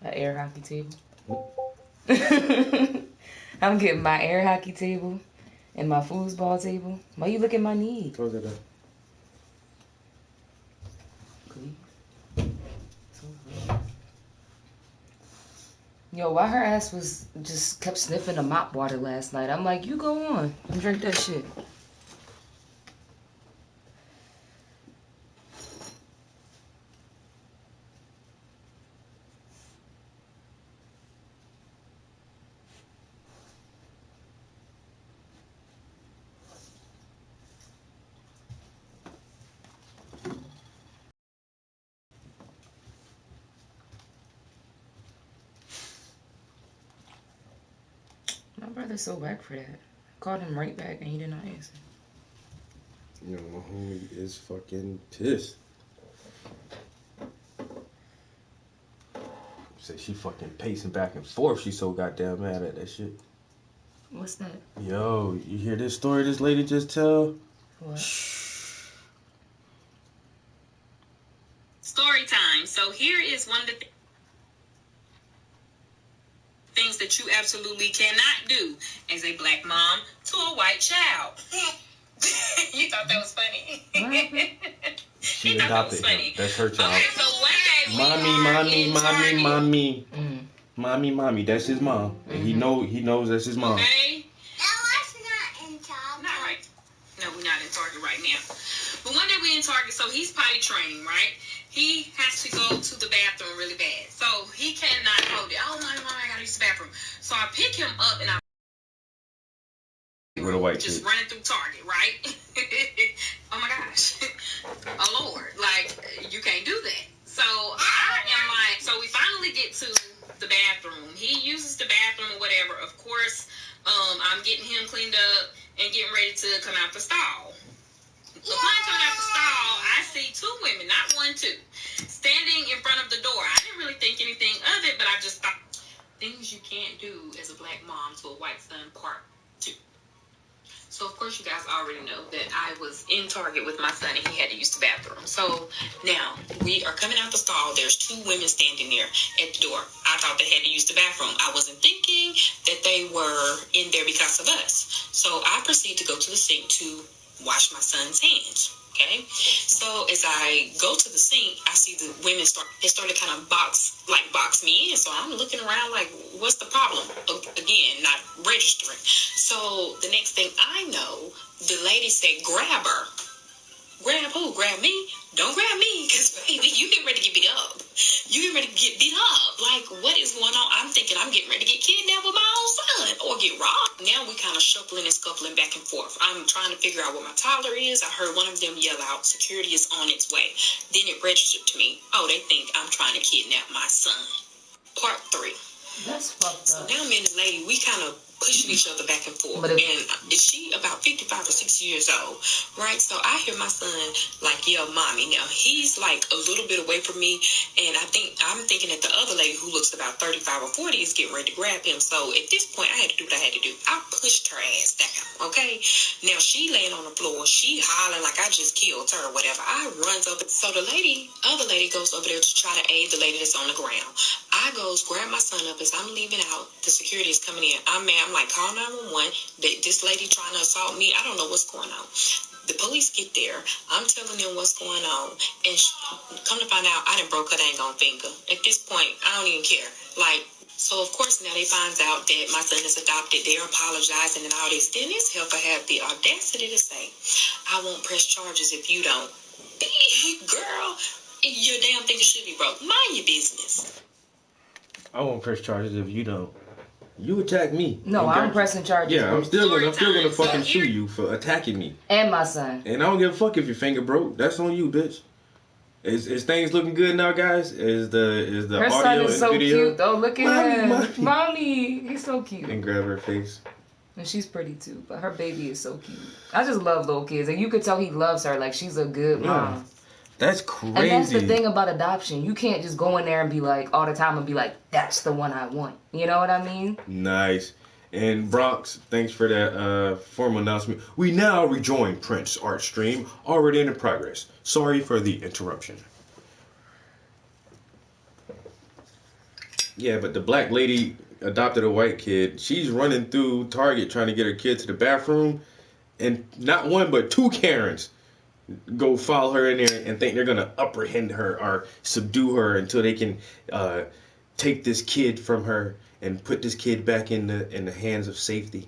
An air hockey table. I'm getting my air hockey table and my foosball table. Why you look at my knee? Close it up. Yo, why her ass was just kept sniffing the mop water last night? I'm like, you go on and drink that shit. My brother's so whack for that. I called him right back and he did not answer. You know, my homie is fucking pissed. Said she fucking pacing back and forth. She's so goddamn mad at that shit. What's that? Yo, you hear this story this lady just tell? What? Story time. So here is one of the things that you absolutely cannot do as a black mom to a white child. You thought that was funny? She adopted him. That's her child. Okay, so one day Mommy. That's his mom. And he knows that's his mom. Okay. That was not in Target. Not right. No, we're not in Target right now. But one day we in Target, so he's potty training, right? He has to go to the bathroom really bad. So he cannot hold it. Oh, my, I gotta use the bathroom. So I pick him up and I with a white just kid. running through Target, right? Oh my gosh. Oh Lord. Like, you can't do that. So I am like, so we finally get to the bathroom. He uses the bathroom or whatever. Of course, I'm getting him cleaned up and getting ready to come out the stall. Upon coming out the stall, I see two women, not one, two, standing in front of the door. I didn't really think anything of it, but I just thought, things you can't do as a black mom to a white son, part 2. So, of course, you guys already know that I was in Target with my son and he had to use the bathroom. So, now, we are coming out the stall. There's two women standing there at the door. I thought they had to use the bathroom. I wasn't thinking that they were in there because of us. So, I proceed to go to the sink to wash my son's hands. Okay, so as I go to the sink, I see the women started kind of box me in. So I'm looking around like, what's the problem? Again, not registering. So the next thing I know, the lady said, grab her. Grab who? Grab me? Don't grab me, because baby, you get ready to get beat up. You get ready to get beat up. Like, what is going on? I'm thinking I'm getting ready to get kidnapped with my own son or get robbed. Now we kind of shuffling and scuffling back and forth. I'm trying to figure out what my toddler is. I heard one of them yell out, security is on its way. Then it registered to me, oh, they think I'm trying to kidnap my son. Part 3. That's fucked up. So now me and the lady, we kind of pushing each other back and forth. And she about 55 or 60 years old, right? So I hear my son like, yell, mommy. Now he's like a little bit away from me, and I'm thinking that the other lady who looks about 35 or 40 is getting ready to grab him. So at this point, I had to do what I had to do. I pushed her ass down, okay? Now she laying on the floor, she hollering like I just killed her or whatever. I runs over. So the other lady goes over there to try to aid the lady that's on the ground. I goes, grab my son up as I'm leaving out. The security is coming in. I'm mad. I'm like, call 911. This lady trying to assault me. I don't know what's going on. The police get there. I'm telling them what's going on. And come to find out, I done broke her dang on finger. At this point, I don't even care. Like, so of course now they find out that my son is adopted. They're apologizing and all this. Then this helper have the audacity to say, I won't press charges if you don't. Girl, your damn finger should be broke. Mind your business. I won't press charges if you don't. You attack me. No, I'm pressing charges. Yeah, I'm still gonna fucking sue you for attacking me. And my son. And I don't give a fuck if your finger broke. That's on you, bitch. Is things looking good now, guys? Is the her audio son is and so video? cute though. Look at him. Mommy. He's so cute. And grab her face. And she's pretty too, but her baby is so cute. I just love little kids, and you could tell he loves her. Like, she's a good mom. That's crazy. And that's the thing about adoption. You can't just go in there and be like, all the time and be like, that's the one I want. You know what I mean? Nice. And Bronx, thanks for that formal announcement. We now rejoin Prince Art Stream, already in progress. Sorry for the interruption. Yeah, but the black lady adopted a white kid. She's running through Target trying to get her kid to the bathroom, and not one but two Karens go follow her in there and think they're gonna apprehend her or subdue her until they can uh, take this kid from her and put this kid back in the hands of safety.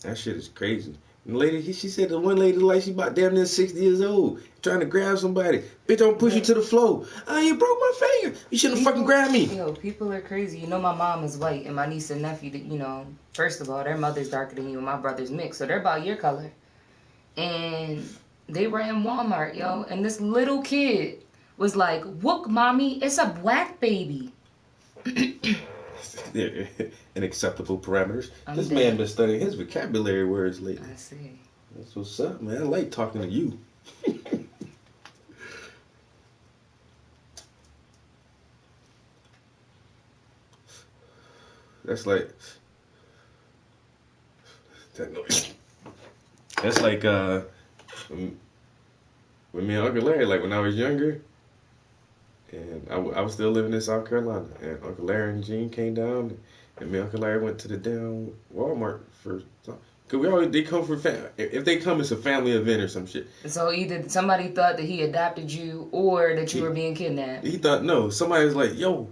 That shit is crazy. And the lady, she said the one lady like she about damn near 60 years old, trying to grab somebody. Bitch, don't push you to the floor. You broke my finger. You shouldn't have fucking grabbed me. Yo, people are crazy. You know, my mom is white, and my niece and nephew, you know, first of all, their mother's darker than you, and my brother's mixed, so they're about your color. And they were in Walmart, yo, and this little kid was like, "Look, mommy, it's a black baby." In acceptable parameters. This dead. man been studying his vocabulary words lately. I see. That's what's up, man. I like talking to you. That's like that noise. That's like with me and Uncle Larry, like when I was younger, and I was still living in South Carolina, and Uncle Larry and Gene came down, and me and Uncle Larry went to the damn Walmart for. Cause they come for if they come, it's a family event or some shit. So either somebody thought that he adopted you, or that you were being kidnapped. He thought no. Somebody was like, "Yo,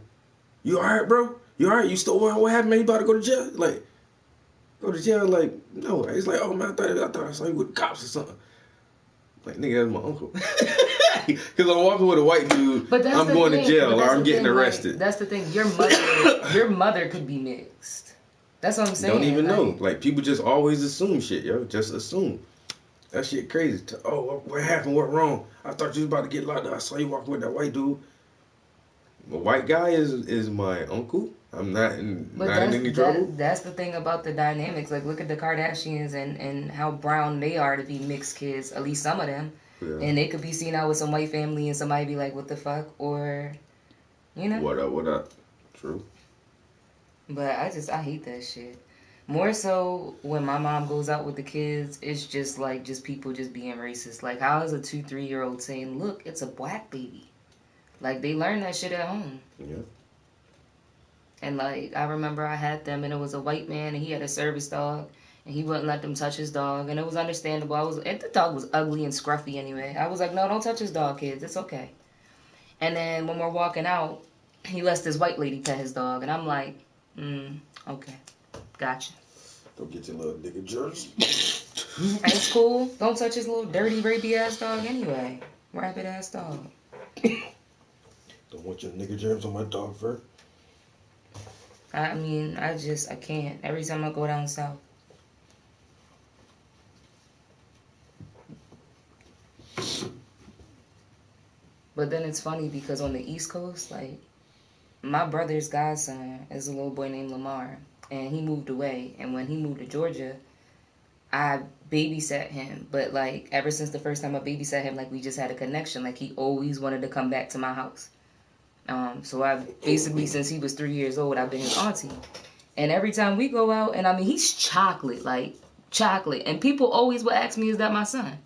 you alright, bro? You alright? You still what happened? Man, you about to go to jail? Like, go to jail? Like, no." He's like, "Oh man, I thought I saw you with the cops or something." Like, nigga, that's my uncle. Cause I'm walking with a white dude. But I'm going to jail or I'm getting arrested. Like, that's the thing. Your mother could be mixed. That's what I'm saying. Don't even know. Like, people just always assume shit, yo. Just assume. That shit crazy. Oh, what happened? What wrong? I thought you was about to get locked up. I saw you walking with that white dude. The white guy is my uncle. I'm not in any trouble. That's the thing about the dynamics. Like, look at the Kardashians and how brown they are to be mixed kids. At least some of them. Yeah. And they could be seen out with some white family and somebody be like, what the fuck? Or, you know? What up? True. But I hate that shit. More so when my mom goes out with the kids, it's just people just being racist. Like, how is a 2-3-year-old saying, look, it's a black baby? Like, they learn that shit at home. Yeah. And, like, I remember I had them, and it was a white man, and he had a service dog, and he wouldn't let them touch his dog, and it was understandable. And the dog was ugly and scruffy anyway. I was like, no, don't touch his dog, kids. It's okay. And then when we're walking out, he lets this white lady pet his dog, and I'm like, okay. Gotcha. Don't get your little nigga germs. It's cool. Don't touch his little dirty, rapey-ass dog anyway. Rabbit-ass dog. Don't want your nigga germs on my dog fur. I mean, I can't. Every time I go down south. But then it's funny because on the East Coast, like, my brother's godson is a little boy named Lamar. And he moved away. And when he moved to Georgia, I babysat him. But, like, ever since the first time I babysat him, like, we just had a connection. Like, he always wanted to come back to my house. So I've basically, since he was 3 years old, I've been his auntie. And every time we go out, and I mean, he's chocolate, like, chocolate. And people always would ask me, is that my son?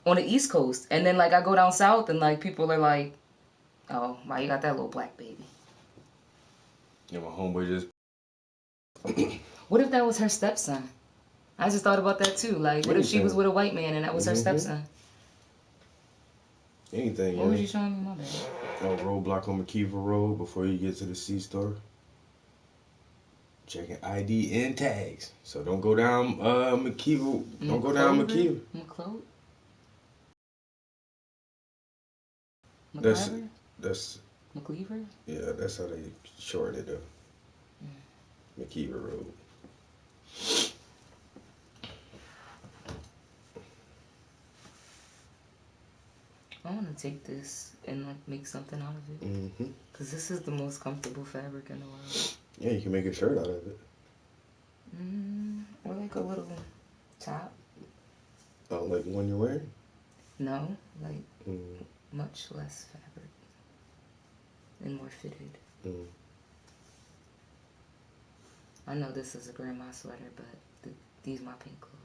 On the East Coast. And then, like, I go down south, and, like, people are like, oh, why you got that little black baby? Yeah, my homeboy just... What if that was her stepson? I just thought about that too. Like, what if she was with a white man and that was her stepson? Anything, What was you showing me, my bad? Roadblock on McKeever Road before you get to the C-store. Checking ID and tags. So don't go down McKeever. Don't go down McKeever. McCloud? That's McCleaver? Yeah, that's how they shorten it up. McKeever Road. I want to take this and like make something out of it. Because this is the most comfortable fabric in the world. Yeah, you can make a shirt out of it. Or like a little top. Oh, like the one you're wearing? No, like much less fabric and more fitted. I know this is a grandma sweater, but these my pink clothes.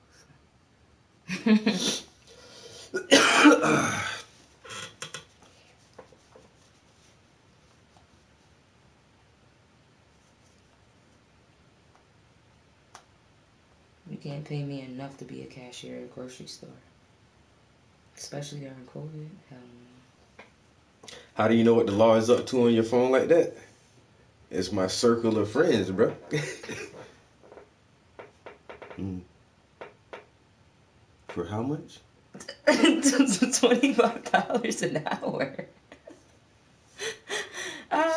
can't pay me enough to be a cashier at a grocery store. Especially during COVID. Hell no. How do you know what the law is up to on your phone like that? It's my circle of friends, bro. For how much? $25 an hour.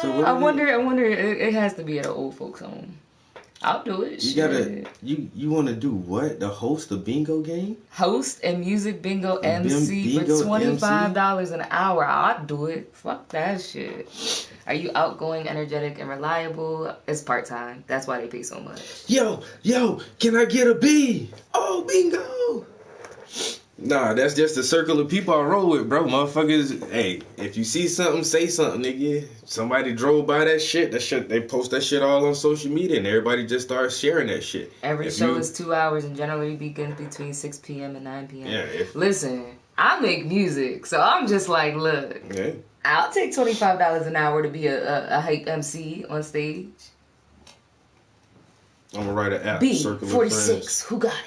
So I wonder. It has to be at an old folks' home. I'll do it. You want to do what? The host a bingo game? Host and music bingo MC bingo for $25 an hour. I'll do it. Fuck that shit. Are you outgoing, energetic, and reliable? It's part-time. That's why they pay so much. Yo, can I get a B? Oh, bingo. Nah, that's just the circle of people I roll with, bro. Motherfuckers, hey, if you see something, say something, nigga. Somebody drove by that shit, they post that shit all on social media, and everybody just starts sharing that shit. Every show is 2 hours and generally begins between 6 p.m. and 9 p.m. Yeah. Listen, I make music, so I'm just like, look, yeah. I'll take $25 an hour to be a hype MC on stage. I'm gonna write an app. B46, who got it?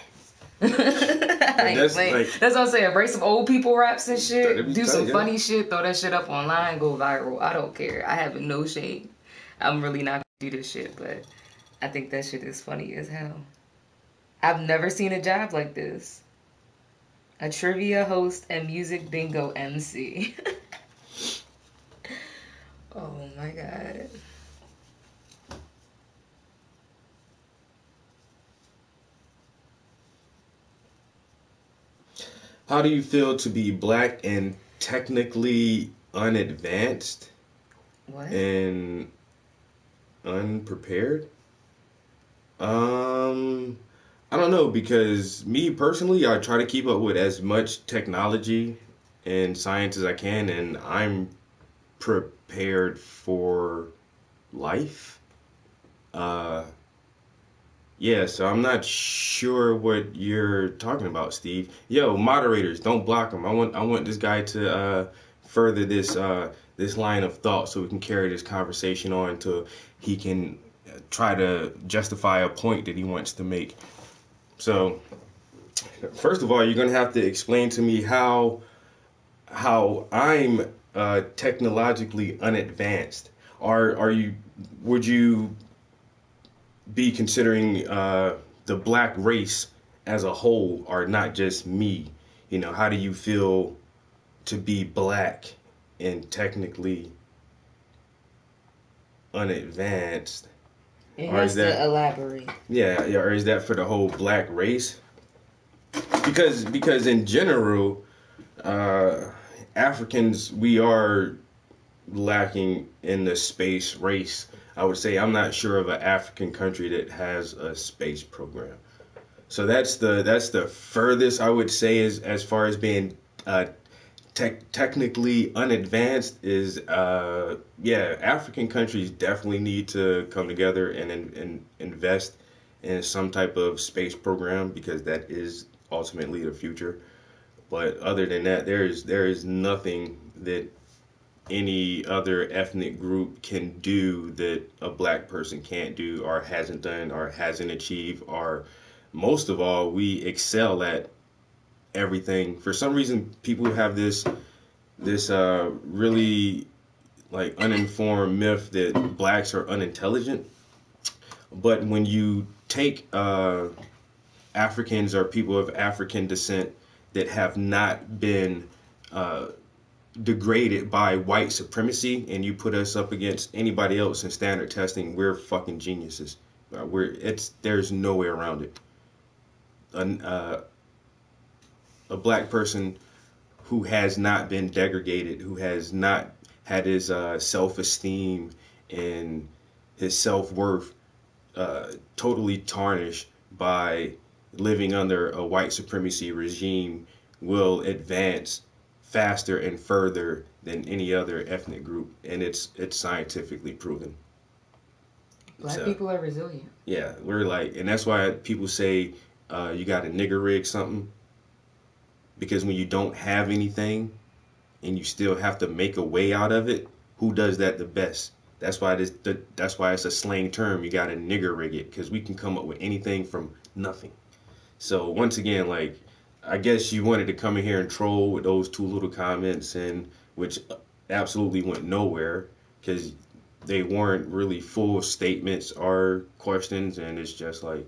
That's what I'm saying. Break some old people raps and shit. Do some tight, funny shit. Throw that shit up online. Go viral. I don't care. I have no shame. I'm really not gonna do this shit, but I think that shit is funny as hell. I've never seen a job like this. A trivia host and music bingo MC. Oh my god. How do you feel to be black and technically unadvanced? What? And unprepared? I don't know, because me personally, I try to keep up with as much technology and science as I can, and I'm prepared for life. Yeah, so I'm not sure what you're talking about, Steve. Yo, moderators, don't block him. I want this guy to further this line of thought so we can carry this conversation on until he can try to justify a point that he wants to make. So, first of all, you're gonna have to explain to me how I'm technologically unadvanced. Would you be considering the black race as a whole, or not just me? You know, how do you feel to be black and technically unadvanced? It has to elaborate. Yeah, or is that for the whole black race? Because in general, Africans, we are lacking in the space race. I would say I'm not sure of an African country that has a space program. So that's the furthest I would say is as far as being technically unadvanced is African countries definitely need to come together and invest in some type of space program, because that is ultimately the future. But other than that, there is nothing that any other ethnic group can do that a black person can't do, or hasn't done, or hasn't achieved, or most of all, we excel at everything. For some reason, people have this really like uninformed myth that blacks are unintelligent. But when you take Africans or people of African descent that have not been degraded by white supremacy, and you put us up against anybody else in standard testing, we're fucking geniuses. There's no way around it. A black person who has not been degraded, who has not had his self-esteem and his self-worth totally tarnished by living under a white supremacy regime, will advance faster and further than any other ethnic group, and it's scientifically proven. Black people are resilient. Yeah, we're like, and that's why people say you got to nigger rig something, because when you don't have anything and you still have to make a way out of it, who does that the best? That's why it's a slang term. You got to nigger rig it, because we can come up with anything from nothing. So once again, like, I guess you wanted to come in here and troll with those two little comments, and which absolutely went nowhere because they weren't really full statements or questions, and it's just like,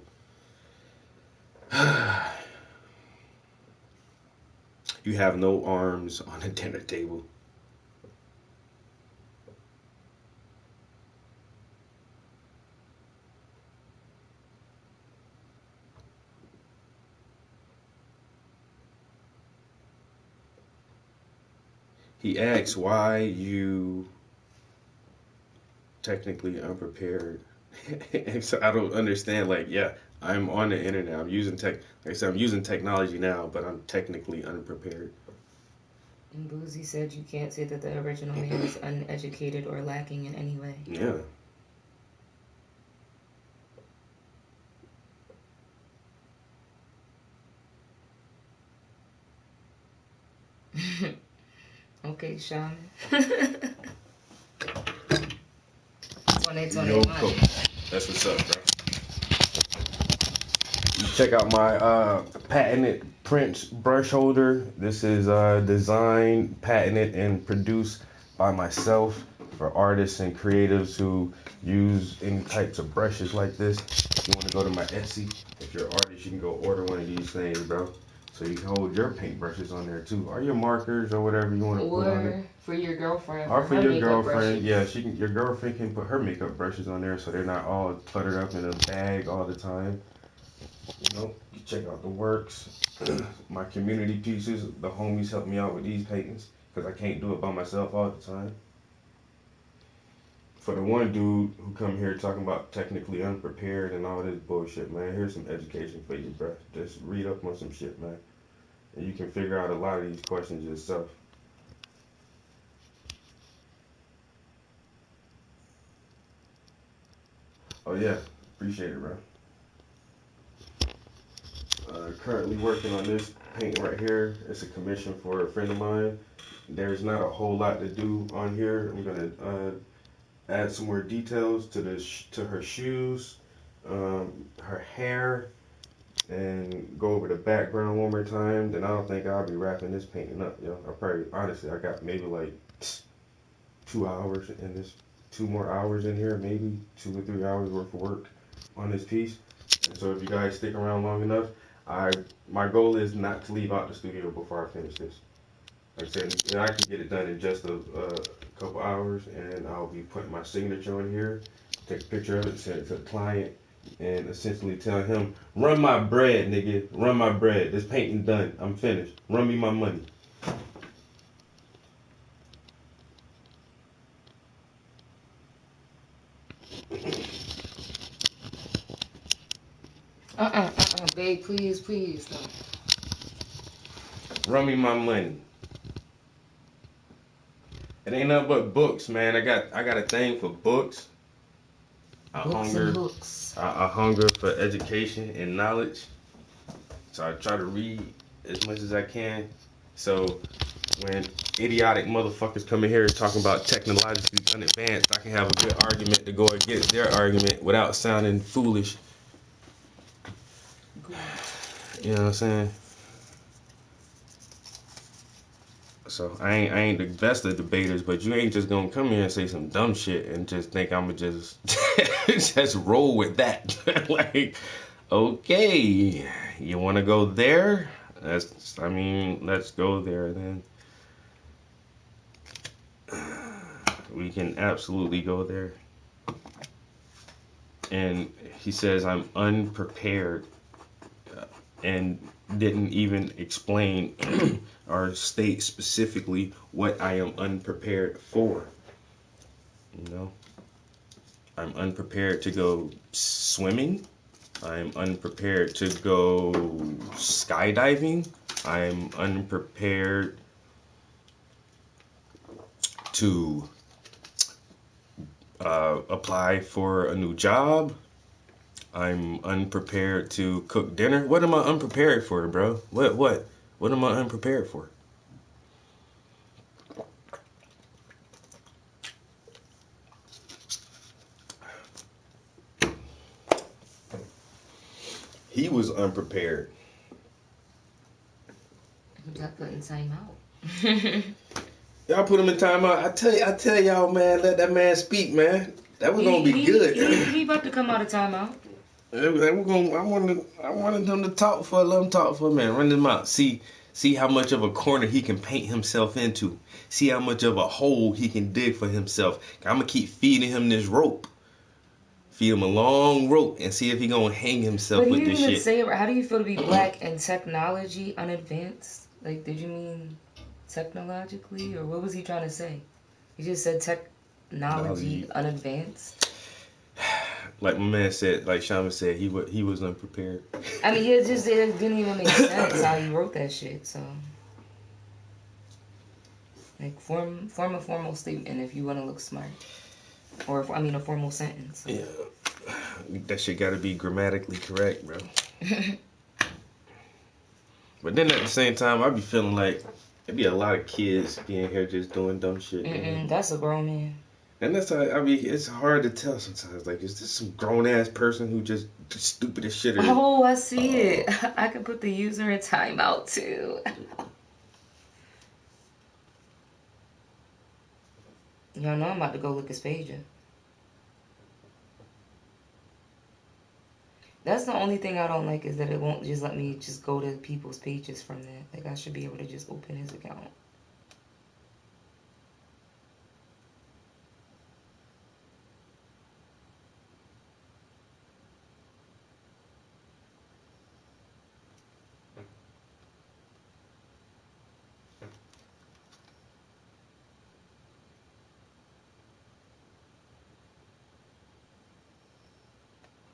you have no arms on the dinner table. He asks why you technically unprepared. And so I don't understand. Like, yeah, I'm on the internet. I'm using tech. Like I said, I'm using technology now, but I'm technically unprepared. And Boozy said you can't say that the original man is uneducated or lacking in any way. Yeah. Okay, Sean. Yo, cool. That's what's up, bro. Check out my patented Prince brush holder. This is designed, patented, and produced by myself for artists and creatives who use any types of brushes like this. If you want to go to my Etsy, if you're an artist, you can go order one of these things, bro. So you can hold your paintbrushes on there too, or your markers, or whatever you want to put on it. Or for your girlfriend. Or for your girlfriend, brushes. yeah, she can. Your girlfriend can put her makeup brushes on there, so they're not all cluttered up in a bag all the time. You know, you check out the works, my community pieces. The homies help me out with these paintings because I can't do it by myself all the time. For the one dude who come here talking about technically unprepared and all this bullshit, man, here's some education for you, bro. Just read up on some shit, man, and you can figure out a lot of these questions yourself. Oh yeah, appreciate it, bro. Currently working on this paint right here. It's a commission for a friend of mine. There's not a whole lot to do on here. I'm gonna add some more details to to her shoes, her hair, and go over the background one more time. Then I don't think I'll be wrapping this painting up. Yo, I probably honestly I got maybe like 2 hours in this, 2 more hours in here, maybe 2 or 3 hours worth of work on this piece. And so if you guys stick around long enough, I my goal is not to leave out the studio before I finish this. Like I said, I can get it done in just a couple hours, and I'll be putting my signature on here, take a picture of it, send it to the client, and essentially tell him, run my bread, nigga, run my bread. This painting done. I'm finished. Run me my money. Babe, please. No. Run me my money. It ain't nothing but books, man. I got a thing for books. Books and hooks. I hunger for education and knowledge. So I try to read as much as I can. So when idiotic motherfuckers come in here talking about technologically unadvanced, I can have a good argument to go against their argument without sounding foolish. Good. You know what I'm saying? So I ain't the best of debaters, but you ain't just gonna come here and say some dumb shit and just think I'ma just just roll with that. Like, okay, you wanna go there? Let's go there then. We can absolutely go there. And he says I'm unprepared and didn't even explain or state specifically what I am unprepared for. You know, I'm unprepared to go swimming. I'm unprepared to go skydiving. I'm unprepared to apply for a new job. I'm unprepared to cook dinner. What am I unprepared for, bro? What am I unprepared for? He was unprepared. got put in timeout. Y'all put him in timeout. I tell y'all, man, let that man speak, man. That was gonna be good. He about to come out of timeout. I wanted him to talk for a minute. Run him out. See how much of a corner he can paint himself into. See how much of a hole he can dig for himself. I'm gonna keep feeding him this rope. Feed him a long rope and see if he gonna hang himself with this shit. Say it. How do you feel to be black and technology unadvanced? Like, did you mean technologically, or what was he trying to say? He just said technology unadvanced. Like my man said, like Shaman said, he was unprepared. I mean, it didn't even make sense how he wrote that shit. So, like, form a formal statement if you want to look smart, or a formal sentence. So. Yeah, that shit got to be grammatically correct, bro. But then at the same time, I be feeling like there be a lot of kids being here just doing dumb shit. That's a grown man. And that's how, it's hard to tell sometimes. Like, is this some grown ass person who just stupid as shit? Oh, I see it. I could put the user in timeout too. Y'all know I'm about to go look his page up. That's the only thing I don't like, is that it won't just let me just go to people's pages from that. Like, I should be able to just open his account.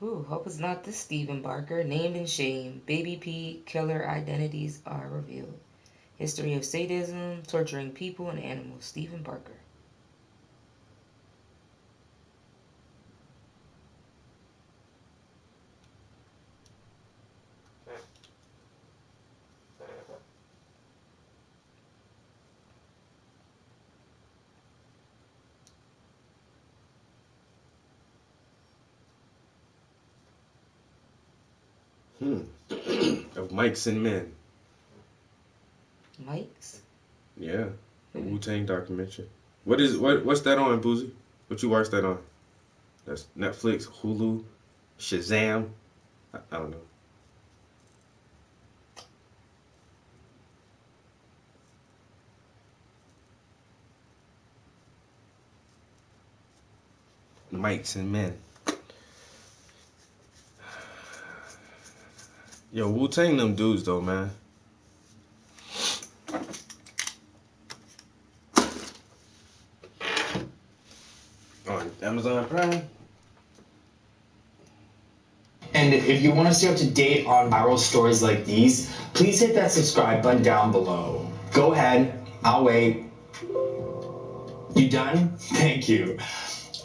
Ooh, hope it's not this Stephen Barker. Named and shamed. Baby P killer identities are revealed. History of sadism, torturing people and animals. Stephen Barker. Of Mics and Men. Mics? Yeah. The Wu-Tang documentary. What's that on, Boozy? What you watch that on? That's Netflix, Hulu, Shazam. I don't know. Mics and Men. Yo, Wu-Tang them dudes though, man. On Amazon Prime. And if you want to stay up to date on viral stories like these, please hit that subscribe button down below. Go ahead, I'll wait. You done? Thank you.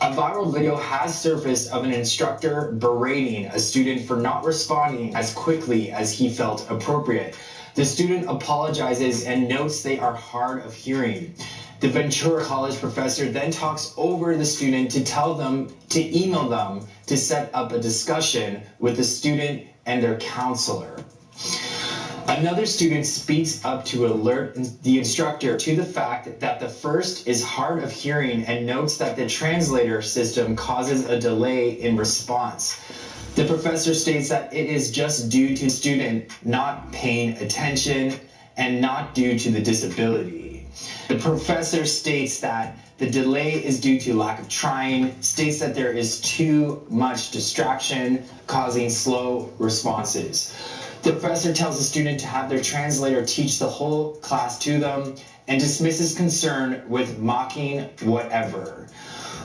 A viral video has surfaced of an instructor berating a student for not responding as quickly as he felt appropriate. The student apologizes and notes they are hard of hearing. The Ventura College professor then talks over the student to tell them to email them to set up a discussion with the student and their counselor. Another student speaks up to alert the instructor to the fact that the first is hard of hearing and notes that the translator system causes a delay in response. The professor states that it is just due to the student not paying attention and not due to the disability. The professor states that the delay is due to lack of trying, states that there is too much distraction causing slow responses. The professor tells the student to have their translator teach the whole class to them and dismisses concern with mocking whatever.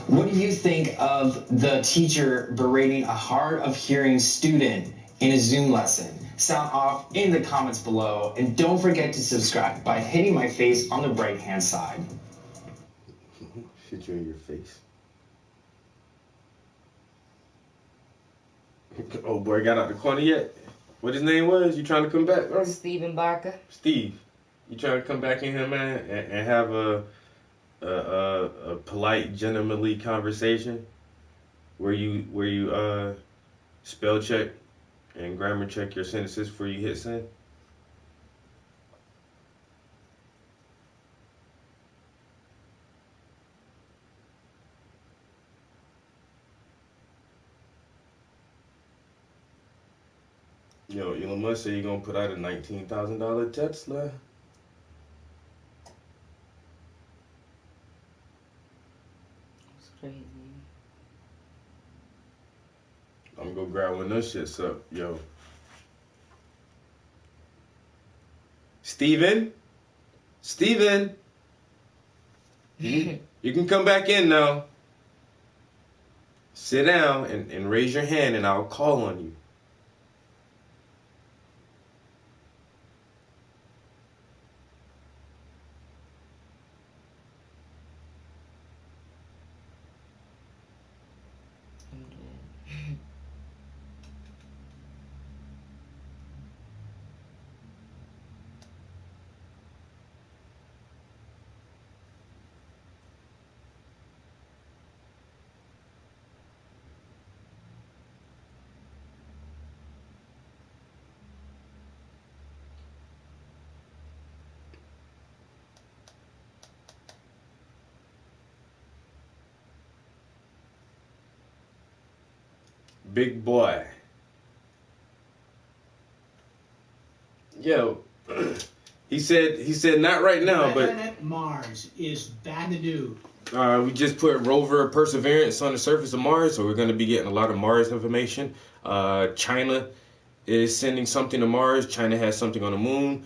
What do you think of the teacher berating a hard of hearing student in a Zoom lesson? Sound off in the comments below, and don't forget to subscribe by hitting my face on the right hand side. Shit you in your face. Oh boy, got out the corner yet? What his name was? You trying to come back, bro? Stephen Barker. Steve, you trying to come back in here, man, and have a polite, gentlemanly conversation where you spell check and grammar check your sentences before you hit send? Yo, Elon Musk said he gonna put out a $19,000 Tesla. It's crazy. I'm gonna go grab one of those shits up, yo. Steven? Steven? You can come back in now. Sit down and raise your hand and I'll call on you. I'm dead. Big boy. Yo, he said not right now, but Planet Mars is bad news. we just put rover Perseverance on the surface of Mars, so we're going to be getting a lot of Mars information. China is sending something to Mars. China has something on the moon.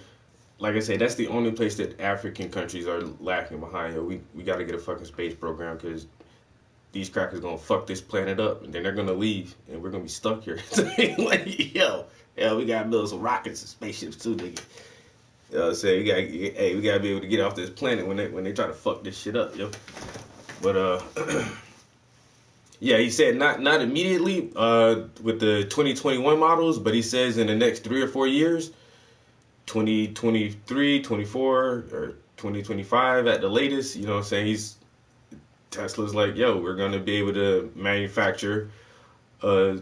Like I said, that's the only place that African countries are lacking behind. We got to get a fucking space program because these crackers gonna fuck this planet up, and then they're gonna leave, and we're gonna be stuck here. Like, yo, we gotta build some rockets and spaceships too, nigga. You know what I'm saying? We gotta be able to get off this planet when they try to fuck this shit up, yo. But yeah, he said not immediately with the 2021 models, but he says in the next 3 or 4 years, 2023, 24, or 2025 at the latest. You know what I'm saying? Tesla's like, yo, we're gonna be able to manufacture a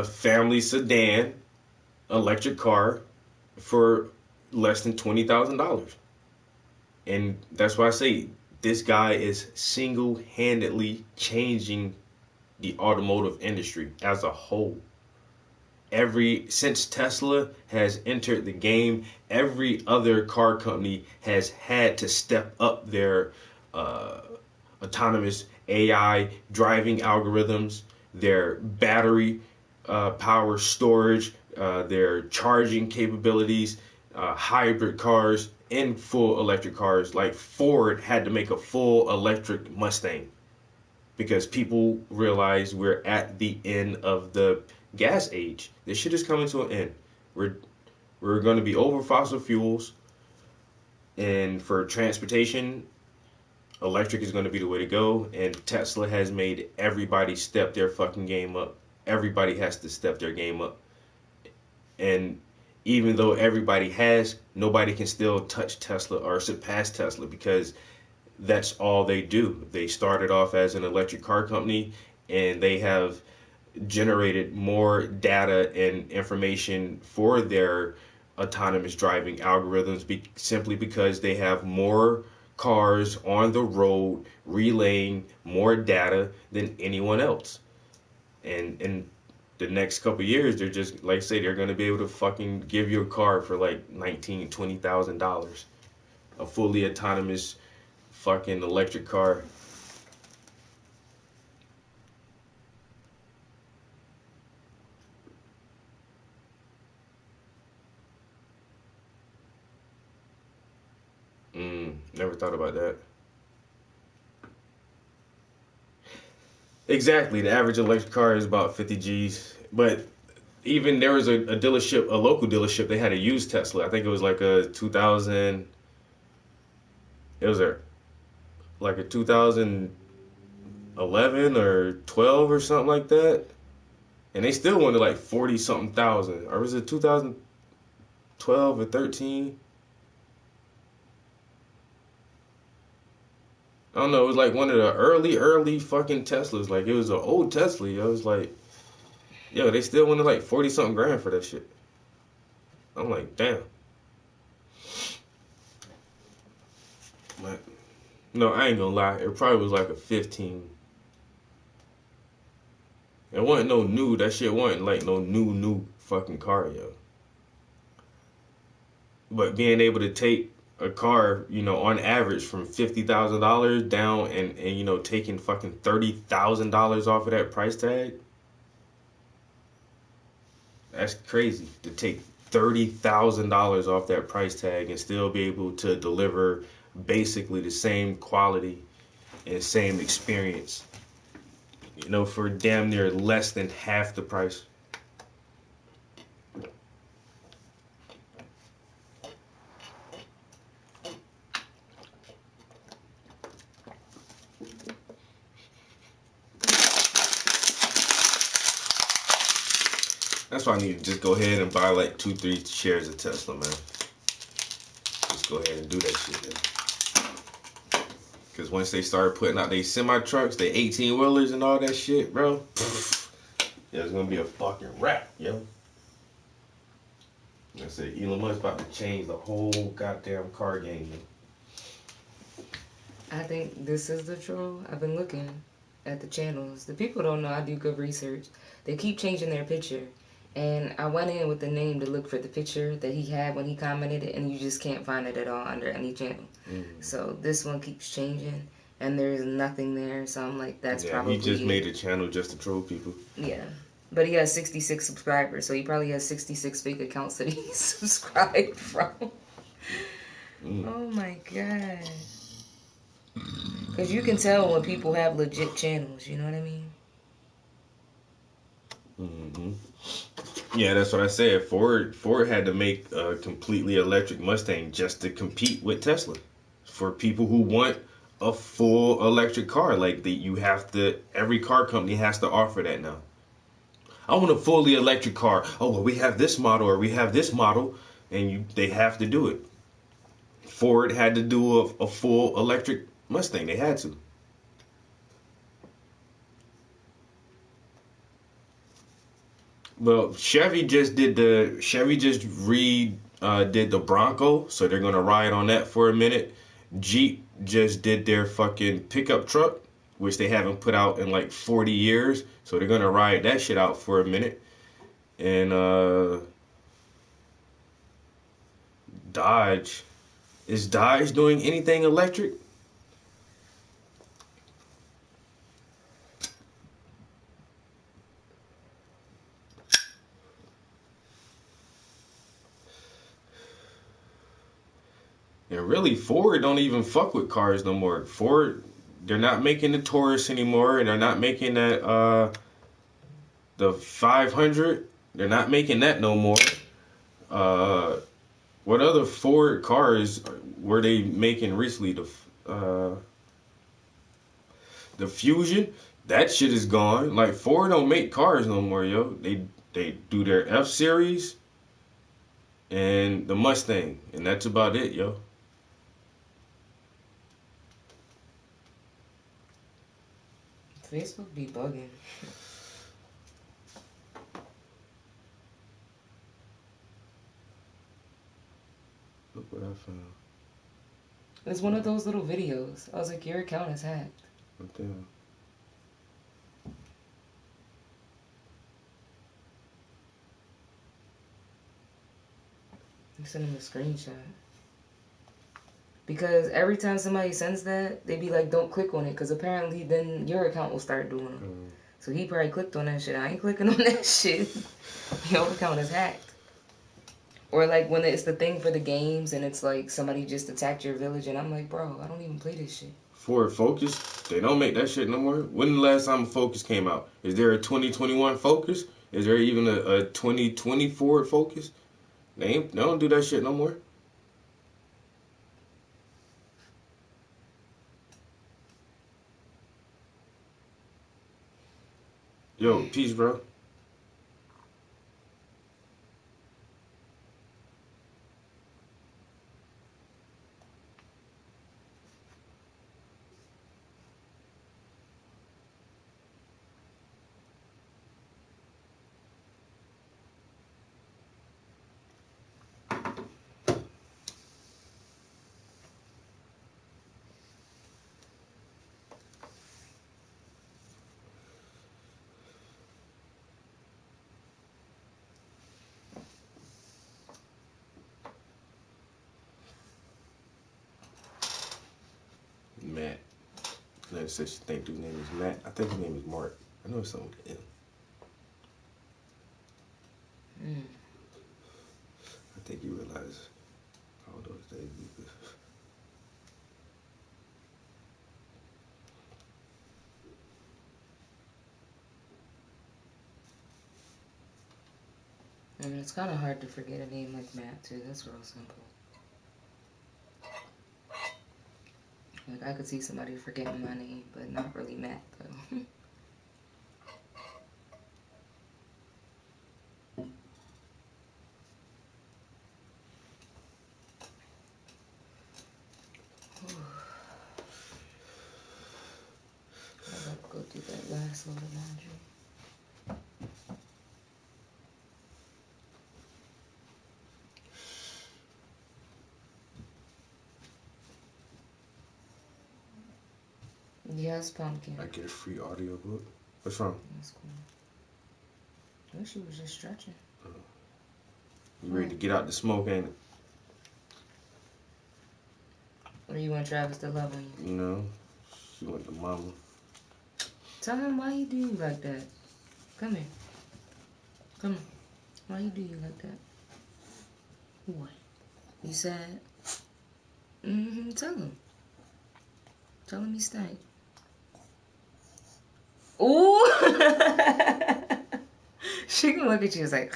family sedan electric car for less than $20,000. And that's why I say this guy is single-handedly changing the automotive industry as a whole. Since Tesla has entered the game, every other car company has had to step up their autonomous AI driving algorithms, their battery power storage, their charging capabilities, hybrid cars, and full electric cars. Like Ford had to make a full electric Mustang because people realize we're at the end of the gas age. This shit is coming to an end. We're going to be over fossil fuels, and for transportation, electric is going to be the way to go. And Tesla has made everybody step their fucking game up. Everybody has to step their game up. And even though everybody has, nobody can still touch Tesla or surpass Tesla because that's all they do. They started off as an electric car company, and they have generated more data and information for their autonomous driving algorithms simply because they have more cars on the road relaying more data than anyone else. And in the next couple of years, they're just, like I say, they're going to be able to fucking give you a car for like $19,000, $20,000. A fully autonomous fucking electric car. Never thought about that. Exactly. The average electric car is about 50 G's. But even there was a dealership, a local dealership, they had a used Tesla. I think it was like a 2000, it was like a 2011 or 12 or something like that. And they still wanted like 40 something thousand. Or was it 2012 or 13? I don't know, it was like one of the early fucking Teslas. Like, it was an old Tesla. I was like, yo, they still wanted like 40 something grand for that shit. I'm like, damn. But, no, I ain't gonna lie. It probably was like a 15. It wasn't no new. That shit wasn't like no new fucking car, yo. but being able to take a car, you know, on average from $50,000 down and you know taking fucking $30,000 off of that price tag. That's crazy to take $30,000 off that price tag and still be able to deliver basically the same quality and same experience, you know, for damn near less than half the price. That's why I need to just go ahead and buy like 2-3 shares of Tesla, man. Just go ahead and do that shit, man. Because once they start putting out they semi trucks, they 18 wheelers and all that shit, bro, yeah, it's gonna be a fucking wrap, yo. I said Elon Musk's about to change the whole goddamn car game. I think this is the troll. I've been looking at the channels. The people don't know I do good research. They keep changing their picture. And I went in with the name to look for the picture that he had when he commented it, and you just can't find it at all under any channel. So this one keeps changing, and there's nothing there. So I'm like, that's probably he just made a channel just to troll people. Yeah. But he has 66 subscribers, so he probably has 66 fake accounts that he's subscribed from. Oh my god. Because you can tell when people have legit channels, you know what I mean? Yeah, that's what I said. Ford had to make a completely electric Mustang just to compete with Tesla. For people who want a full electric car, like you have to, every car company has to offer that now. I want a fully electric car. Oh, well, we have this model or we have this model, and they have to do it. Ford had to do a full electric Mustang. They had to. Well, Chevy just did the Bronco, so they're gonna ride on that for a minute. Jeep just did their fucking pickup truck, which they haven't put out in like 40 years, so they're gonna ride that shit out for a minute. And Dodge, is Dodge doing anything electric? And really, Ford don't even fuck with cars no more. Ford, they're not making the Taurus anymore, and they're not making that the 500. They're not making that no more. What other Ford cars were they making recently? The Fusion, that shit is gone. Like Ford don't make cars no more, yo. They do their F Series and the Mustang, and that's about it, yo. Facebook be bugging. Look what I found. It's one of those little videos. I was like, your account is hacked. What the hell? You send him a screenshot. Because every time somebody sends that, they be like, don't click on it, because apparently then your account will start doing them. So he probably clicked on that shit. I ain't clicking on that shit. Your account is hacked. Or like when it's the thing for the games and it's like somebody just attacked your village and I'm like, bro, I don't even play this shit. Ford Focus, they don't make that shit no more. When the last time a Focus came out? Is there a 2021 Focus? Is there even a 2020 Ford Focus? They don't do that shit no more. Yo, peace, bro. and said she think dude's name is Matt. I think his name is Mark. I know it's something with M. I think you realize all those days. I mean, it's kind of hard to forget a name like Matt, too. That's real simple. Like, I could see somebody forgetting my name, but not really Matt, though. I'm about to go do that last load of laundry. Yes, pumpkin. I get a free audio book. What's wrong? That's cool. I wish she was just stretching. You ready to get out the smoke, ain't it? Or you want Travis to love on you? No. She went to mama. Tell him why he do you like that. Come here. Come on. Why he do you like that? What? You sad? Tell him. Tell him he stank. Ooh! She can look at you and say,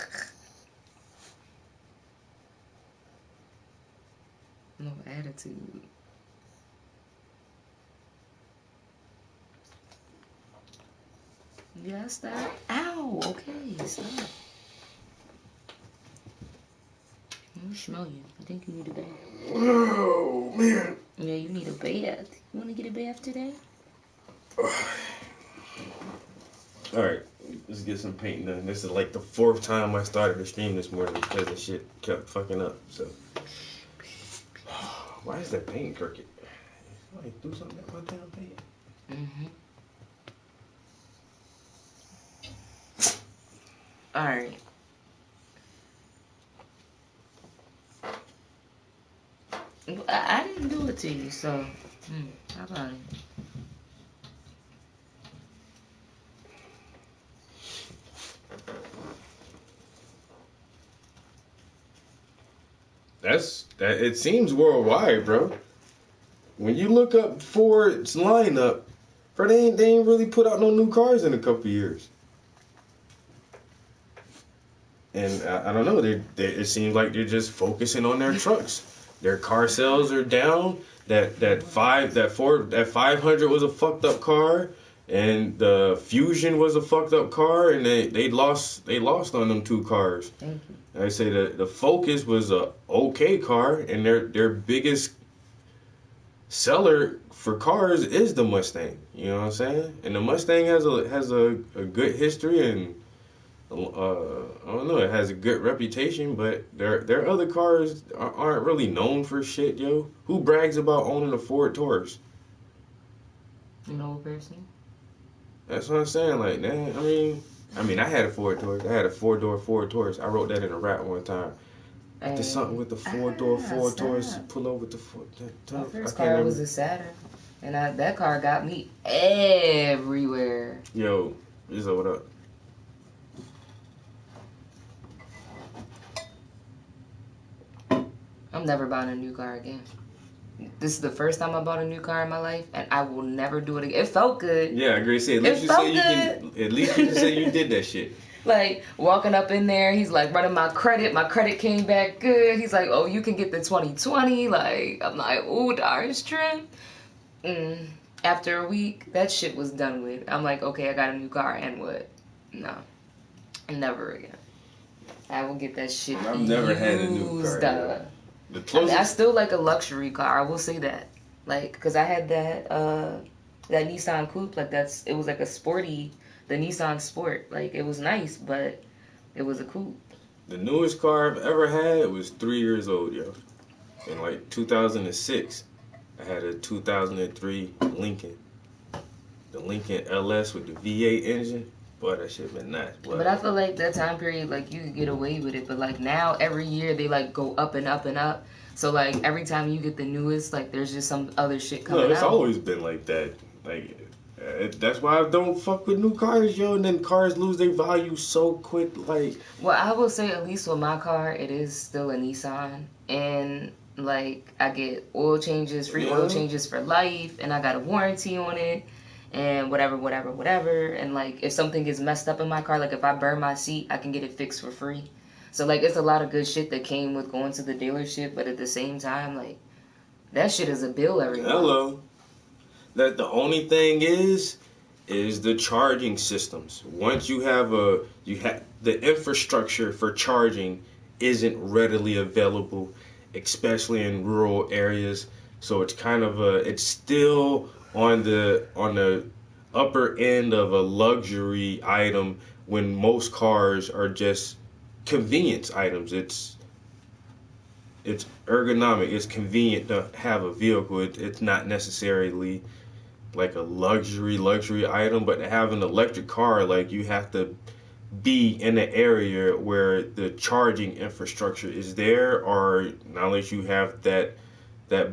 no attitude. Yes, that. Ow! Okay, stop. I smell you. I think you need a bath. Oh, man. Yeah, you need a bath. You want to get a bath today? Alright, let's get some painting done. This is like the 4th time I started the stream this morning because the shit kept fucking up, so. Why is that paint crooked? Somebody do something at my damn paint. Alright. I didn't do it to you, so. How about it? It seems worldwide, bro. When you look up Ford's lineup, bro, they ain't really put out no new cars in a couple years. And I don't know, it seems like they're just focusing on their trucks. Their car sales are down. That 500 was a fucked up car, and the Fusion was a fucked up car, and they lost on them 2 cars. Thank you. I say the Focus was a okay car, and their biggest seller for cars is the Mustang. You know what I'm saying? And the Mustang has a good history, and I don't know, it has a good reputation, but their other cars aren't really known for shit, yo. Who brags about owning a Ford Taurus? An old person? That's what I'm saying. Like, man, I mean, I had a Ford Taurus. I had a 4-door Ford Taurus. I wrote that in a rap one time. There's something with the 4-door Ford Taurus. Pull over with the Ford. My first car was a Saturn, and that car got me everywhere. Yo, Rizzo, what up? I'm never buying a new car again. This is the first time I bought a new car in my life, and I will never do it again. It felt good. Yeah, I agree. At least you can say you did that shit. Like, walking up in there, he's like, running my credit. My credit came back good. He's like, oh, you can get the 2020. Like, I'm like, ooh, the orange trim. After a week, that shit was done with. I'm like, okay, I got a new car, and what? No. Never again. I will get that shit I've never had a new car. I still like a luxury car. I will say that, like, because I had that Nissan Coupe. Like, it was like a sporty, the Nissan Sport. Like, it was nice, but it was a coupe. The newest car I've ever had was 3 years old, yo. In like 2006, I had a 2003 Lincoln. The Lincoln LS with the V8 engine. Boy, that shit been nice. Boy. But I feel like that time period, like, you could get away with it. But, like, now, every year, they, like, go up and up and up. So, like, every time you get the newest, like, there's just some other shit coming out. No, it's always been like that. Like, that's why I don't fuck with new cars, yo. And then cars lose their value so quick. Like, Well, I will say at least with my car, it is still a Nissan, and like I get oil changes, free oil Yeah. changes for life, and I got a warranty on it, and whatever. And like if something gets messed up in my car, like if I burn my seat, I can get it fixed for free. So like it's a lot of good shit that came with going to the dealership, but at the same time, like that shit is a bill every month. hello. That the only thing is the charging systems. Once you have the infrastructure for charging isn't readily available, especially in rural areas. So it's kind of it's still on the upper end of a luxury item when most cars are just convenience items. It's ergonomic. It's convenient to have a vehicle. It's not necessarily like a luxury item, but to have an electric car, like you have to be in an area where the charging infrastructure is there, or unless you have that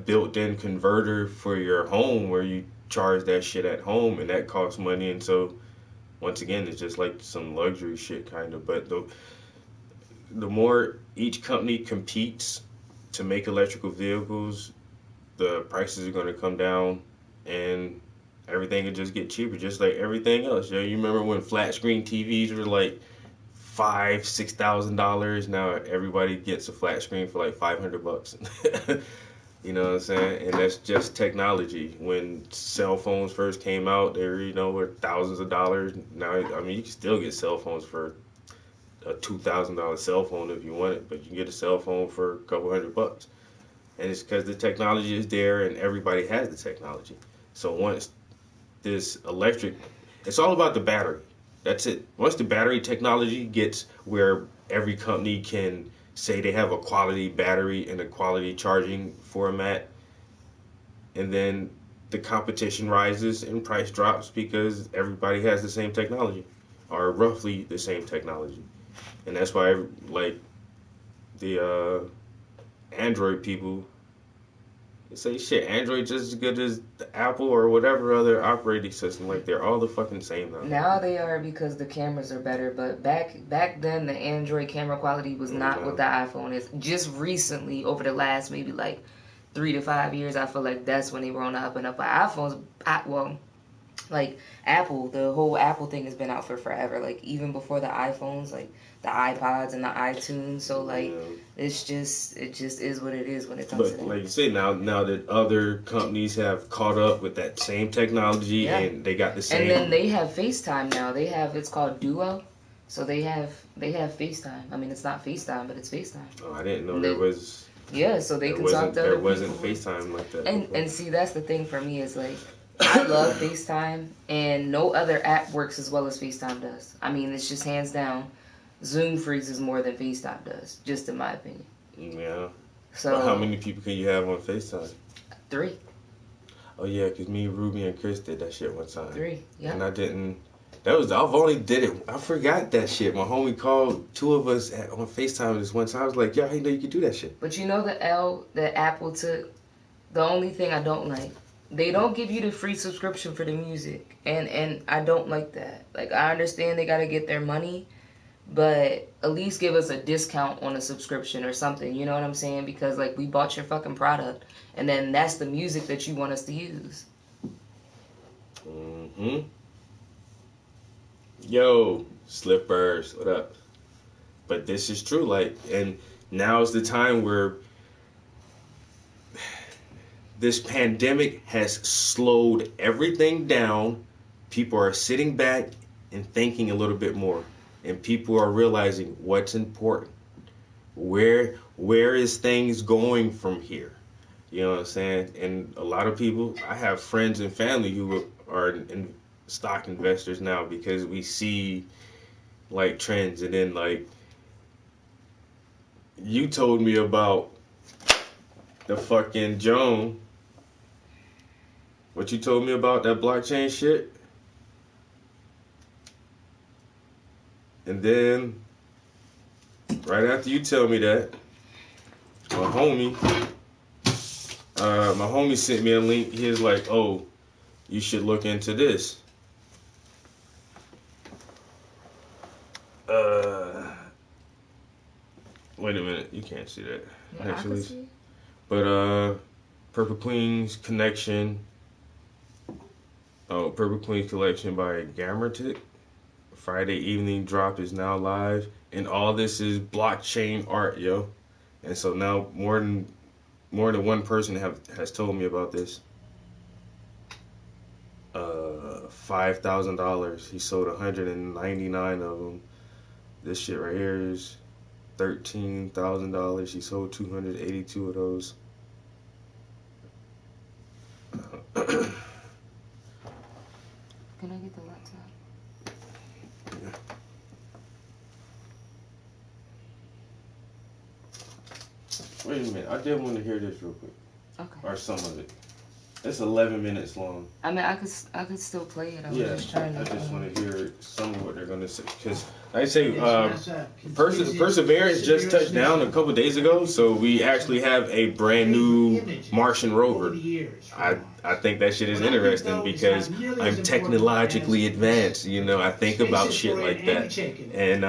built-in converter for your home where you charge that shit at home, and that costs money. And so once again, it's just like some luxury shit kind of. But the more each company competes to make electrical vehicles, the prices are going to come down, and everything will just get cheaper, just like everything else. You remember when flat screen TVs were like $5,000-$6,000? Now everybody gets a flat screen for like $500. You know what I'm saying? And that's just technology. When cell phones first came out, they were thousands of dollars. Now, I mean, you can still get cell phones for a $2,000 cell phone if you want it, but you can get a cell phone for a couple $100. And it's because the technology is there and everybody has the technology. So once this electric, it's all about the battery. That's it. Once the battery technology gets where every company can say they have a quality battery and a quality charging format, and then the competition rises and price drops because everybody has the same technology, or roughly the same technology. And that's why, like, the Android people say shit, Android just as good as the Apple or whatever other operating system. Like, they're all the fucking same now. Now they are because the cameras are better, but back then the Android camera quality was not what the iPhone is. Just recently, over the last maybe like 3 to 5 years, I feel like that's when they were on the up and up. But iPhones, like Apple, the whole Apple thing has been out for forever. Like even before the iPhones, like the iPods and the iTunes. So like it just is what it is when it comes to that. But like you say, now that other companies have caught up with that same technology and they got the same. And then they have FaceTime now. It's called Duo. So they have FaceTime. I mean, it's not FaceTime, but it's FaceTime. Oh, I didn't know there was. Yeah, so they can talk to other people. There wasn't FaceTime like that. And see, that's the thing for me is like, I love FaceTime, and no other app works as well as FaceTime does. I mean, it's just hands down, Zoom freezes more than FaceTime does, just in my opinion. Yeah. So well, how many people can you have on FaceTime? 3. Oh yeah, because me, Ruby, and Chris did that shit one time. 3, yeah. And I didn't. I've only did it. I forgot that shit. My homie called 2 of us on FaceTime this one time. I was like, yo, how you know you could do that shit? But you know the L that Apple took? The only thing I don't like, they don't give you the free subscription for the music. And I don't like that. Like, I understand they got to get their money, but at least give us a discount on a subscription or something. You know what I'm saying? Because, like, we bought your fucking product, and then that's the music that you want us to use. Mm-hmm. Yo, Slippers, what up? But this is true, like, and now is the time where this pandemic has slowed everything down. People are sitting back and thinking a little bit more, and people are realizing what's important. Where is things going from here? You know what I'm saying? And a lot of people, I have friends and family who are in stock investors now because we see like trends. And then like you told me about the fucking Joan. What you told me about that blockchain shit? And then right after you tell me that, my homie sent me a link. He was like, oh, you should look into this. Wait a minute, you can't see that. Yeah, I can see. But Purple Queen's Connection. Oh, Purple Queen's Collection by Gamertic. Friday evening drop is now live, and all this is blockchain art, yo. And so now more than one person has told me about this. $5,000. He sold 199 of them. This shit right here is $13,000. He sold 282 of those. Can I get the laptop? Wait a minute. I did want to hear this real quick. Okay. Or some of it. It's 11 minutes long. I mean, I could still play it. I was just trying to. I just want to hear some of what they're gonna say, because I say Perseverance Perseverance just touched down a couple days ago, so we actually have a brand new Martian rover. I think that shit is interesting because I'm technologically advanced. You know, I think about shit like that, and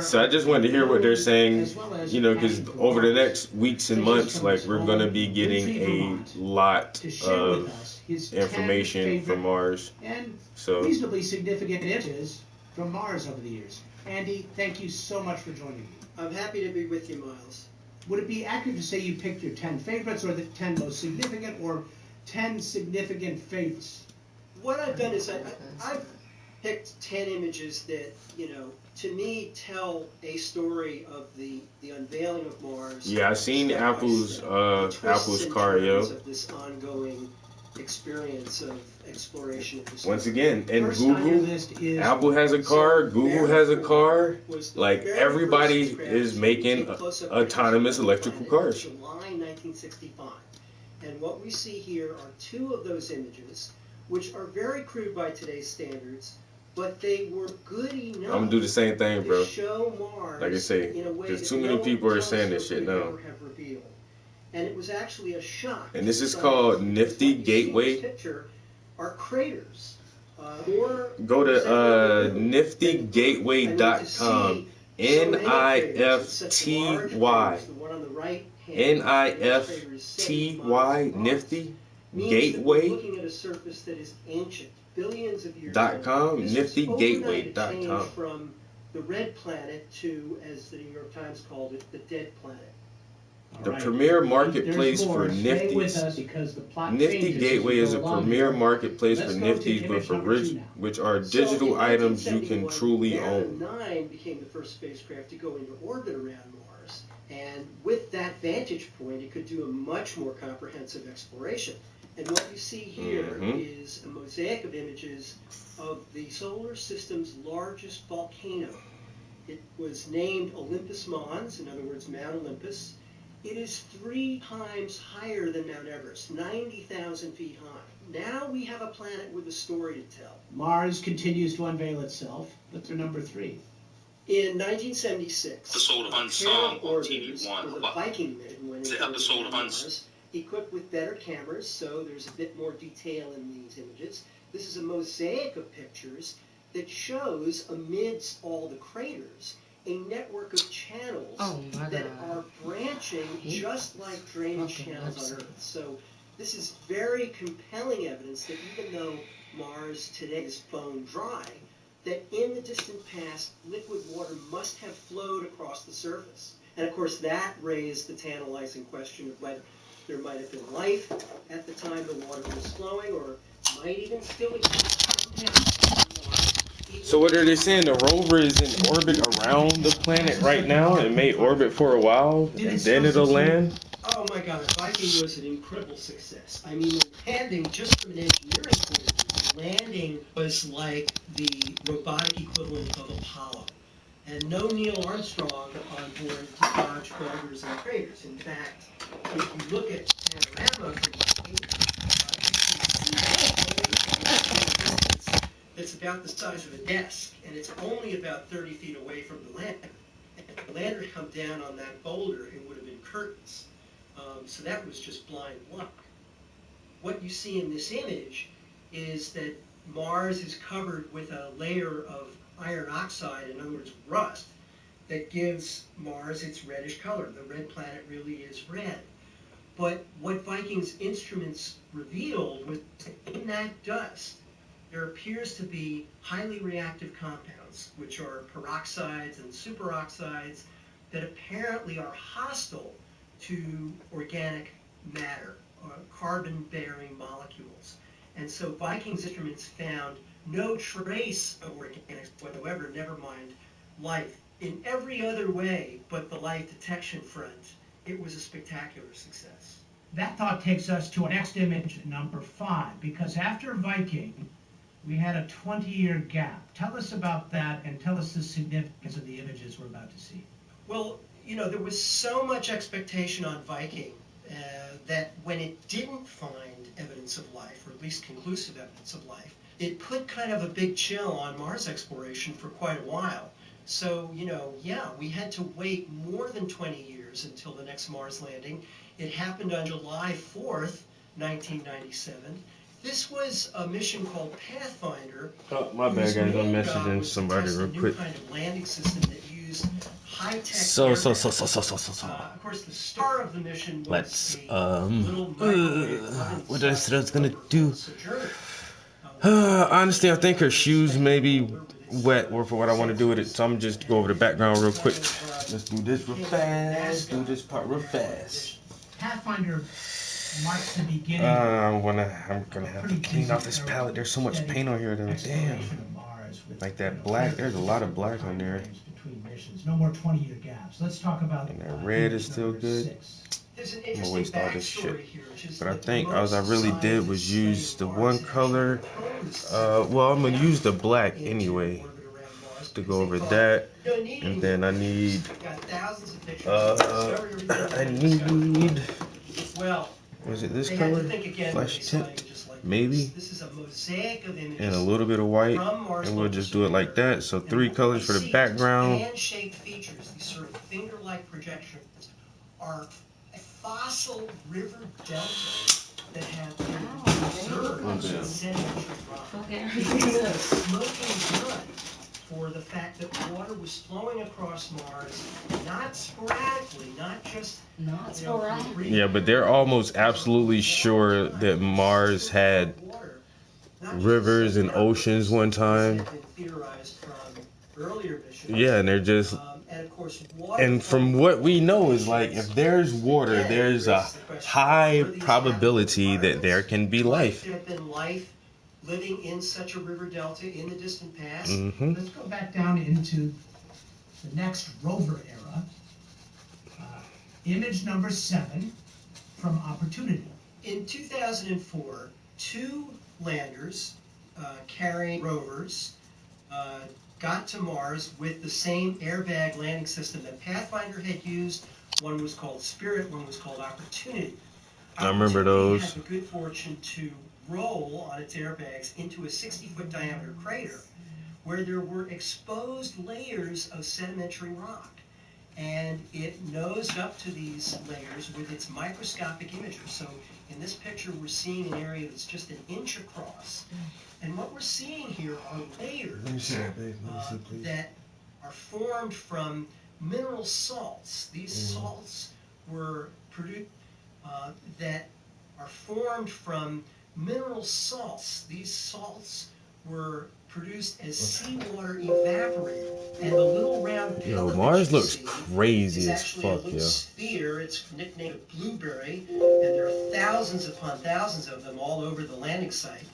so I just wanted to hear what they're saying. You know, because over the next weeks and months, like, we're gonna be getting a lot of information from Mars. And So reasonably significant images from Mars over the years. Andy, thank you so much for joining me. I'm happy to be with you, Miles. Would it be accurate to say you picked your 10 favorites, or the 10 most significant, or 10 significant favorites? What I've done is I've picked 10 images that, you know, to me tell a story of the unveiling of Mars. yeah, I seen step by Apple's step, the twists Apple's and car, yo. turns of this ongoing experience of exploration of this. Once again, and First on your Google, list is Apple has a car, Google has a car. Was the Like, very everybody first is craft making to take close-up autonomous pictures of the electrical planet in cars. July 1965. And what we see here are two of those images, which are very crude by today's standards, but they were good enough. I'm gonna do the same thing, bro. To show Mars Like I say, in a way there's that too many no people are saying this telescope shit could now. ever have revealed. And it was actually a shock. And this to is science, called because Nifty what you see in Gateway. this picture are craters. Go to niftygateway.com. NIFTY. NIFTY, Nifty Gateway. Looking at a surface that is ancient, billions of years .com, old. niftygateway.com. From the red planet to, as the New York Times called it, the dead planet. The premier marketplace for Nifties. Nifty Gateway is a premier marketplace for Nifties, but for rich, which are digital items you can truly own. Marin 9 became the first spacecraft to go into orbit around Mars, and with that vantage point, it could do a much more comprehensive exploration. And what you see here is a mosaic of images of the solar system's largest volcano. It was named Olympus Mons, in other words, Mount Olympus. It is 3 times higher than Mount Everest, 90,000 feet high. Now we have a planet with a story to tell. Mars continues to unveil itself. That's our number 3. In 1976, episode of Unsung on TV1. The Viking mission went into The episode of Mars, equipped with better cameras, so there's a bit more detail in these images. This is a mosaic of pictures that shows, amidst all the craters, a network of channels that are branching just like drainage channels on Earth. So this is very compelling evidence that even though Mars today is bone dry, that in the distant past, liquid water must have flowed across the surface. And of course that raised the tantalizing question of whether there might have been life at the time the water was flowing, or might even still exist. So what are they saying? The rover is in orbit around the planet right now. It may orbit for a while, and then it'll land. Oh my God, Viking was an incredible success. I mean, landing, just from an engineering point of view, landing was like the robotic equivalent of Apollo. And no Neil Armstrong on board to dodge boulders and craters. In fact, if you look at panorama from it's about the size of a desk, and it's only about 30 feet away from the lander. If the lander had come down on that boulder, it would have been curtains. So that was just blind luck. What you see in this image is that Mars is covered with a layer of iron oxide, in other words, rust, that gives Mars its reddish color. The red planet really is red. But what Viking's instruments revealed was that in that dust, there appears to be highly reactive compounds, which are peroxides and superoxides, that apparently are hostile to organic matter, carbon-bearing molecules. And so Viking's instruments found no trace of organics whatsoever, never mind life. In every other way but the life detection front, it was a spectacular success. That thought takes us to our next image, number 5, because after Viking, we had a 20-year gap. Tell us about that, and tell us the significance of the images we're about to see. Well, you know, there was so much expectation on Viking that when it didn't find evidence of life, or at least conclusive evidence of life, it put kind of a big chill on Mars exploration for quite a while. So, you know, yeah, we had to wait more than 20 years until the next Mars landing. It happened on July 4th, 1997. This was a mission called Pathfinder. Oh, my bad, guys. I'm messaging somebody real quick. Kind of landing system that used high-tech. So. Of course, the star of the mission was Let's, a little microwave what I said I was gonna do. Sojourner. Honestly, I think her shoes may be wet or for what I want to do with it. So I'm just go over the background real quick. Let's do this real fast. Do this part real fast. Pathfinder marks the beginning. I'm gonna have to clean off this palette. There's so much paint on here though. Damn. Like that black. There's a lot of black on there. No more 20-year gaps. Let's talk about. And that red is still good. I'm gonna waste all this shit. But I think all I really did was use the one color. Well, I'm gonna use the black anyway to go over that. And then I need. I need. Was it this color? Flesh tint, maybe, and a little bit of white, and we'll just do it like that. So 3 colors for the background. Hand-shaped features, these sort of finger-like projections, are fossil river deltas that have been observed in sedimentary rock. It's a smoking gun for the fact that water was flowing across Mars, not sporadically, not just. Yeah, but they're almost absolutely sure that Mars had rivers and oceans one time. Yeah, and they're just. And from what we know is like, if there's water, there's a high probability that there can be life. There have been life living in such a river delta in the distant past. Mm-hmm. Let's go back down into the next rover era. Image number 7 from Opportunity. In 2004, 2 landers carrying rovers got to Mars with the same airbag landing system that Pathfinder had used. One was called Spirit, one was called Opportunity. I remember those. Opportunity had the good fortune to roll on its airbags into a 60-foot diameter crater where there were exposed layers of sedimentary rock. And it nosed up to these layers with its microscopic imager. So in this picture, we're seeing an area that's just an inch across. And what we're seeing here are layers that are formed from mineral salts. These salts were produced that are formed from mineral salts. These salts were produced as seawater evaporated, and the little round pillar. Yo, Mars looks crazy as fuck, yo. Sphere. It's nicknamed Blueberry, and there are thousands upon thousands of them all over the landing site.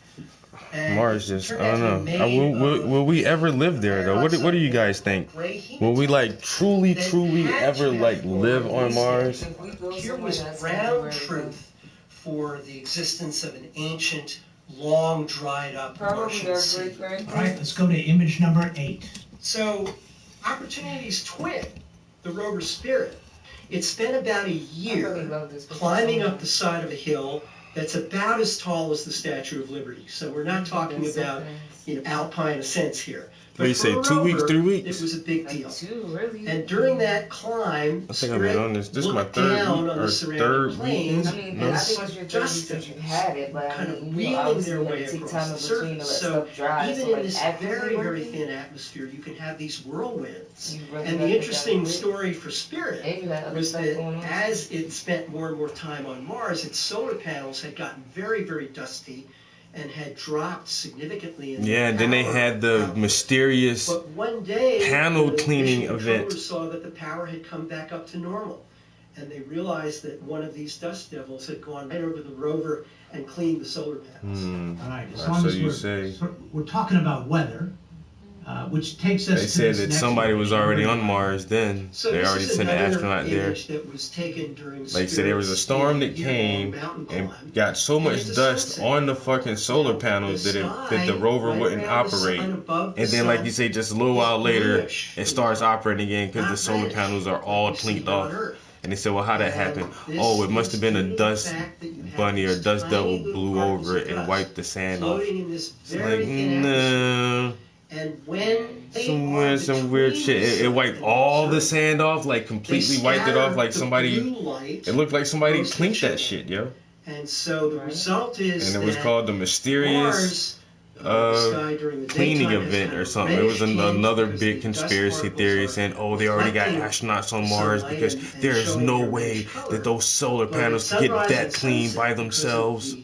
And Mars just, I don't know. Will we ever live there though? What do you guys think? Will we like truly ever like live on Mars? Here was ground truth for the existence of an ancient, long dried up Martian sea. All right, let's go to image number 8. So, Opportunity's twin, the rover Spirit, it spent about a year climbing up the side of a hill that's about as tall as the Statue of Liberty. So we're not talking about alpine ascents here. What do you say, 2 weeks, 3 weeks? It was a big Like deal. 2, really. And during that climb, I think I've been on this. This is my looked third down week on or the surrounding third plains, I mean, No. I think it was your third week since you had it, but kind I of mean, reeling obviously their you way gotta take across time the in between to let surface. So stuff dry. even So in like this actively very, very working, thin atmosphere, you can have these whirlwinds. you really And gotta the get interesting that quick. story for Spirit And you had other was stuff that going on. as it spent more and more time on Mars, its solar panels had gotten very, very dusty and had dropped significantly in Yeah, and then they power had the output. mysterious But one day, panel the cleaning mission event. controllers saw that the power had come back up to normal. And they realized that one of these dust devils had gone right over the rover and cleaned the solar panels. All right, as Or long so as you we're, say. we're talking about weather, which takes us They to said this that next somebody image, was already number on 9. Mars then. So They this already is sent an another astronaut there. image that was taken during Like I said, there was a storm that came and got so much dust on the fucking solar panels that the rover wouldn't operate. And then, like you say, just a little while later, it starts operating again because the solar panels are all cleaned off. And they said, well, how'd that happen? Oh, it must have been a dust bunny or dust devil blew over it and wiped the sand off. It's like, no. And when Some weird shit. It wiped all the sand off, like completely wiped it off, like somebody. It looked like somebody cleaned that shit, yo. And so the result is And it was that called the mysterious cleaning event or something. It was another big conspiracy theory saying, oh, they already got astronauts on Mars because there is no way that those solar panels could get that clean by themselves.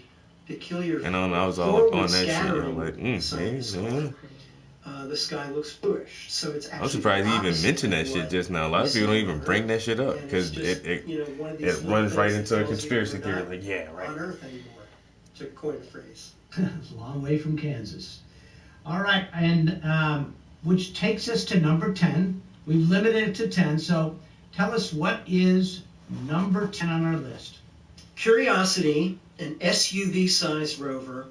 And I was all up on that shit. I'm like, yeah. The sky looks bluish, so it's actually I'm surprised he even opposite mentioned that of shit what just now. A lot of people don't even bring that shit up And because it's just, it one of these runs right things into that a tells you conspiracy we're theory. not Like, yeah, right. on Earth anymore, to coin a phrase. It's a long way from Kansas. All right, and which takes us to number 10. We've limited it to 10, so tell us what is number 10 on our list. Curiosity, an SUV-sized rover,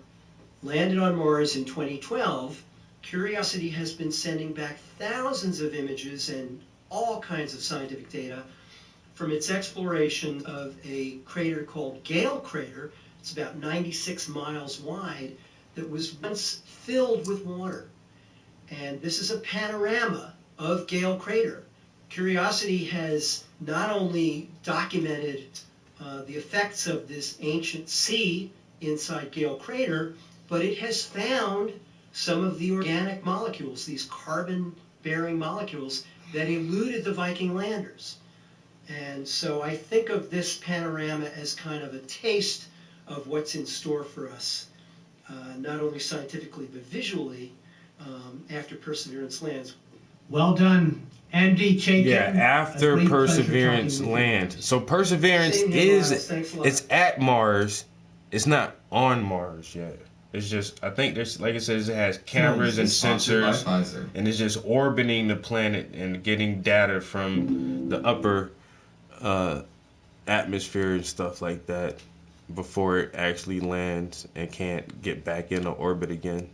landed on Mars in 2012. Curiosity has been sending back thousands of images and all kinds of scientific data from its exploration of a crater called Gale Crater. It's about 96 miles wide, that was once filled with water. And this is a panorama of Gale Crater. Curiosity has not only documented the effects of this ancient sea inside Gale Crater, but it has found some of the organic molecules, these carbon-bearing molecules that eluded the Viking landers. And so I think of this panorama as kind of a taste of what's in store for us, not only scientifically but visually, after Perseverance lands. Well done, Andy Chaikin. Yeah, after A great pleasure Perseverance talking with you. lands. So Perseverance Same here, Miles. Thanks a lot. it's at Mars. It's not on Mars yet. It's just, I think there's, like it says, it has cameras and sensors, and it's just orbiting the planet and getting data from the upper atmosphere and stuff like that before it actually lands and can't get back into orbit again.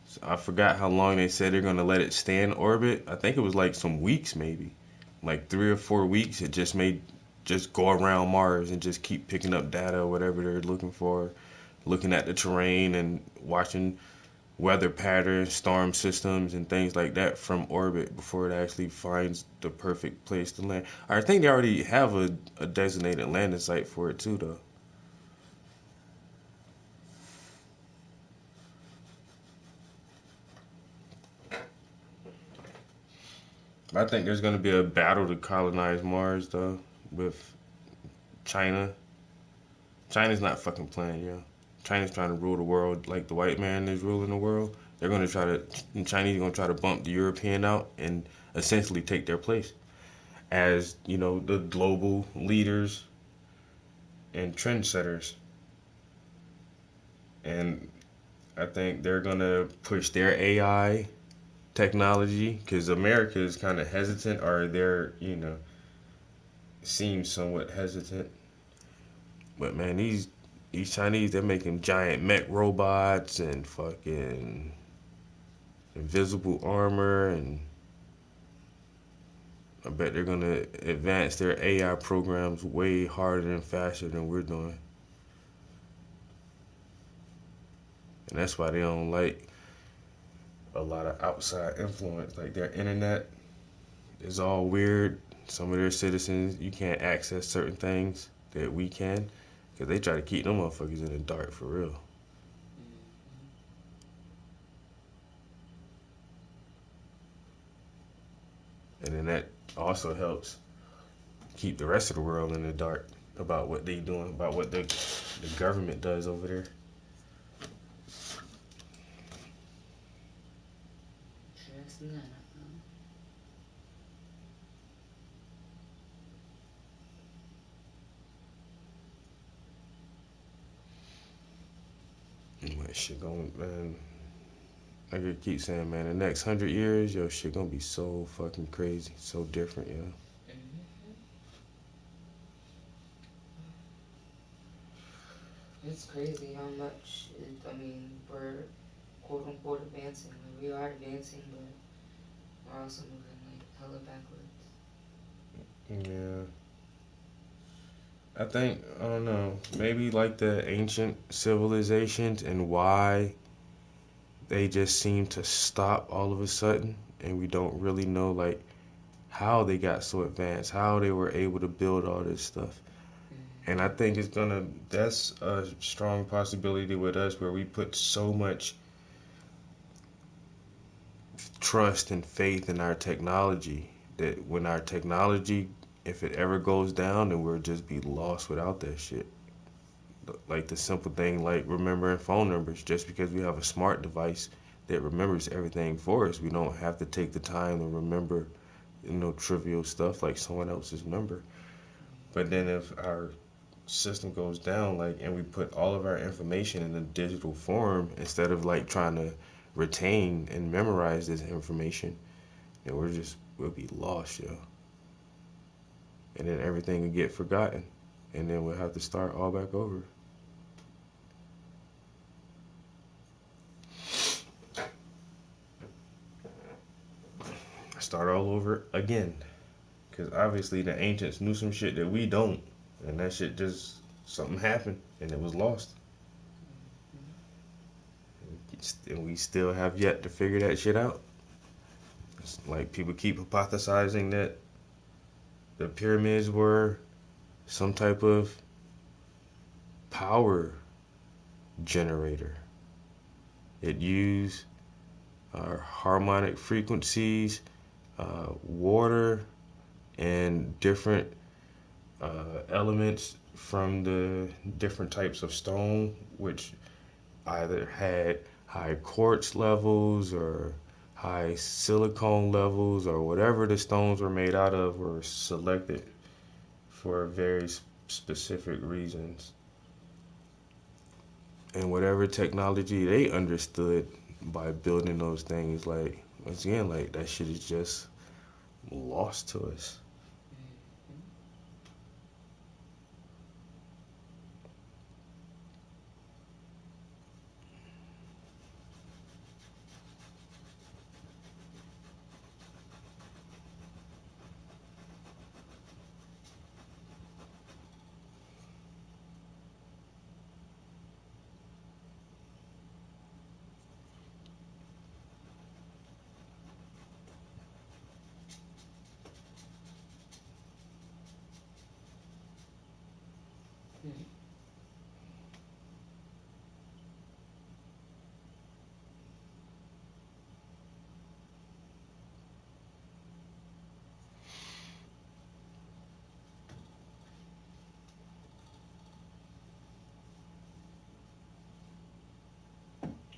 So I forgot how long they said they're gonna let it stay in orbit. I think it was like some weeks, maybe, like 3 or 4 weeks. It just go around Mars and just keep picking up data or whatever they're looking for, looking at the terrain and watching weather patterns, storm systems, and things like that from orbit before it actually finds the perfect place to land. I think they already have a designated landing site for it too, though. I think there's going to be a battle to colonize Mars, though, with China. China's not fucking playing, yo. China's trying to rule the world like the white man is ruling the world. They're going to try to, the Chinese are going to try to bump the European out and essentially take their place as, you know, the global leaders and trendsetters. And I think they're going to push their AI technology, because America is kind of hesitant, or they're, you know, seem somewhat hesitant. But man, these Chinese, they're making giant mech robots and fucking invisible armor, and I bet they're gonna advance their AI programs way harder and faster than we're doing. And that's why they don't like a lot of outside influence. Like their internet is all weird. Some of their citizens, you can't access certain things that we can, because they try to keep them motherfuckers in the dark for real. And then that also helps keep the rest of the world in the dark about what they doing, about what the government does over there. Man, shit going, man. I could keep saying, man, the next 100 years, yo, shit gonna be so fucking crazy, so different, yo. It's crazy how much, we're quote unquote advancing. Like, we are advancing, but we're also moving like hella backwards. Yeah. I think, I don't know, maybe like the ancient civilizations and why they just seem to stop all of a sudden, and we don't really know like how they got so advanced, how they were able to build all this stuff. And I think that's a strong possibility with us where we put so much trust and faith in our technology that when our technology, if it ever goes down, then we'll just be lost without that shit. Like the simple thing like remembering phone numbers. Just because we have a smart device that remembers everything for us, we don't have to take the time to remember, trivial stuff like someone else's number. But then if our system goes down, like, and we put all of our information in a digital form instead of like trying to retain and memorize this information, then we'll be lost, yo. And then everything will get forgotten, and then we'll have to start all back over. Start all over again, because obviously the ancients knew some shit that we don't, and that shit just something happened and it was lost. And we still have yet to figure that shit out. It's like people keep hypothesizing that the pyramids were some type of power generator. It used harmonic frequencies, water, and different elements from the different types of stone, which either had high quartz levels or high silicone levels, or whatever the stones were made out of were selected for very specific reasons. And whatever technology they understood by building those things, like, once again, like, that shit is just lost to us.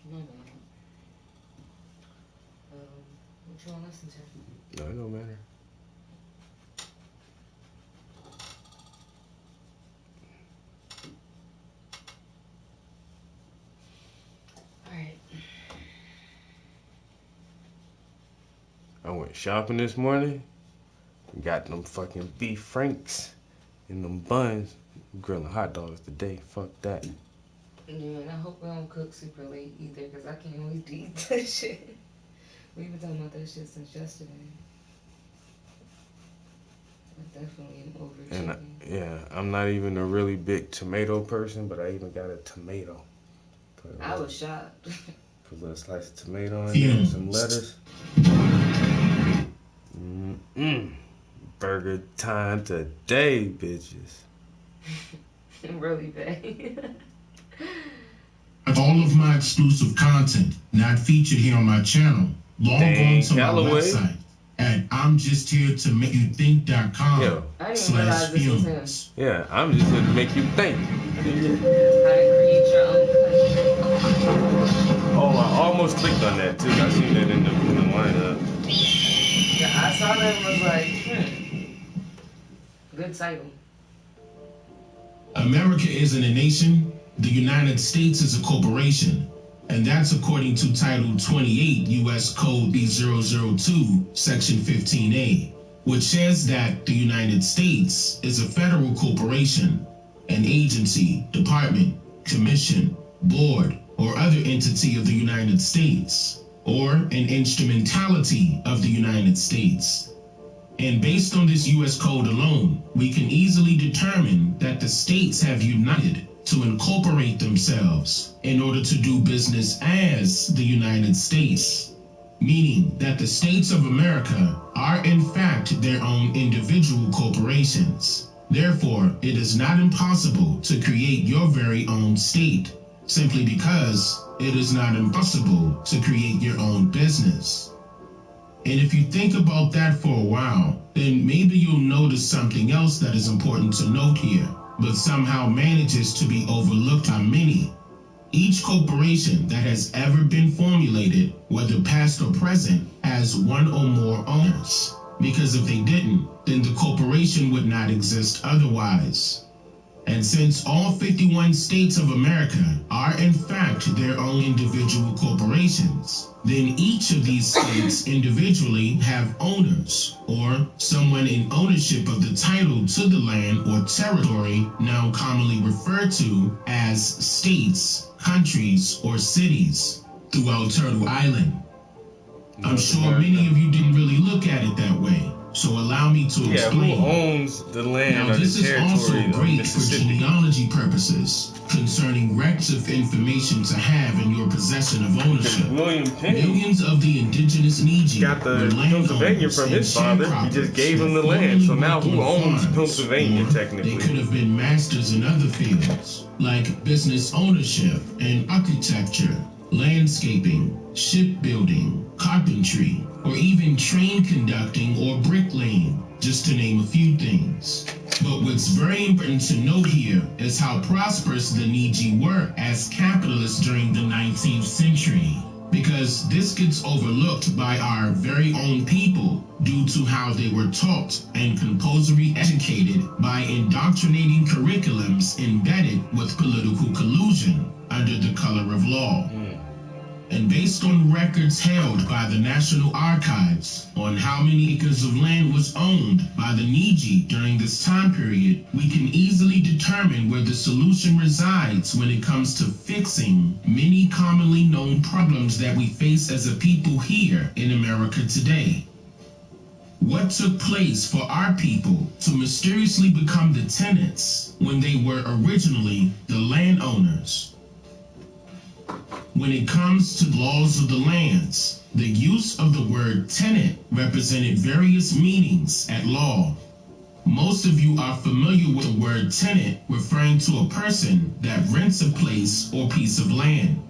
No, man. What you want to listen to? No, it don't matter. Alright. I went shopping this morning. Got them fucking beef franks and them buns. Grilling hot dogs today. Fuck that. Yeah, and I hope we don't cook super late either, because I can't wait to eat that shit. We've been talking about that shit since yesterday. I definitely am over chicken. I'm not even a really big tomato person, but I even got a tomato. I was shocked. Put a little slice of tomato in there, some lettuce. Burger time today, bitches. Really bad. All of my exclusive content not featured here on my channel. Log on to my website at I'mJustHereToMakeYouThink.com/films. Yeah, I'm just here to make you think. How to create your own content. Oh, I almost clicked on that too. I seen that in the lineup. Yeah, I saw that and was like, good title. America isn't a nation. The United States is a corporation. And that's according to Title 28 U.S. Code B002, Section 15A, which says that the United States is a federal corporation, an agency, department, commission, board, or other entity of the United States, or an instrumentality of the United States. And based on this U.S. Code alone, we can easily determine that the states have united to incorporate themselves in order to do business as the United States, meaning that the states of America are in fact their own individual corporations. Therefore, it is not impossible to create your very own state, simply because it is not impossible to create your own business. And if you think about that for a while, then maybe you'll notice something else that is important to note here, but somehow manages to be overlooked by many. Each corporation that has ever been formulated, whether past or present, has one or more owners. Because if they didn't, then the corporation would not exist otherwise. And since all 51 states of America are in fact their own individual corporations, then each of these states individually have owners, or someone in ownership of the title to the land or territory now commonly referred to as states, countries, or cities throughout Turtle Island. I'm sure many of you didn't really look at it that way. So allow me to explain. Yeah, who owns the land now, or the territory this is also great of for Mississippi? genealogy purposes concerning records of information to have in your possession of ownership. William Penn Millions of the indigenous Niji got the were Pennsylvania landowners from his and father. He sharecroppers just gave him the that land. So formerly now worked who on owns farms, Pennsylvania or technically? They could have been masters in other fields, like business ownership and architecture, landscaping, shipbuilding, carpentry, or even train conducting or bricklaying, just to name a few things. But what's very important to note here is how prosperous the Niji were as capitalists during the 19th century, because this gets overlooked by our very own people due to how they were taught and compulsory educated by indoctrinating curriculums embedded with political collusion under the color of law. And based on records held by the National Archives on how many acres of land was owned by the Niji during this time period, we can easily determine where the solution resides when it comes to fixing many commonly known problems that we face as a people here in America today. What took place for our people to mysteriously become the tenants when they were originally the landowners? When it comes to laws of the lands, the use of the word tenant represented various meanings at law. Most of you are familiar with the word tenant referring to a person that rents a place or piece of land.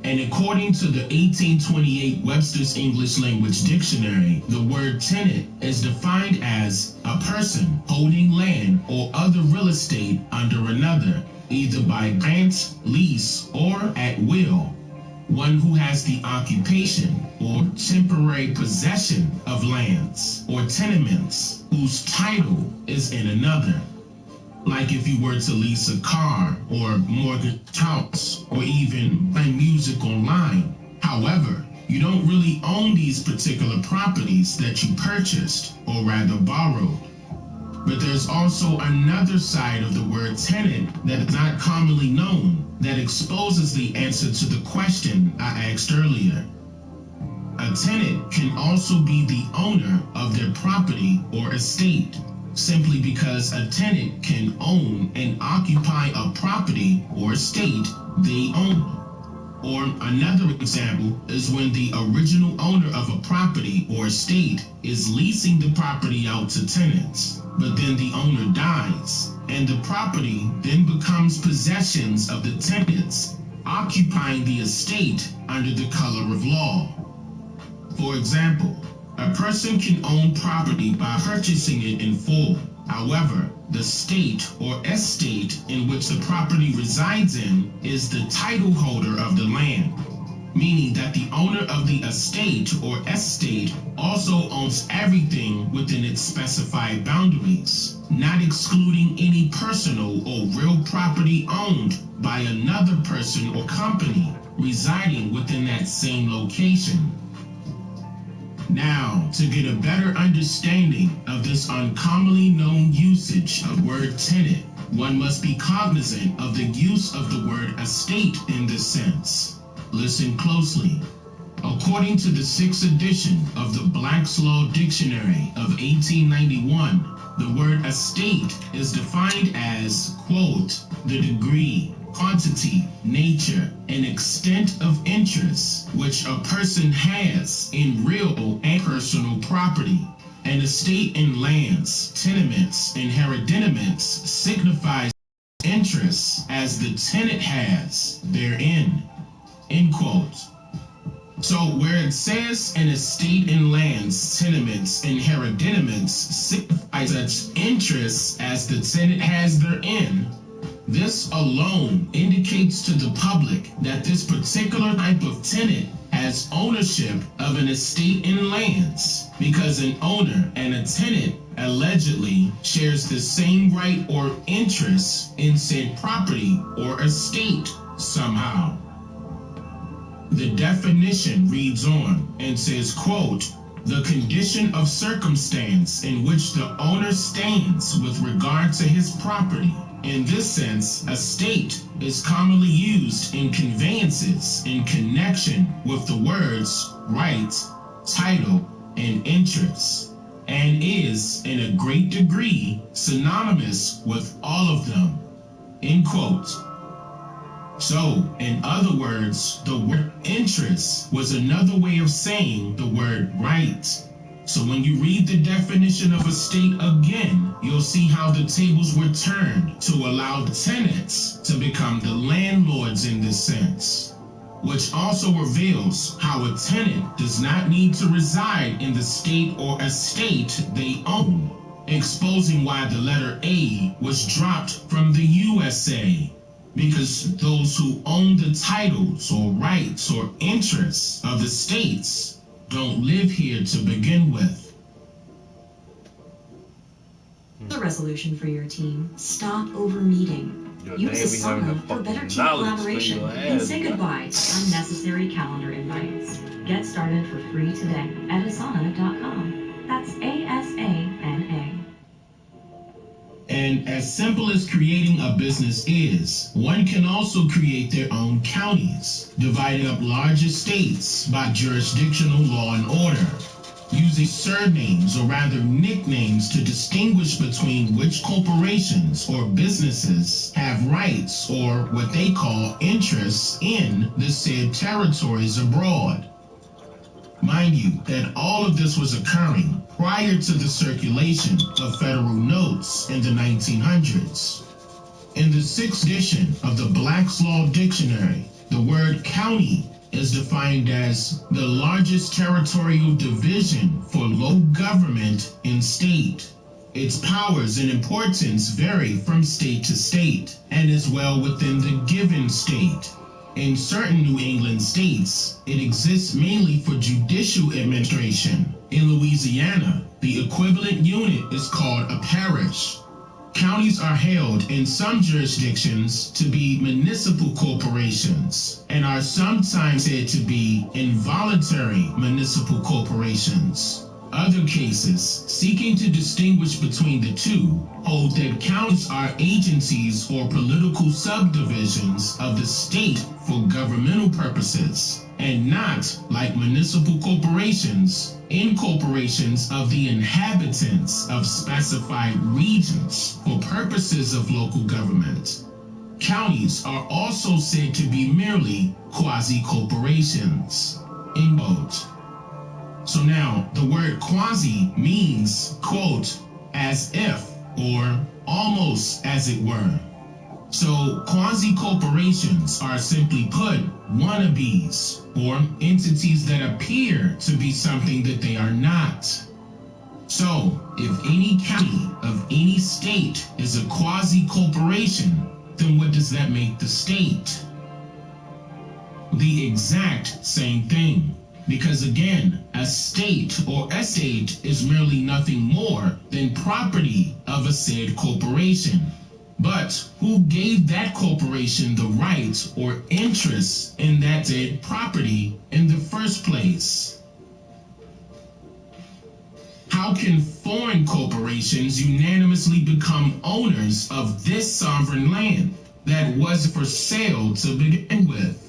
And according to the 1828 Webster's English Language Dictionary, the word tenant is defined as a person holding land or other real estate under another, either by grant, lease, or at will. One who has the occupation or temporary possession of lands or tenements whose title is in another. Like if you were to lease a car or mortgage a house or even buy music online. However, you don't really own these particular properties that you purchased or rather borrowed. But there's also another side of the word tenant that is not commonly known that exposes the answer to the question I asked earlier. A tenant can also be the owner of their property or estate, simply because a tenant can own and occupy a property or estate they own. Or another example is when the original owner of a property or estate is leasing the property out to tenants, but then the owner dies, and the property then becomes possessions of the tenants, occupying the estate under the color of law. For example, a person can own property by purchasing it in full. However, the state or estate in which the property resides in is the title holder of the land, meaning that the owner of the estate or estate also owns everything within its specified boundaries, not excluding any personal or real property owned by another person or company residing within that same location. Now, to get a better understanding of this uncommonly known usage of word tenant, one must be cognizant of the use of the word estate in this sense. Listen closely. According to the 6th edition of the Black's Law Dictionary of 1891, the word estate is defined as, quote, the degree, quantity, nature, and extent of interest which a person has in real and personal property. An estate in lands, tenements, and hereditaments signifies interest as the tenant has therein. End quote. So where it says an estate in lands, tenements, and hereditaments signifies such interest as the tenant has therein, this alone indicates to the public that this particular type of tenant has ownership of an estate in lands, because an owner and a tenant allegedly shares the same right or interest in said property or estate somehow. The definition reads on and says, quote, the condition of circumstance in which the owner stands with regard to his property. In this sense, estate is commonly used in conveyances in connection with the words right, title, and interest, and is in a great degree synonymous with all of them. End quote. So, in other words, the word interest was another way of saying the word right. So when you read the definition of estate again, you'll see how the tables were turned to allow the tenants to become the landlords in this sense, which also reveals how a tenant does not need to reside in the state or estate they own, exposing why the letter A was dropped from the USA, because those who own the titles or rights or interests of the states don't live here to begin with. The resolution for your team: stop over meeting. Use Asana for better team collaboration and say goodbye to unnecessary calendar invites. Get started for free today at asana.com. That's ASANA. And as simple as creating a business is, one can also create their own counties, dividing up large estates by jurisdictional law and order, using surnames or rather nicknames to distinguish between which corporations or businesses have rights or what they call interests in the said territories abroad. Mind you, that all of this was occurring prior to the circulation of federal notes in the 1900s. In the 6th edition of the Black's Law Dictionary, the word county is defined as the largest territorial division for local government in state. Its powers and importance vary from state to state and as well within the given state. In certain New England states, it exists mainly for judicial administration. In Louisiana, the equivalent unit is called a parish. Counties are held in some jurisdictions to be municipal corporations and are sometimes said to be involuntary municipal corporations. Other cases, seeking to distinguish between the two, hold that counties are agencies or political subdivisions of the state for governmental purposes, and not, like municipal corporations, incorporations of the inhabitants of specified regions for purposes of local government. counties are also said to be merely quasi-corporations, end quote. So now, the word quasi means, quote, as if, or almost as it were. So quasi-corporations are simply put wannabes, or entities that appear to be something that they are not. So if any county of any state is a quasi-corporation, then what does that make the state? The exact same thing. Because again, a state or estate is merely nothing more than property of a said corporation. But who gave that corporation the right or interest in that said property in the first place? How can foreign corporations unanimously become owners of this sovereign land that was for sale to begin with?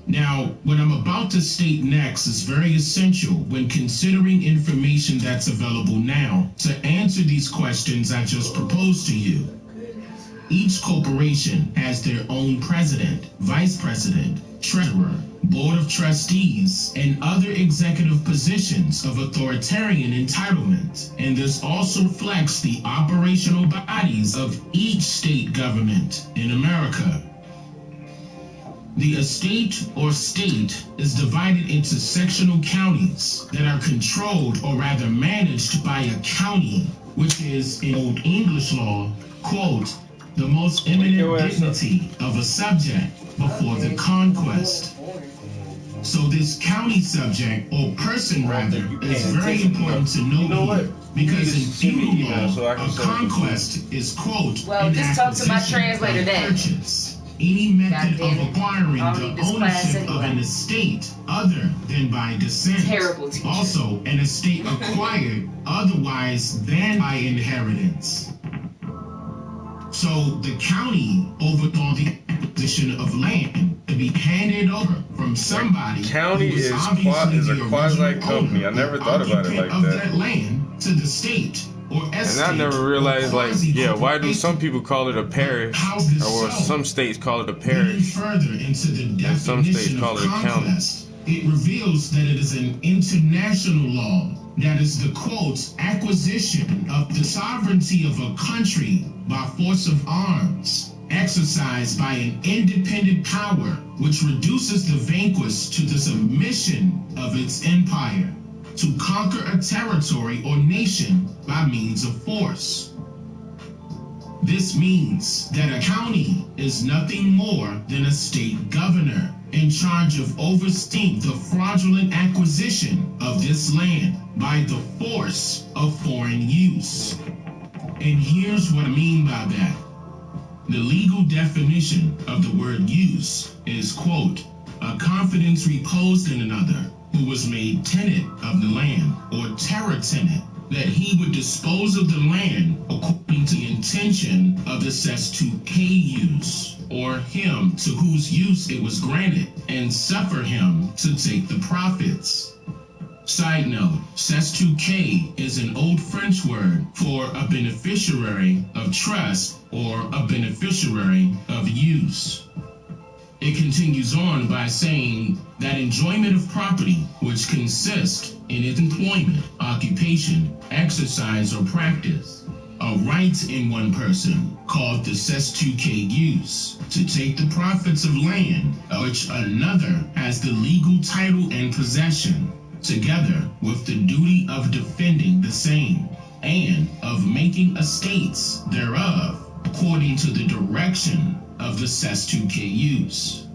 Now, what I'm about to state next is very essential when considering information that's available now to answer these questions I just proposed to you. Each corporation has their own president, vice president, treasurer, board of trustees, and other executive positions of authoritarian entitlement. And this also reflects the operational bodies of each state government in America. The estate or state is divided into sectional counties that are controlled or rather managed by a county, which is in Old English law, quote, the most eminent dignity of a subject before the conquest. So this county subject, or person rather, is very important to note here, because in feudal law, a conquest is, quote, well, just talk to my translator then. Purchase. Any method of acquiring the ownership of an estate other than by descent. Terrible teacher. Also, an estate acquired otherwise than by inheritance. So the county oversaw the acquisition of land to be handed over from somebody. County is a quasi company. I never thought about it like that. Land to the state. And I never realized, like, yeah, why do some people call it a parish, or some states call it a parish, and some states call it a county? It reveals that it is an international law that is the, quote, acquisition of the sovereignty of a country by force of arms, exercised by an independent power, which reduces the vanquished to the submission of its empire, to conquer a territory or nation by means of force. This means that a county is nothing more than a state governor in charge of overseeing the fraudulent acquisition of this land by the force of foreign use. And here's what I mean by that. The legal definition of the word use is, quote, a confidence reposed in another who was made tenant of the land, or terra tenant, that he would dispose of the land according to the intention of the sestuke use, or him to whose use it was granted, and suffer him to take the profits. Side note, sestuke is an old French word for a beneficiary of trust or a beneficiary of use. It continues on by saying that enjoyment of property, which consists in its employment, occupation, exercise, or practice, a right in one person, called the sestuke use, to take the profits of land, of which another has the legal title and possession, together with the duty of defending the same, and of making estates thereof, according to the direction of the sestuke use.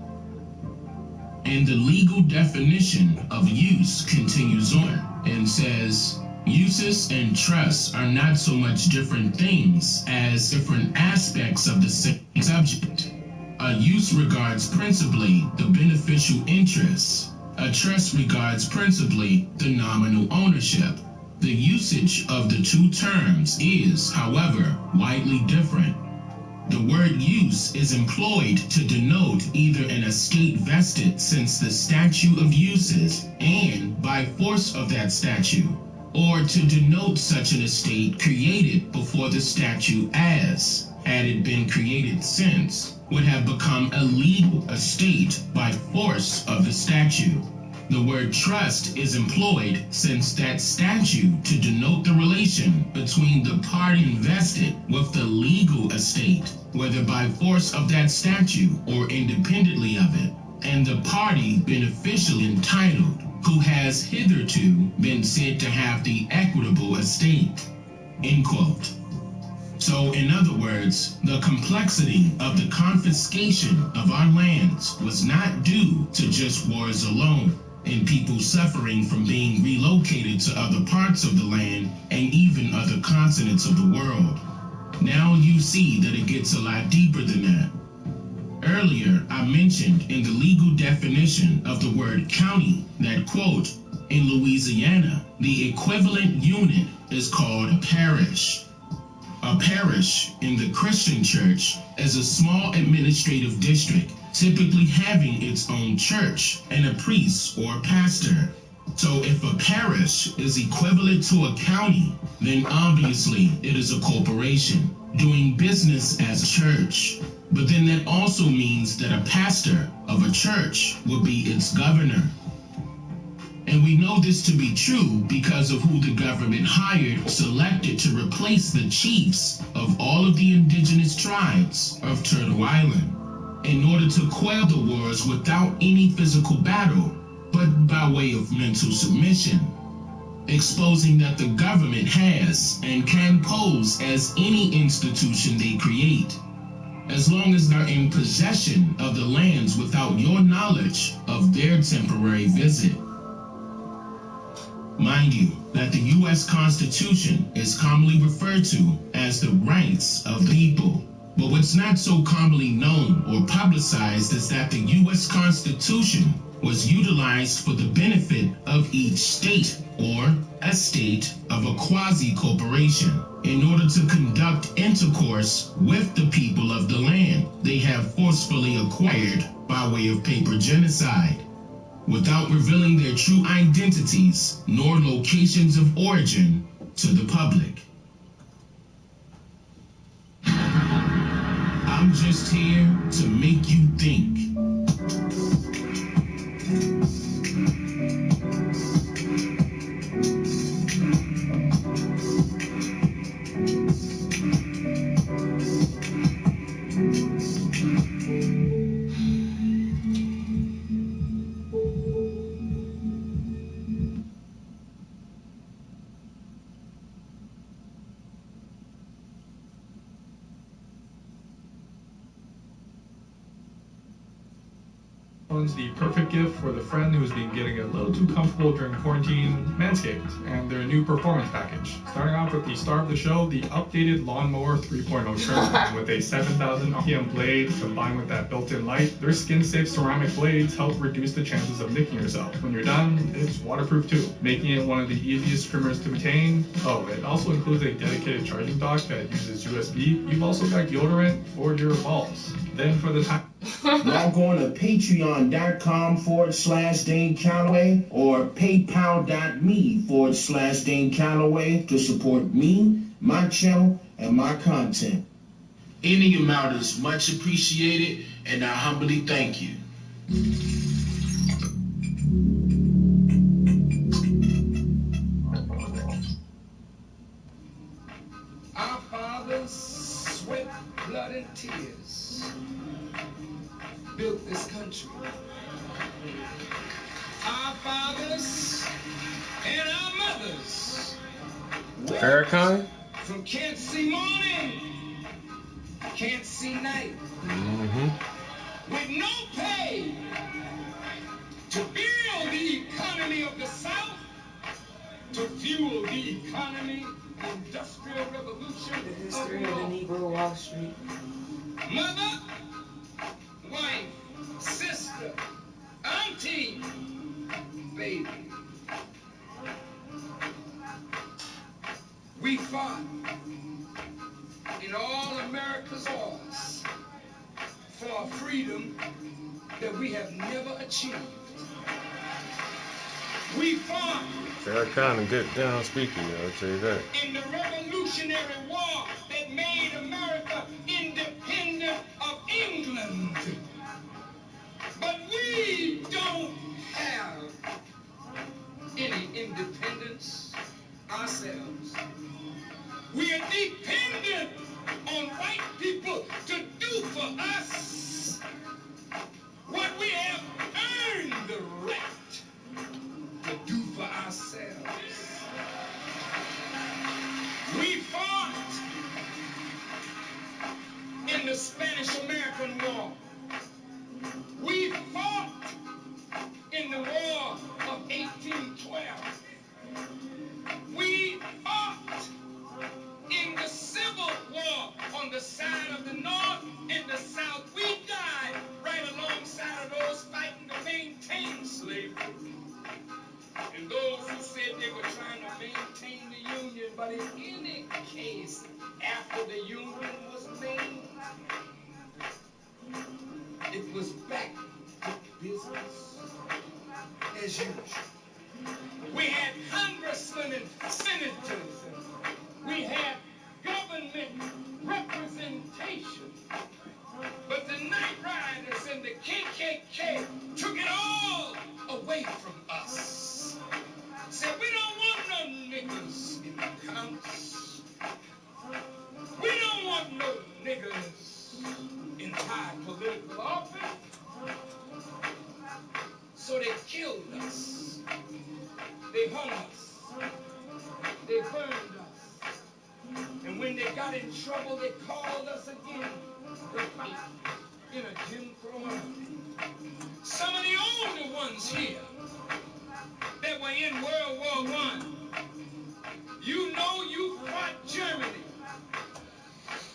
And the legal definition of use continues on and says, uses and trusts are not so much different things as different aspects of the same subject. A use regards principally the beneficial interests. A trust regards principally the nominal ownership. The usage of the two terms is, however, widely different. The word use is employed to denote either an estate vested since the statute of uses and by force of that statute, or to denote such an estate created before the statute as had it been created since, would have become a legal estate by force of the statute. The word trust is employed since that statute to denote the relation between the party invested with the legal estate, whether by force of that statute or independently of it, and the party beneficially entitled, who has hitherto been said to have the equitable estate. End quote. So, in other words, the complexity of the confiscation of our lands was not due to just wars alone, and people suffering from being relocated to other parts of the land and even other continents of the world. Now you see that it gets a lot deeper than that. Earlier, I mentioned in the legal definition of the word county that, quote, in Louisiana, the equivalent unit is called a parish. A parish in the Christian church is a small administrative district, typically having its own church and a priest or pastor. So if a parish is equivalent to a county, then obviously it is a corporation doing business as a church. But then that also means that a pastor of a church would be its governor. And we know this to be true because of who the government hired, selected to replace the chiefs of all of the indigenous tribes of Turtle Island, in order to quell the wars without any physical battle, but by way of mental submission, exposing that the government has and can pose as any institution they create, as long as they're in possession of the lands without your knowledge of their temporary visit. Mind you, that the U.S. Constitution is commonly referred to as the rights of the people. But what's not so commonly known or publicized is that the U.S. Constitution was utilized for the benefit of each state or a state of a quasi-corporation in order to conduct intercourse with the people of the land they have forcefully acquired by way of paper genocide, without revealing their true identities nor locations of origin to the public. I'm just here to make you think. The perfect gift for the friend who's been getting a little too comfortable during quarantine, Manscaped, and their new performance package. Starting off with the star of the show, the updated Lawnmower 3.0 trim. With a 7,000 RPM blade combined with that built-in light, their skin-safe ceramic blades help reduce the chances of nicking yourself. When you're done, it's waterproof too, making it one of the easiest trimmers to maintain. Oh, it also includes a dedicated charging dock that uses USB. You've also got deodorant for your balls. Then for the time... Log on to patreon.com/Dane Calloway or paypal.me/Dane Calloway to support me, my channel, and my content. Any amount is much appreciated, and I humbly thank you. Our fathers sweat, blood, and tears built this country. Our fathers and our mothers Farrakhan? from can't see morning, can't see night, with no pay to build the economy of the South, to fuel the economy, industrial revolution. The history of the Negro Wall Street. Mother, wife, sister, auntie, baby. We fought in all America's wars for a freedom that we have never achieved. We fought Farrakhan, a good down speaker, I'll tell you that. in the Revolutionary War that made America independent. ourselves. We are dependent on white people to do for us what we have earned the right to do for ourselves. We fought in the Spanish-American War. We fought in the War of 1812. We fought in the Civil War on the side of the North and the South. We died right alongside of those fighting to maintain slavery. And those who said they were trying to maintain the Union, but in any case, after the Union was made, it was back to business as usual. We had congressmen and senators, and we had government representation. But the Night Riders and the KKK took it all away from us. Said, we don't want no niggas in Congress. We don't want no niggas in high political office. So they killed us. They hung us. They burned us. And when they got in trouble, they called us again to fight in a Jim Crow army. Some of the older ones here that were in World War I, you know you fought Germany.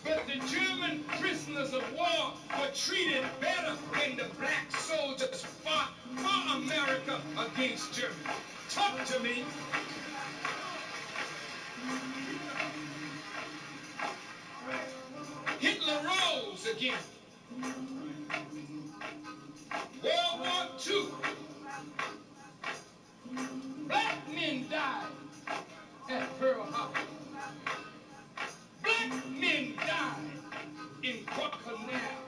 But the German prisoners of war were treated better when the black soldiers fought for America against Germany. Talk to me. Hitler rose again. World War II. Black men died at Pearl Harbor. Black men died in Guadalcanal,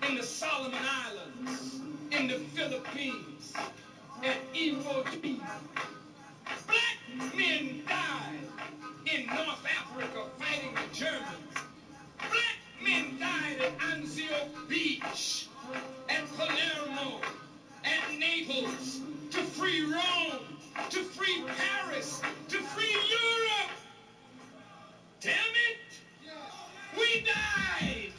in the Solomon Islands, in the Philippines, at Iwo Jima. Black men died in North Africa fighting the Germans. Black men died at Anzio Beach, at Palermo, at Naples, to free Rome, to free Paris, to free Europe. Damn it! We died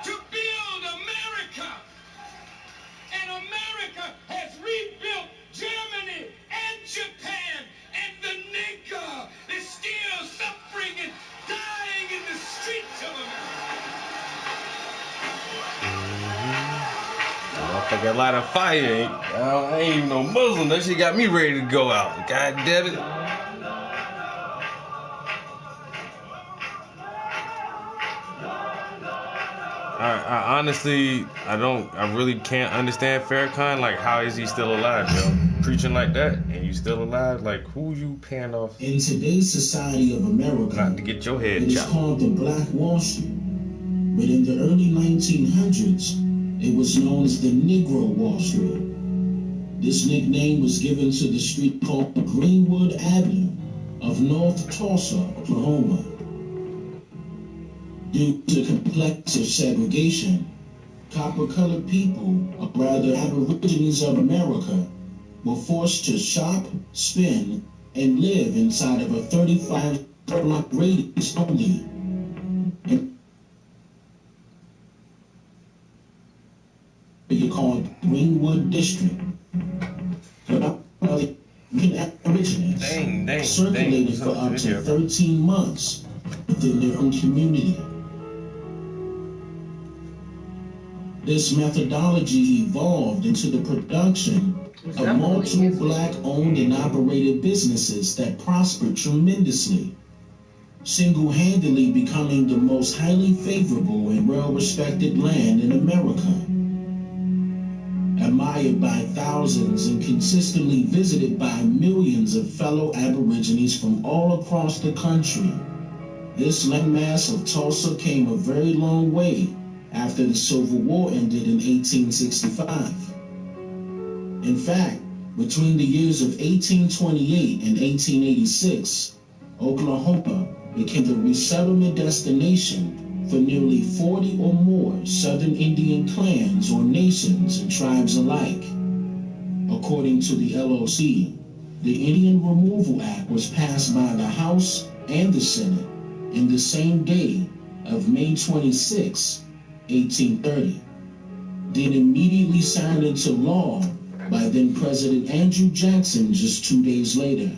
to build America. And America has rebuilt Germany and Japan. And the nigger is still suffering and dying in the streets of America. I got a lot of fire. I ain't even no Muslim. That shit got me ready to go out. God damn it. I honestly, I really can't understand Farrakhan. Like, how is he still alive, yo? Preaching like that, and you still alive? Like, who you paying off? In today's society of America, not to get your head it is called the Black Wall Street. But in the early 1900s, it was known as the Negro Wall Street. This nickname was given to the street called Greenwood Avenue of North Tulsa, Oklahoma. Due to complex of segregation, copper-colored people, or rather Aborigines of America, were forced to shop, spin, and live inside of a 35-block radius only. You call it Greenwood District. Aborigines circulated for up to 13 months within their own community. This methodology evolved into the production of multiple black-owned and operated businesses that prospered tremendously, single-handedly becoming the most highly favorable and well-respected land in America. Admired by thousands and consistently visited by millions of fellow Aborigines from all across the country, this landmass of Tulsa came a very long way after the Civil War ended in 1865. In fact, Between the years of 1828 and 1886, Oklahoma became the resettlement destination for nearly 40 or more Southern Indian clans or nations and tribes alike. According to the LOC, the Indian Removal Act was passed by the House and the Senate in the same day of May 26, 1830, then immediately signed into law by then President Andrew Jackson just 2 days later.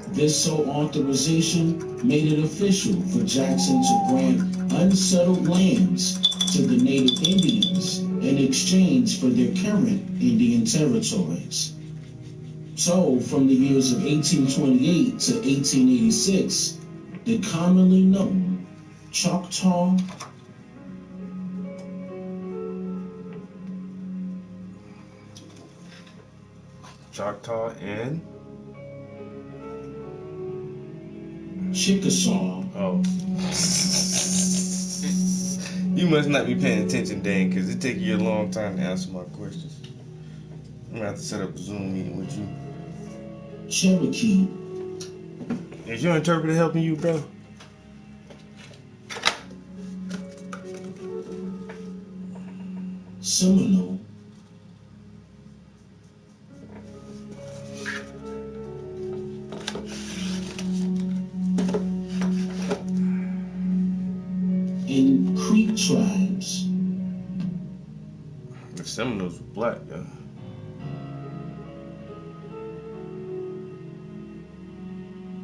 This sole authorization made it official for Jackson to grant unsettled lands to the native Indians in exchange for their current Indian territories. So, from the years of 1828 to 1886, the commonly known Choctaw and Chickasaw. Oh. You must not be paying attention, Dan, because it takes you a long time to answer my questions. I'm gonna have to set up a Zoom meeting with you. Cherokee. Is your interpreter helping you, bro? Seminole. And Creek tribes. The Seminoles were black, yeah.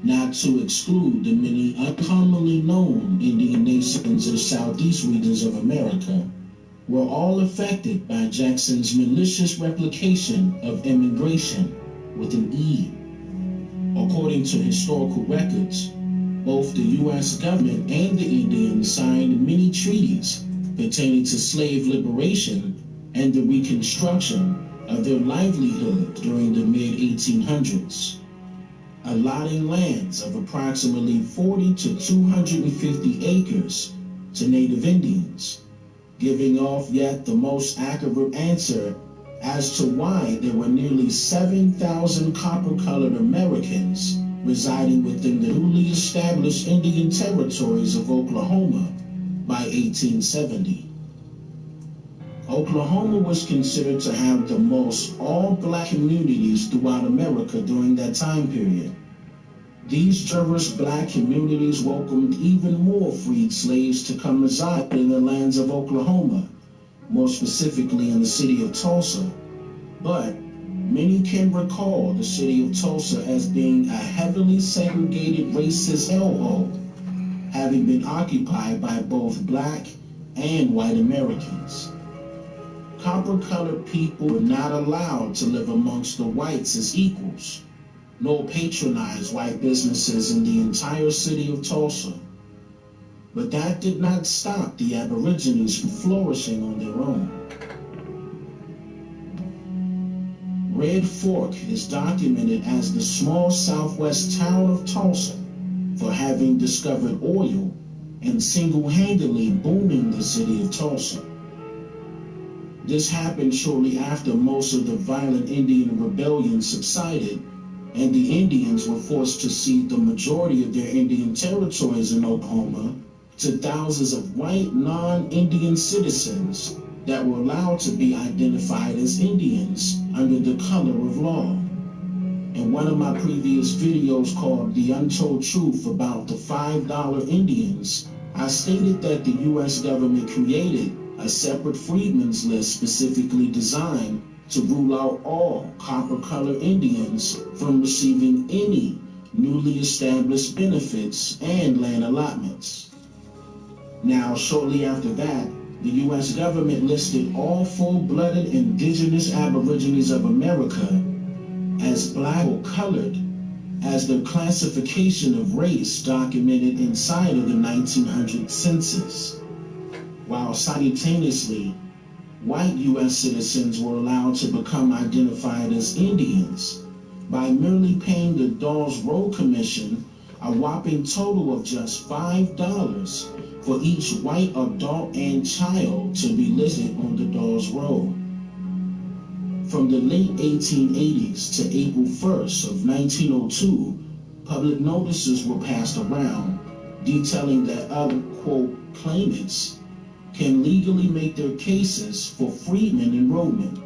Not to exclude the many uncommonly known Indian nations of the southeast regions of America, were all affected by Jackson's malicious replication of immigration with an E. According to historical records, both the U.S. government and the Indians signed many treaties pertaining to slave liberation and the reconstruction of their livelihood during the mid-1800s, allotting lands of approximately 40 to 250 acres to native Indians, giving off yet the most accurate answer as to why there were nearly 7,000 copper-colored Americans residing within the newly established Indian territories of Oklahoma by 1870. Oklahoma was considered to have the most all-black communities throughout America during that time period. These diverse black communities welcomed even more freed slaves to come reside in the lands of Oklahoma, more specifically in the city of Tulsa. But many can recall the city of Tulsa as being a heavily segregated racist hellhole, having been occupied by both black and white Americans. Copper-colored people were not allowed to live amongst the whites as equals, nor patronize white businesses in the entire city of Tulsa. But that did not stop the Aborigines from flourishing on their own. Red Fork is documented as the small southwest town of Tulsa for having discovered oil and single-handedly booming the city of Tulsa. This happened shortly after most of the violent Indian rebellion subsided and the Indians were forced to cede the majority of their Indian territories in Oklahoma to thousands of white non-Indian citizens that were allowed to be identified as Indians under the color of law. In one of my previous videos called The Untold Truth about the $5 Indians, I stated that the U.S. government created a separate freedmen's list specifically designed to rule out all copper-colored Indians from receiving any newly established benefits and land allotments. Now, shortly after that, the U.S. government listed all full-blooded indigenous Aborigines of America as black or colored as their classification of race documented inside of the 1900 census, while simultaneously, white U.S. citizens were allowed to become identified as Indians by merely paying the Dawes Roll Commission a whopping total of just $5 for each white adult and child to be listed on the Dawes Roll. From the late 1880s to April 1st of 1902, public notices were passed around detailing that other, quote, claimants can legally make their cases for freedmen enrollment.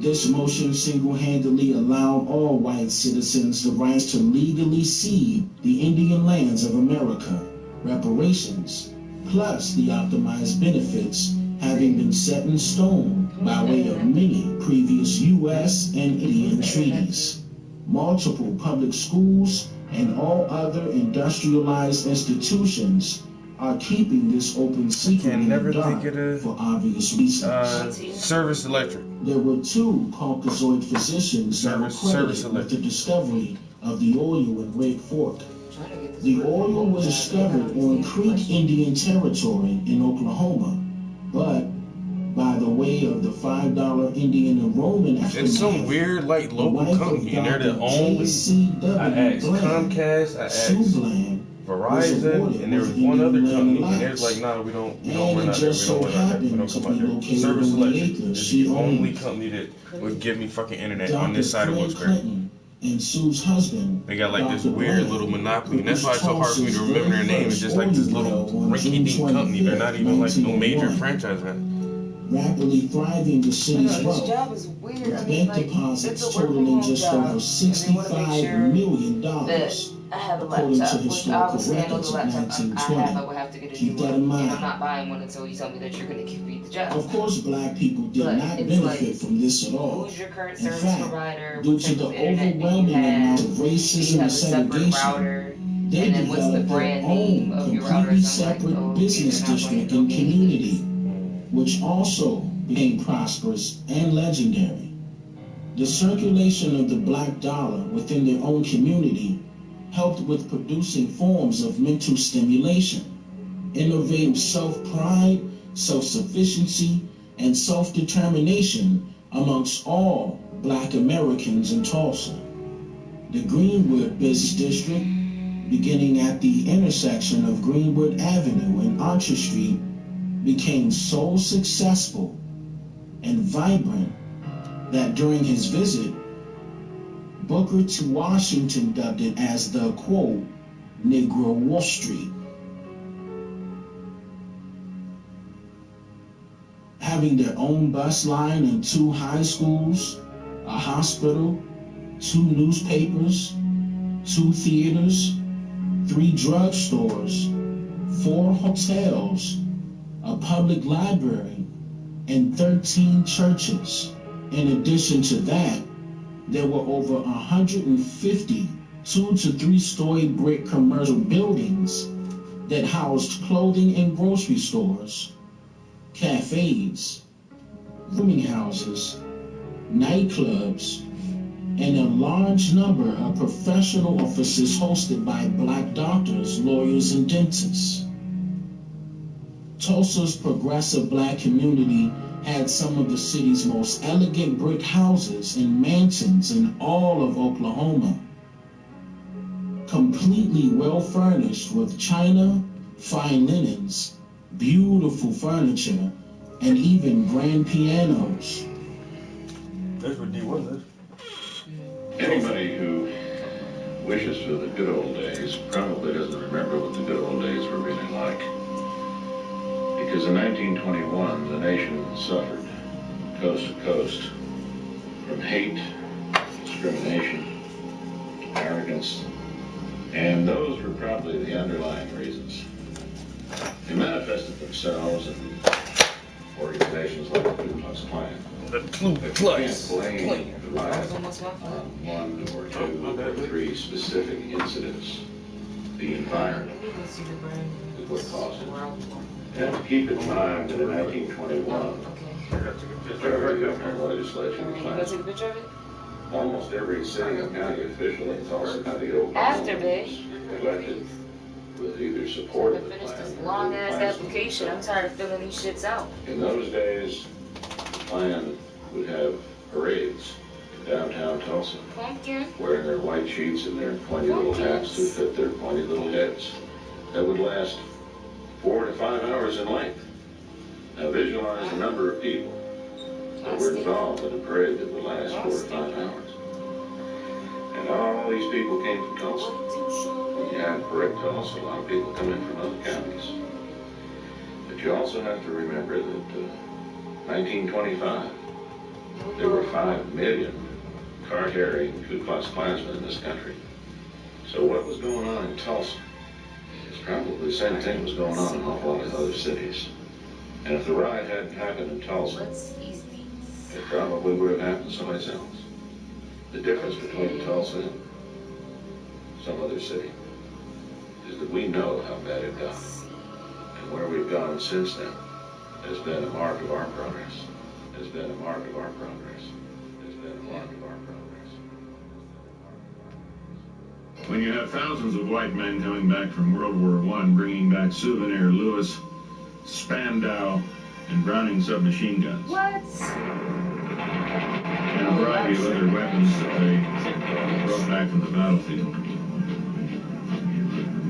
This motion single-handedly allowed all white citizens the rights to legally cede the Indian lands of America, reparations, plus the optimized benefits having been set in stone by way of many previous U.S. and Indian treaties. Multiple public schools and all other industrialized institutions are keeping this open secret in the dark for obvious reasons. Service Electric. There were two Caucasoid physicians that were credited with the discovery of the oil in Red Fork. The oil was discovered on Creek Indian Territory in Oklahoma, but by the way of the $5 Indian enrollment aftermath, it's some weird like local company, and they're the only. I asked Comcast, I asked Verizon, and there was one other company, and there's like, nah, we don't run out there, we don't run out there, we don't come out there. Service Electric is the only company that would give me fucking internet on this side of Wilkes-Barre. And Sue's husband, they got like this weird little monopoly, and that's why it's so hard for me to remember their name. It's just like this little rinky-dink company. They're not even like no major franchise, man. Rapidly thriving the city's wealth, with bank deposits totaling just over $65 million, according to historical records of 1920. Keep that in mind. I'm not buying one until you tell me that you're going to give me the job. Of course, black people did not benefit from this at all. Who's your current in service fact, provider? due to the overwhelming amount of racism and segregation, they developed their own completely separate business district and community, which also became prosperous and legendary. The circulation of the black dollar within their own community helped with producing forms of mental stimulation, innovative self-pride, self-sufficiency, and self-determination amongst all black Americans in Tulsa. The Greenwood Business District, beginning at the intersection of Greenwood Avenue and Archer Street, became so successful and vibrant that during his visit, Booker T. Washington dubbed it as the, quote, Negro Wall Street. Having their own bus line and 2 high schools, a hospital, 2 newspapers, 2 theaters, 3 drugstores, 4 hotels, a public library, and 13 churches. In addition to that, there were over 150 2- to 3-story brick commercial buildings that housed clothing and grocery stores, cafes, rooming houses, nightclubs, and a large number of professional offices hosted by black doctors, lawyers, and dentists. Tulsa's progressive black community had some of the city's most elegant brick houses and mansions in all of Oklahoma, completely well furnished with china, fine linens, beautiful furniture, and even grand pianos. That's what D1 is. Anybody who wishes for the good old days probably doesn't remember what the good old days were really like. Because in 1921, the nation suffered coast to coast from hate, discrimination, arrogance, and those were probably the underlying reasons. They manifested themselves in organizations like the Ku Klux Klan. The Ku Klux Klan. You can't blame the riot on 1 or 2 or 3 specific incidents. The environment is what caused it. And keep in mind that in 1921, every governor, legislature, almost every city and county official in Tulsa County, Oklahoma, was elected with either support of the Finish Klan this or long ass the application. I'm tired of filling these shits out. In those days, the Klan would have parades in downtown Tulsa, wearing their white sheets and their pointy little hats to fit their pointy little heads. That would last 4 to 5 hours in length. Now visualize the number of people So we're involved in a parade that will last 4 to 5 hours. And all these people came from Tulsa. When you have parade Tulsa, a lot of people come in from other counties. But you also have to remember that 1925, there were 5 million card-carrying Ku Klux Klansmen in this country. So what was going on in Tulsa is probably the same thing was going on in a whole lot of other cities. And if the riot hadn't happened in Tulsa, it probably would have happened someplace else. The difference between Tulsa and some other city is that we know how bad it got. And where we've gone since then has been a mark of our progress. Has been a mark of our progress. Has been a mark of our progress. When you have thousands of white men coming back from World War I, bringing back Souvenir Lewis, Spandau, and Browning submachine guns. What? And a variety of other weapons that they brought back from the battlefield.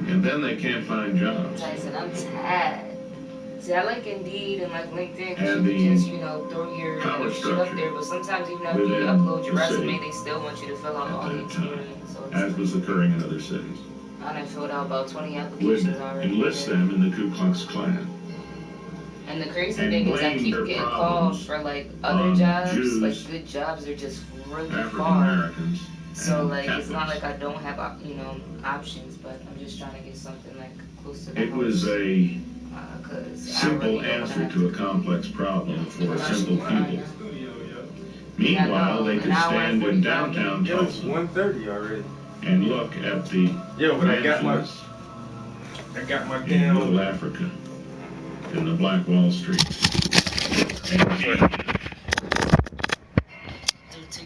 And then they can't find jobs. Tyson, I'm tired. See, I like Indeed and like LinkedIn because And you can just, the throw your power shit up structure there. But sometimes even after you within upload your the resume, city they still want you to fill out all the experience. So as was occurring in other cities, I done filled out about 20 would applications already. enlist them in the Ku Klux Klan. And the crazy and thing is I blame keep their getting called problems for like other on jobs, Jews, like good jobs are just really African far. Americans, So and like it's not Catholics. like I don't have options, but I'm just trying to get something like close to the It house. was a Cause I simple really don't answer have to a complex problem for simple people. Yeah, Meanwhile, they an could hour and stand in 45 downtown Yo, it's Tulsa 1:30 already. and look at the Yo, but I got my in damn. Little Africa, in the Black Wall Street.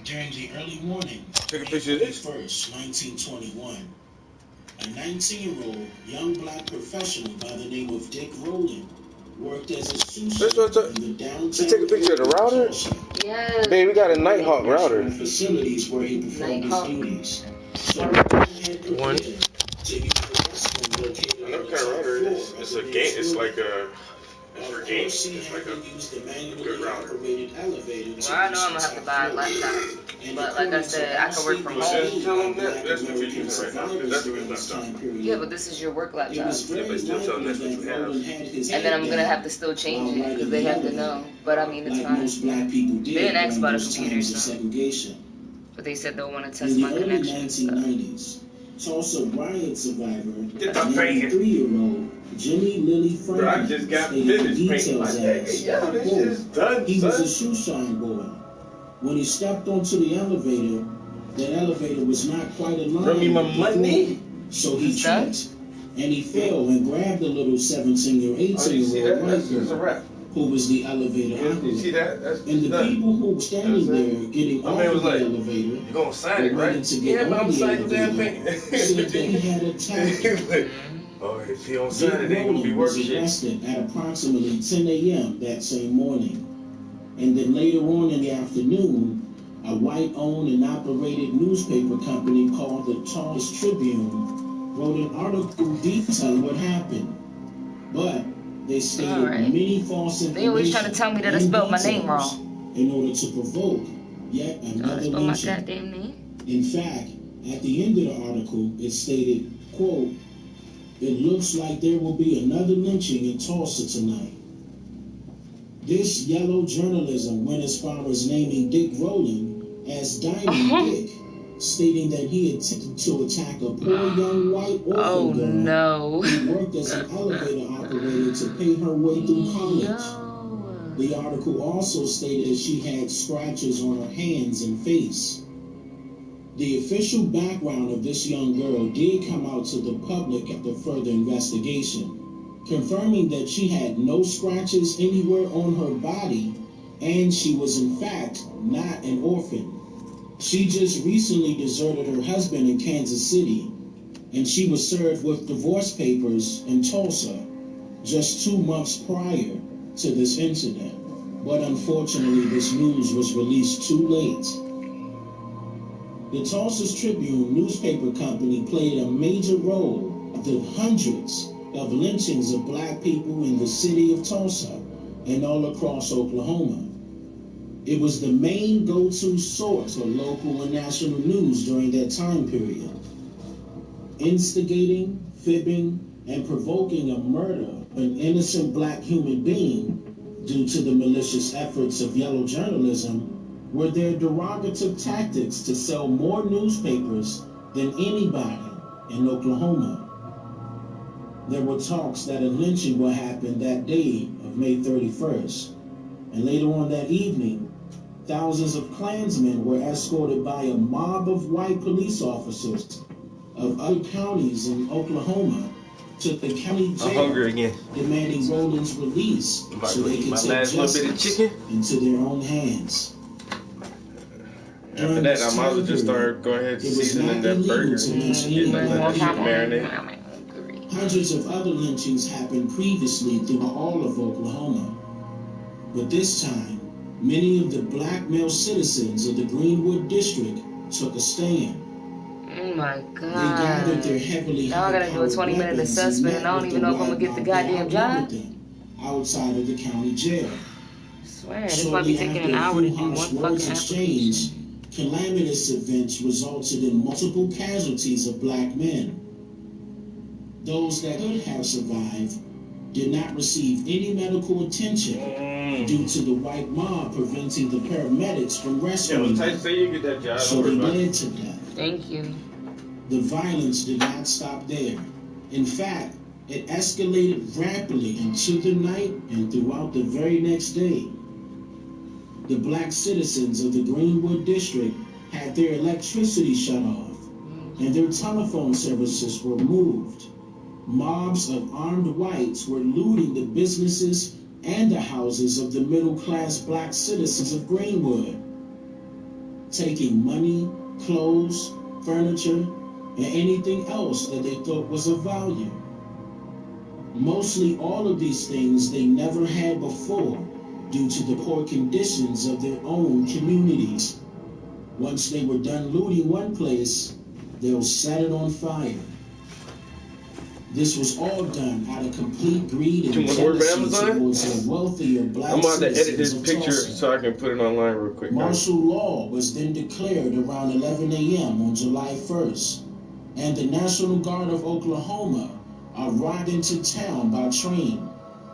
During the early morning, Take a picture of this. 1st, 1921, a 19-year-old young black professional by the name of Dick Rowland worked as a sous chef in the downtown. Let's take a picture of the router. Yes. Babe, we got a Nighthawk router. Facilities where he performed his duties. So One. I know what kind of router it is. It's a game. It's like a. It's for games. It's like a good router. Well, I know I'm gonna have to buy a laptop, but like I said, I can work from home. Tell them that. That's what you're using right now. Because that's a good laptop. Yeah, but this is your work laptop. Yeah, but still tell them that's what you have. And then I'm gonna have to still change it because they have to know. But I mean, it's fine. They didn't ask about a computer, so. But they said they'll want to test my connection. So. Tulsa riot survivor, Get the banging. 3-year-old Jimmy Lilly Frank. Bro, I just got finished painting my day. Yo, this is done, He son. was a shoe shine boy. When he stepped onto the elevator, that elevator was not quite aligned. Bring me my money. So he tripped, and he fell and grabbed the little 17 or 18-year-old white girl who was the elevator operator. You see that? That's And the done. people who were standing there getting off of the elevator, You gonna sign it, right? to get but on I'm the signing the damn elevator, thing. said that he had attacked. Oh, if you don't Dick sign it, they gonna be Rowland was worth shit. arrested at approximately 10 a.m. that same morning. And then later on in the afternoon, a white-owned and operated newspaper company called the Tulsa Tribune wrote an article detailing what happened. But they stated many false information. They always trying to tell me that I spelled my name wrong. In order to provoke yet another I spelled my lynching. goddamn name. In fact, at the end of the article, it stated, quote, "It looks like there will be another lynching in Tulsa tonight." This yellow journalism went as far as naming Dick Rowland as Diamond Dick, stating that he attempted to attack a poor young white orphan girl no. who worked as an elevator operator to pay her way through college. The article also stated that she had scratches on her hands and face. The official background of this young girl did come out to the public after further investigation, confirming that she had no scratches anywhere on her body and she was in fact not an orphan. She just recently deserted her husband in Kansas City, and she was served with divorce papers in Tulsa just 2 months prior to this incident. But unfortunately, this news was released too late. The Tulsa Tribune newspaper company played a major role in the hundreds of lynchings of black people in the city of Tulsa and all across Oklahoma. It was the main go-to source for local and national news during that time period. Instigating, fibbing, and provoking a murder of an innocent black human being due to the malicious efforts of yellow journalism were their derogative tactics to sell more newspapers than anybody in Oklahoma. There were talks that a lynching would happen that day of May 31st, and later on that evening, thousands of Klansmen were escorted by a mob of white police officers of other counties in Oklahoma to the county jail, demanding Rowland's release so they could take justice into their own hands. After that, I might as well just start going ahead and seasoning that burger. Getting that marinade. Hundreds of other lynchings happened previously throughout all of Oklahoma. But this time, many of the black male citizens of the Greenwood District took a stand. Oh my God. They gathered their heavily now I gotta do a 20-minute assessment and I don't even know if I'm gonna get the goddamn job. Outside of the county jail. I swear, this might be taking an hour to do one fucking exchange. Calamitous events resulted in multiple casualties of black men. Those that could have survived did not receive any medical attention due to the white mob preventing the paramedics from rescuing them. So they bled to death. Thank you. The violence did not stop there. In fact, it escalated rapidly into the night and throughout the very next day. The black citizens of the Greenwood District had their electricity shut off and their telephone services were moved. Mobs of armed whites were looting the businesses and the houses of the middle-class black citizens of Greenwood, taking money, clothes, furniture, and anything else that they thought was of value. Mostly all of these things they never had before due to the poor conditions of their own communities. Once they were done looting one place, they'll set it on fire. This was all done out of complete greed and jealousy towards the wealthier black I'm about to edit this citizens of picture Tulsa. so I can put it online real quick. Martial law was then declared around 11 a.m. on July 1st, and the National Guard of Oklahoma arrived into town by train,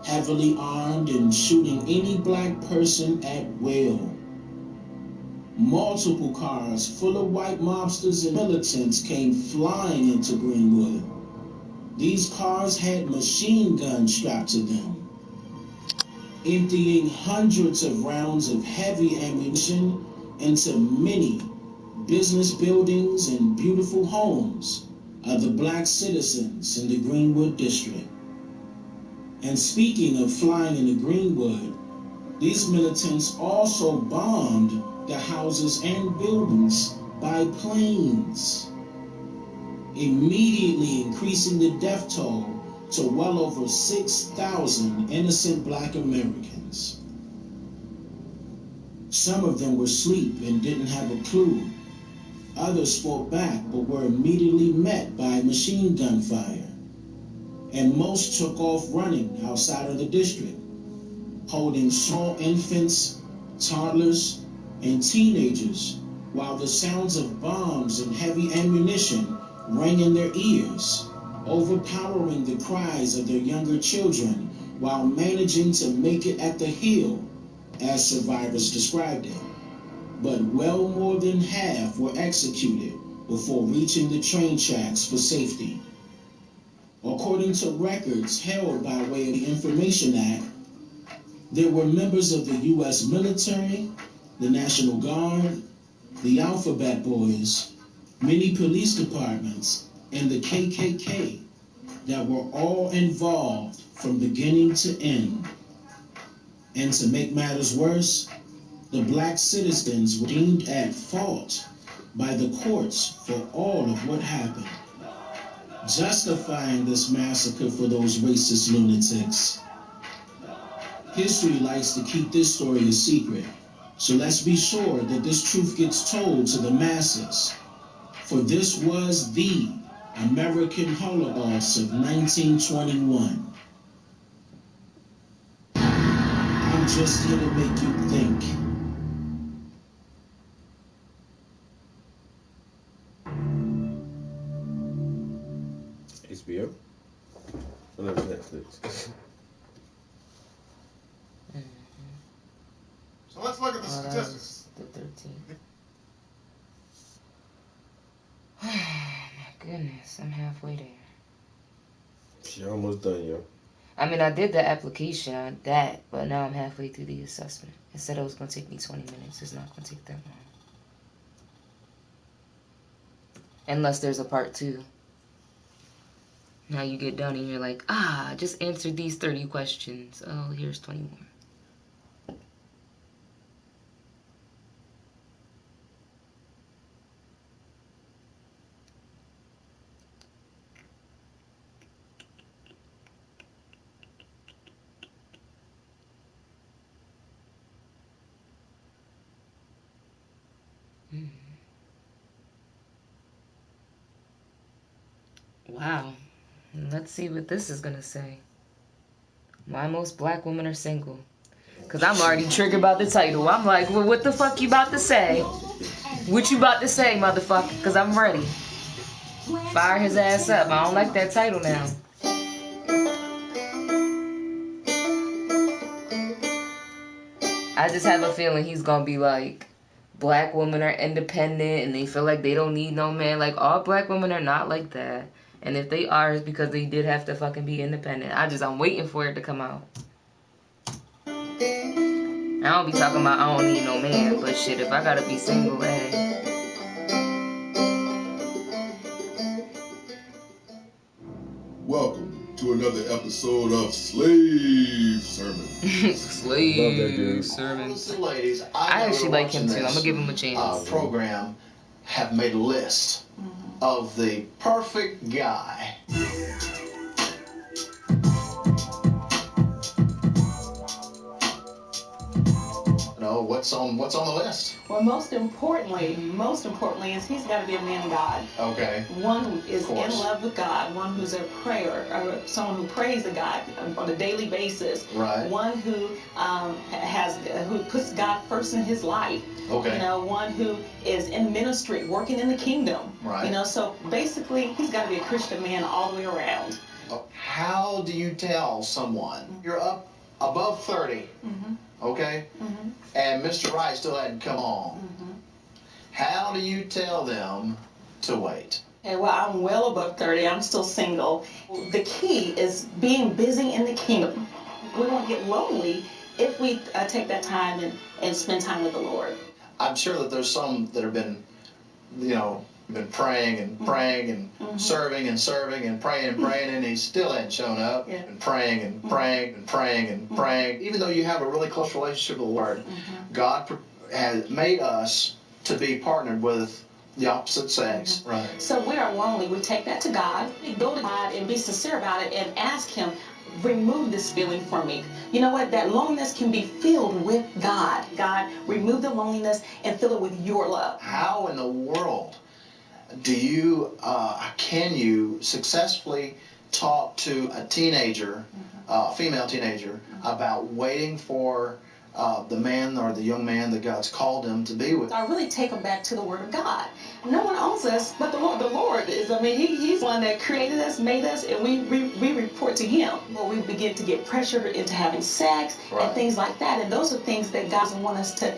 heavily armed and shooting any black person at will. Multiple cars full of white mobsters and militants came flying into Greenwood. These cars had machine guns strapped to them, emptying hundreds of rounds of heavy ammunition into many business buildings and beautiful homes of the black citizens in the Greenwood District. And speaking of flying into Greenwood, these militants also bombed the houses and buildings by planes, immediately increasing the death toll to well over 6,000 innocent black Americans. Some of them were asleep and didn't have a clue. Others fought back but were immediately met by machine gun fire. And most took off running outside of the district, holding small infants, toddlers, and teenagers, while the sounds of bombs and heavy ammunition rang in their ears, overpowering the cries of their younger children while managing to make it at the hill, as survivors described it. But well more than half were executed before reaching the train tracks for safety. According to records held by way of the Information Act, there were members of the U.S. military, the National Guard, the Alphabet Boys, many police departments, and the KKK that were all involved from beginning to end. And to make matters worse, the black citizens were deemed at fault by the courts for all of what happened, justifying this massacre for those racist lunatics. History likes to keep this story a secret, so let's be sure that this truth gets told to the masses. For this was the American Holocaust of 1921. I'm just here to make you think. HBO. I love Netflix. So let's look at the statistics. The 13. Oh my goodness, I'm halfway there. She almost done, yo. I mean, I did the application on that, but now I'm halfway through the assessment. It said it was going to take me 20 minutes. It's not going to take that long. Unless there's a part 2. Now you get done and you're like, just answer these 30 questions. Oh, here's 20 more. Wow. Let's see what this is going to say. Why most black women are single. Because I'm already triggered about the title. I'm like, well, what the fuck you about to say? What you about to say, motherfucker? Because I'm ready. Fire his ass up. I don't like that title now. I just have a feeling he's going to be like, black women are independent and they feel like they don't need no man. Like, all black women are not like that. And if they are, it's because they did have to fucking be independent. I'm waiting for it to come out. I don't be talking about I don't need no man, but shit, if I gotta be single, hey. Welcome to another episode of Slave Sermon. Slave Sermon. Ladies, I actually like him too. I'm gonna give him a chance. Program have made a list of the perfect guy. No, what's on the list? Well, most importantly is he's got to be a man of God. Okay. One who is in love with God, one who's a prayer, or someone who prays to God on a daily basis. Right. One who who puts God first in his life. Okay. You know, one who is in ministry, working in the kingdom. Right. You know, so basically, he's got to be a Christian man all the way around. How do you tell someone you're up above 30? Mm-hmm. Okay? Mm-hmm. And Mr. Right still hadn't come on. Mm-hmm. How do you tell them to wait? Okay, well, I'm well above 30. I'm still single. The key is being busy in the kingdom. We won't get lonely if we take that time and spend time with the Lord. I'm sure that there's some that have been, been praying and praying and serving and serving and praying, and he still hadn't shown up. Yeah. And praying and praying and praying and praying. Even though you have a really close relationship with the Lord, God has made us to be partnered with the opposite sex. Right. So we are lonely. We take that to God. We go to God and be sincere about it and ask him, remove this feeling from me. You know what? That loneliness can be filled with God. God, remove the loneliness and fill it with your love. How in the world do you, can you successfully talk to a teenager, female teenager, about waiting for the man or the young man that God's called them to be with? I really take them back to the Word of God. No one owns us but the Lord. The Lord is, he's the one that created us, made us, and we report to him. Well, we begin to get pressured into having sex and things like that, and those are things that God doesn't want us to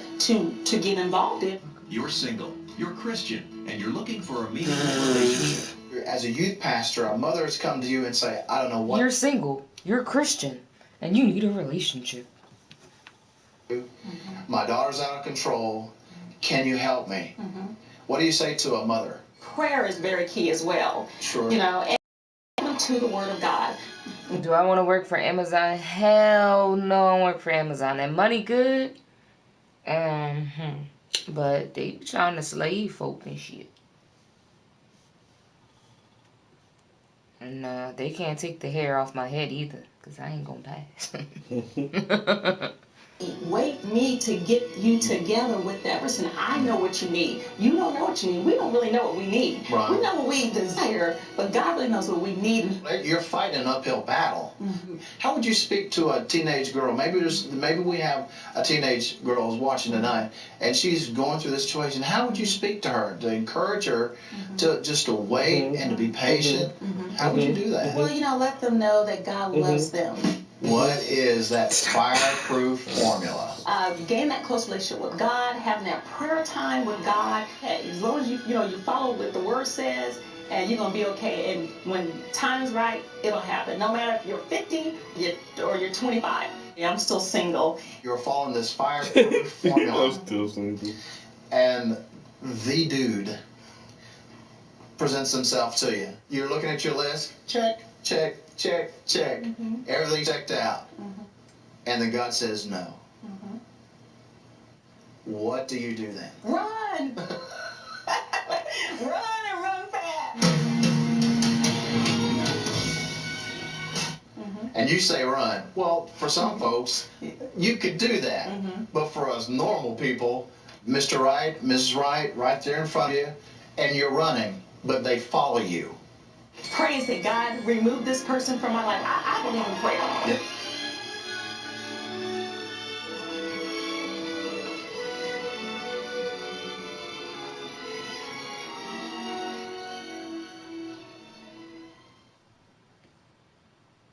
get involved in. You're single, you're Christian, and you're looking for a meaningful relationship. As a youth pastor, a mother has come to you and say, I don't know what... You're single, you're Christian, and you need a relationship. My daughter's out of control. Can you help me? What do you say to a mother? Prayer is very key as well. Sure. And to the Word of God. Do I want to work for Amazon? Hell no, I don't work for Amazon. That money good? But they be trying to slave folk and shit. And they can't take the hair off my head either, because I ain't gonna pass. Wait me to get you together with that person. I know what you need. You don't know what you need. We don't really know what we need. Right. We know what we desire, but God really knows what we need. You're fighting an uphill battle. How would you speak to a teenage girl? Maybe we have a teenage girl who's watching tonight, and she's going through this situation. How would you speak to her to encourage her to wait and to be patient How would you do that? Well, let them know that God loves them. What is that fireproof formula? Gain that close relationship with God, having that prayer time with God. Hey, as long as you follow what the Word says, and you're gonna be okay. And when time's right, it'll happen. No matter if you're 50 or you're 25. Yeah, I'm still single. You're following this fireproof formula. I'm still single. And the dude presents himself to you. You're looking at your list. Check, check, check, check. Everything checked out. And then God says no. What do you do then? Run! Run and run fast! And you say run. Well, for some folks, you could do that. But for us normal people, Mr. Right, Mrs. Right, right there in front of you, and you're running, but they follow you. Pray and say, God, remove this person from my life. I believe in prayer. Yep.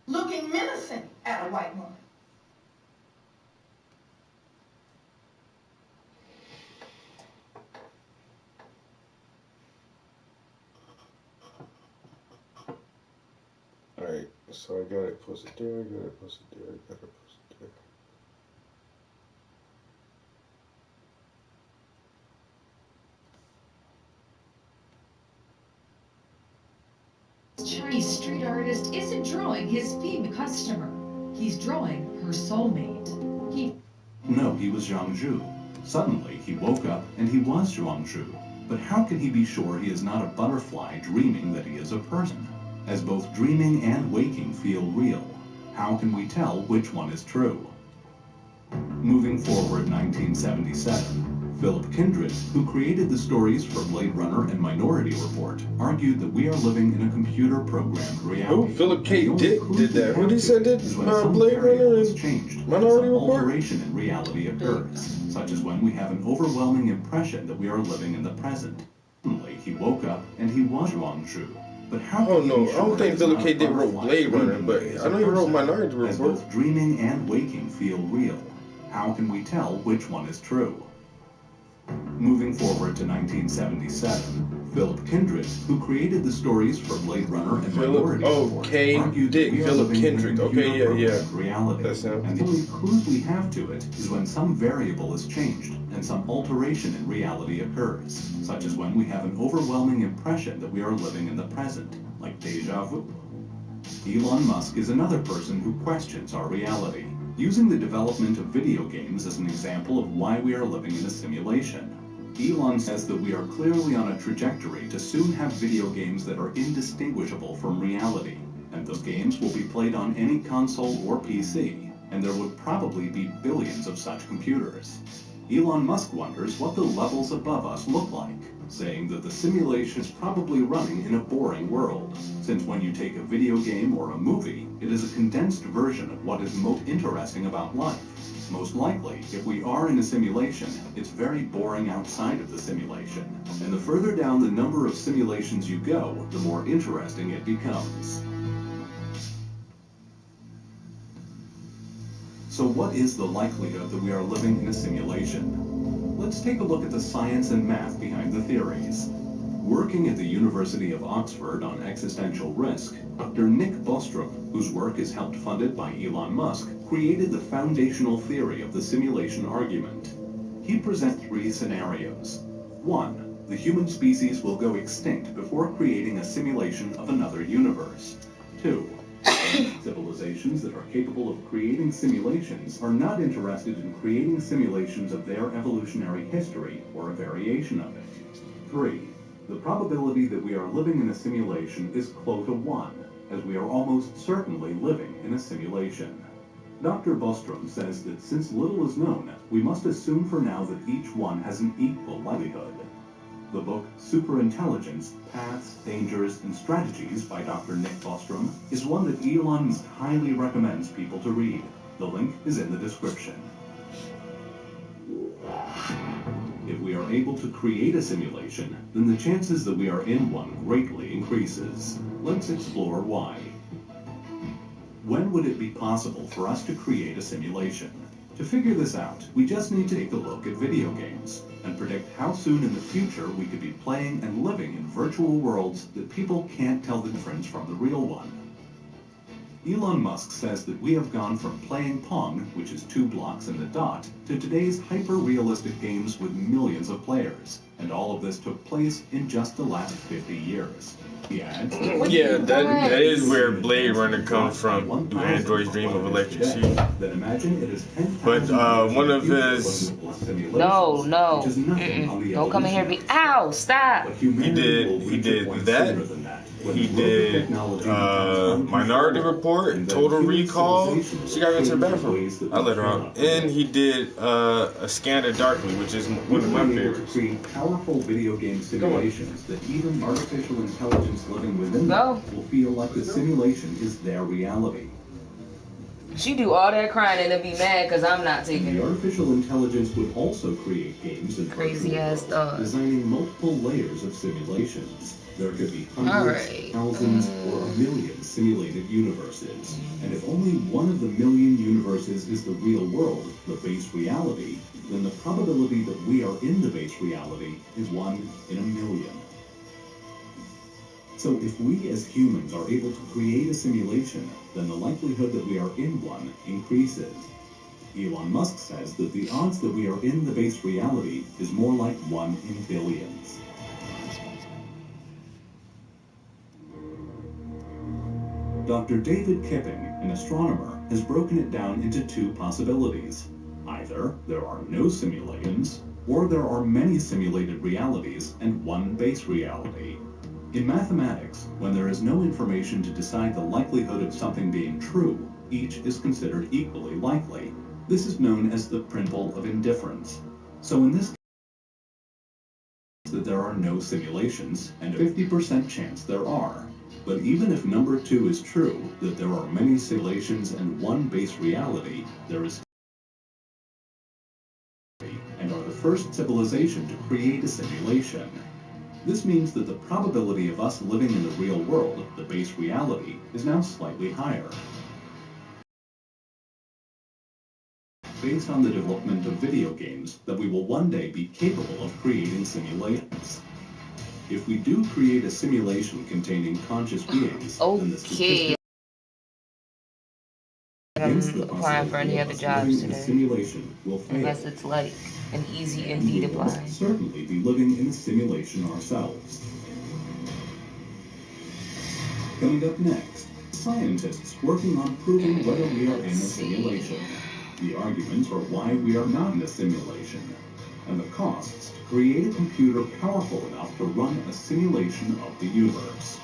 Looking menacing at a white woman. Alright, so I got it posted there, I got it posted there, I got it posted there. Chinese street artist isn't drawing his female customer. He's drawing her soulmate. No, he was Zhang Zhu. Suddenly, he woke up and he was Zhuang Zhu. But how can he be sure he is not a butterfly dreaming that he is a person? As both dreaming and waking feel real, how can we tell which one is true? Moving forward 1977, Philip Kindred, who created the stories for Blade Runner and Minority Report, argued that we are living in a computer-programmed reality. Who? Philip K. Dick did that. Who did he say did Blade Runner and Minority Report? Alteration in reality occurs, such as when we have an overwhelming impression that we are living in the present. Suddenly, he woke up and he was Zhuang Zhu. But how I don't think Philip K. Dick wrote Blade Runner, but I know he wrote Minority Report. As both dreaming and waking feel real, how can we tell which one is true? Moving forward to 1977, Philip Kindred, who created the stories for Blade Runner and Minority Report, argued that we are living in a computer-programmed reality, and the only clues we have to it is when some variable is changed and some alteration in reality occurs, such as when we have an overwhelming impression that we are living in the present, like deja vu. Elon Musk is another person who questions our reality, using the development of video games as an example of why we are living in a simulation. Elon says that we are clearly on a trajectory to soon have video games that are indistinguishable from reality, and those games will be played on any console or PC, and there would probably be billions of such computers. Elon Musk wonders what the levels above us look like, saying that the simulation is probably running in a boring world, since when you take a video game or a movie, it is a condensed version of what is most interesting about life. Most likely, if we are in a simulation, it's very boring outside of the simulation, and the further down the number of simulations you go, the more interesting it becomes. So what is the likelihood that we are living in a simulation? Let's take a look at the science and math behind the theories. Working at the University of Oxford on existential risk, Dr. Nick Bostrom, whose work is helped funded by Elon Musk, created the foundational theory of the simulation argument. He presents 3 scenarios. 1. The human species will go extinct before creating a simulation of another universe. 2. Civilizations that are capable of creating simulations are not interested in creating simulations of their evolutionary history or a variation of it. 3. The probability that we are living in a simulation is close to 1, as we are almost certainly living in a simulation. Dr. Bostrom says that since little is known, we must assume for now that each one has an equal likelihood. The book Superintelligence, Paths, Dangers, and Strategies by Dr. Nick Bostrom is one that Elon Musk highly recommends people to read. The link is in the description. If we are are able to create a simulation, then the chances that we are in one greatly increases. Let's explore why. When would it be possible for us to create a simulation? To figure this out, we just need to take a look at video games and predict how soon in the future we could be playing and living in virtual worlds that people can't tell the difference from the real one. Elon Musk says that we have gone from playing Pong, which is 2 blocks and a dot, to today's hyper-realistic games with millions of players. And all of this took place in just the last 50 years. He adds, yeah, that is where Blade Runner comes from. Do androids dream of electric sheep? Then imagine it is 10,000 But one of his... No. Don't come in here and be... Ow, stop! He did that. He did Minority Report, Total Recall. She got into the bathroom. I let her out. And he did A Scanner Darkly, which is one of my favorites. Create powerful video game simulations that even artificial intelligence living within them will feel like the simulation is their reality. She do all that crying and then be mad because I'm not taking the artificial intelligence would also create games and crazy ass stuff, designing multiple layers of simulations. There could be hundreds, thousands, or a million simulated universes. And if only one of the million universes is the real world, the base reality, then the probability that we are in the base reality is 1 in a million. So if we as humans are able to create a simulation, then the likelihood that we are in one increases. Elon Musk says that the odds that we are in the base reality is more like 1 in billions. Dr. David Kipping, an astronomer, has broken it down into 2 possibilities. Either there are no simulations, or there are many simulated realities and 1 base reality. In mathematics, when there is no information to decide the likelihood of something being true, each is considered equally likely. This is known as the principle of indifference. So in this case, that there are no simulations, and a 50% chance there are. But even if number 2 is true, that there are many simulations and 1 base reality, there is and are the first civilization to create a simulation. This means that the probability of us living in the real world, the base reality, is now slightly higher. Based on the development of video games, that we will one day be capable of creating simulations. If we do create a simulation containing conscious beings, then the statistics I'm applying for any other jobs today. Simulation will fail. Unless it's like an easy Indeed apply. We will certainly be living in a simulation ourselves. Coming up next, scientists working on proving whether we are in a simulation. The arguments for why we are not in a simulation, and the costs to create a computer powerful enough to run a simulation of the universe.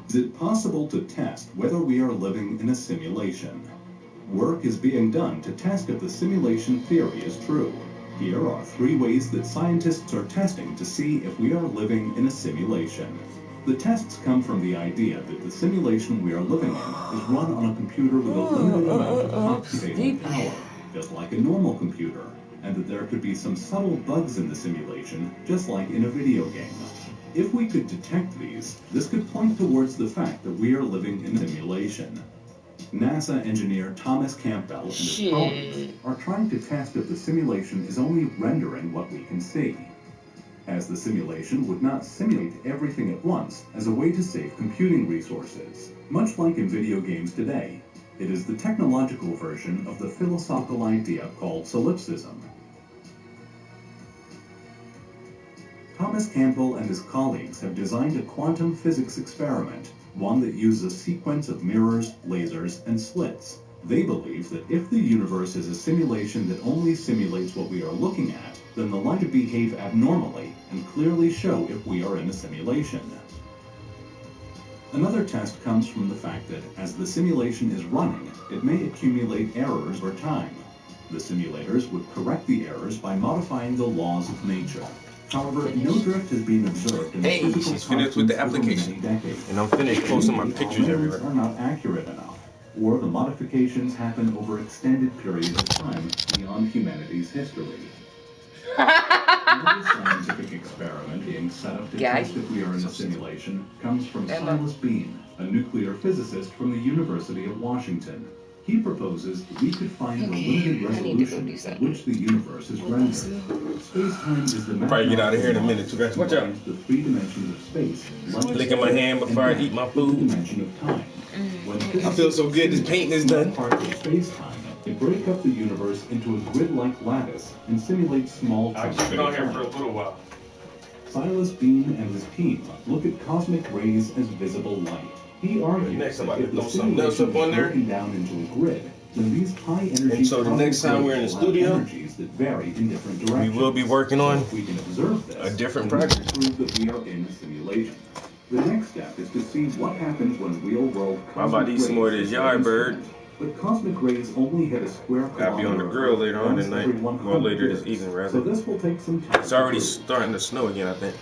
Is it possible to test whether we are living in a simulation? Work is being done to test if the simulation theory is true. Here are 3 ways that scientists are testing to see if we are living in a simulation. The tests come from the idea that the simulation we are living in is run on a computer with a limited amount of computational power, just like a normal computer, and that there could be some subtle bugs in the simulation, just like in a video game. If we could detect these, this could point towards the fact that we are living in a simulation. NASA engineer Thomas Campbell and his colleagues are trying to test if the simulation is only rendering what we can see, as the simulation would not simulate everything at once as a way to save computing resources, much like in video games today. It is the technological version of the philosophical idea called solipsism. Thomas Campbell and his colleagues have designed a quantum physics experiment, one that uses a sequence of mirrors, lasers, and slits. They believe that if the universe is a simulation that only simulates what we are looking at, then the light would behave abnormally and clearly show if we are in a simulation. Another test comes from the fact that as the simulation is running, it may accumulate errors over time. The simulators would correct the errors by modifying the laws of nature. However, no drift has been observed in the physical she's finished with the application, and I'm finished posting my pictures everywhere. Are not accurate enough. or the modifications happen over extended periods of time beyond humanity's history. Another scientific experiment being set up to test if we are in a simulation comes from Silas Bean, a nuclear physicist from the University of Washington. He proposes that we could find the limited resolution at which the universe is rendered. Space-time is the probably get out of here in a minute, you guys. Watch out. The three dimensions of space. Licking my hand before I eat my food. Dimension of time. I feel so good. This painting is done. Parts of space-time. They break up the universe into a grid-like lattice and simulate small chunks of I've been here for a little while. Silas Bean and his team look at cosmic rays as visible light. He argues that if the simulation is broken down into a grid, then these high-energy and so the next time we're in the studio, energies that vary in different directions. We will be working on we can observe this, a different project. Prove that we are in a simulation. The next step is to see what happens when real-world cosmic rays. How about these some more of this Yardbird? But cosmic rays only hit a square kilometer. I'll be on the grill later on tonight. Well, later this evening, rather. So this will take some time. It's already starting to snow again, I think.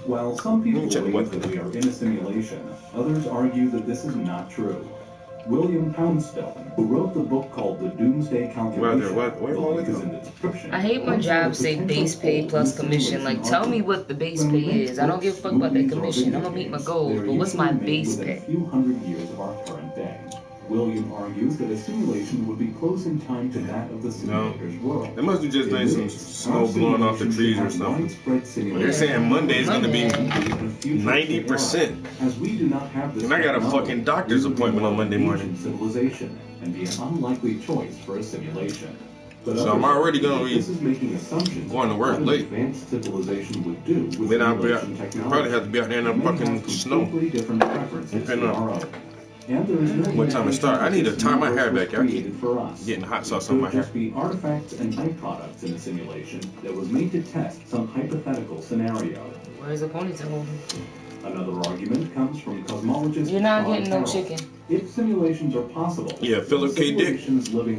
While some people believe that we are in a simulation, others argue that this is not true. William Poundstone, who wrote the book called The Doomsday Calculation, believes in the description. I hate when jobs say base pay plus commission. Like, tell me what the base pay is. I don't give a fuck about that commission. I'm gonna meet my goals, but what's my base pay? A few hundred years of our current day. William argues that a simulation would be close in time to that of the simulator's world. They must have just been some snow blowing off the trees or something. But they're saying Monday is going to be 90%. As we do not have this, and I got a fucking doctor's appointment on Monday morning. Civilization and be an unlikely choice for a simulation. But so I'm already going to be going to work late. Advanced civilization would do with then I'll probably have to be out there in the fucking snow. Depending on what time it starts. I need to tie my hair back. I keep getting hot sauce on my hair. There be artifacts and byproducts in a simulation that was made to test some hypothetical scenario. Where's the ponytail? Another argument comes from cosmologist. You're not getting no chicken. If simulations are possible, yeah, Philip K. Dick.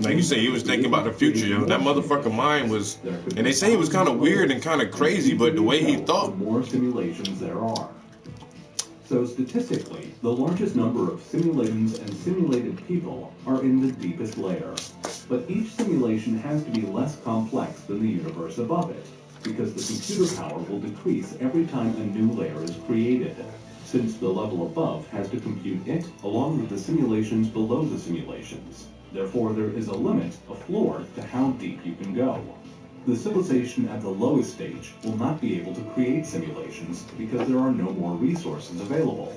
Like you say, he was thinking about the future, yo. That motherfucker mind was, and they say he was kind of weird and kind of crazy, but the way he thought. The more simulations there are. So statistically, the largest number of simulations and simulated people are in the deepest layer. But each simulation has to be less complex than the universe above it, because the computer power will decrease every time a new layer is created, since the level above has to compute it along with the simulations below the simulations. Therefore, there is a limit, a floor, to how deep you can go. The civilization at the lowest stage will not be able to create simulations because there are no more resources available.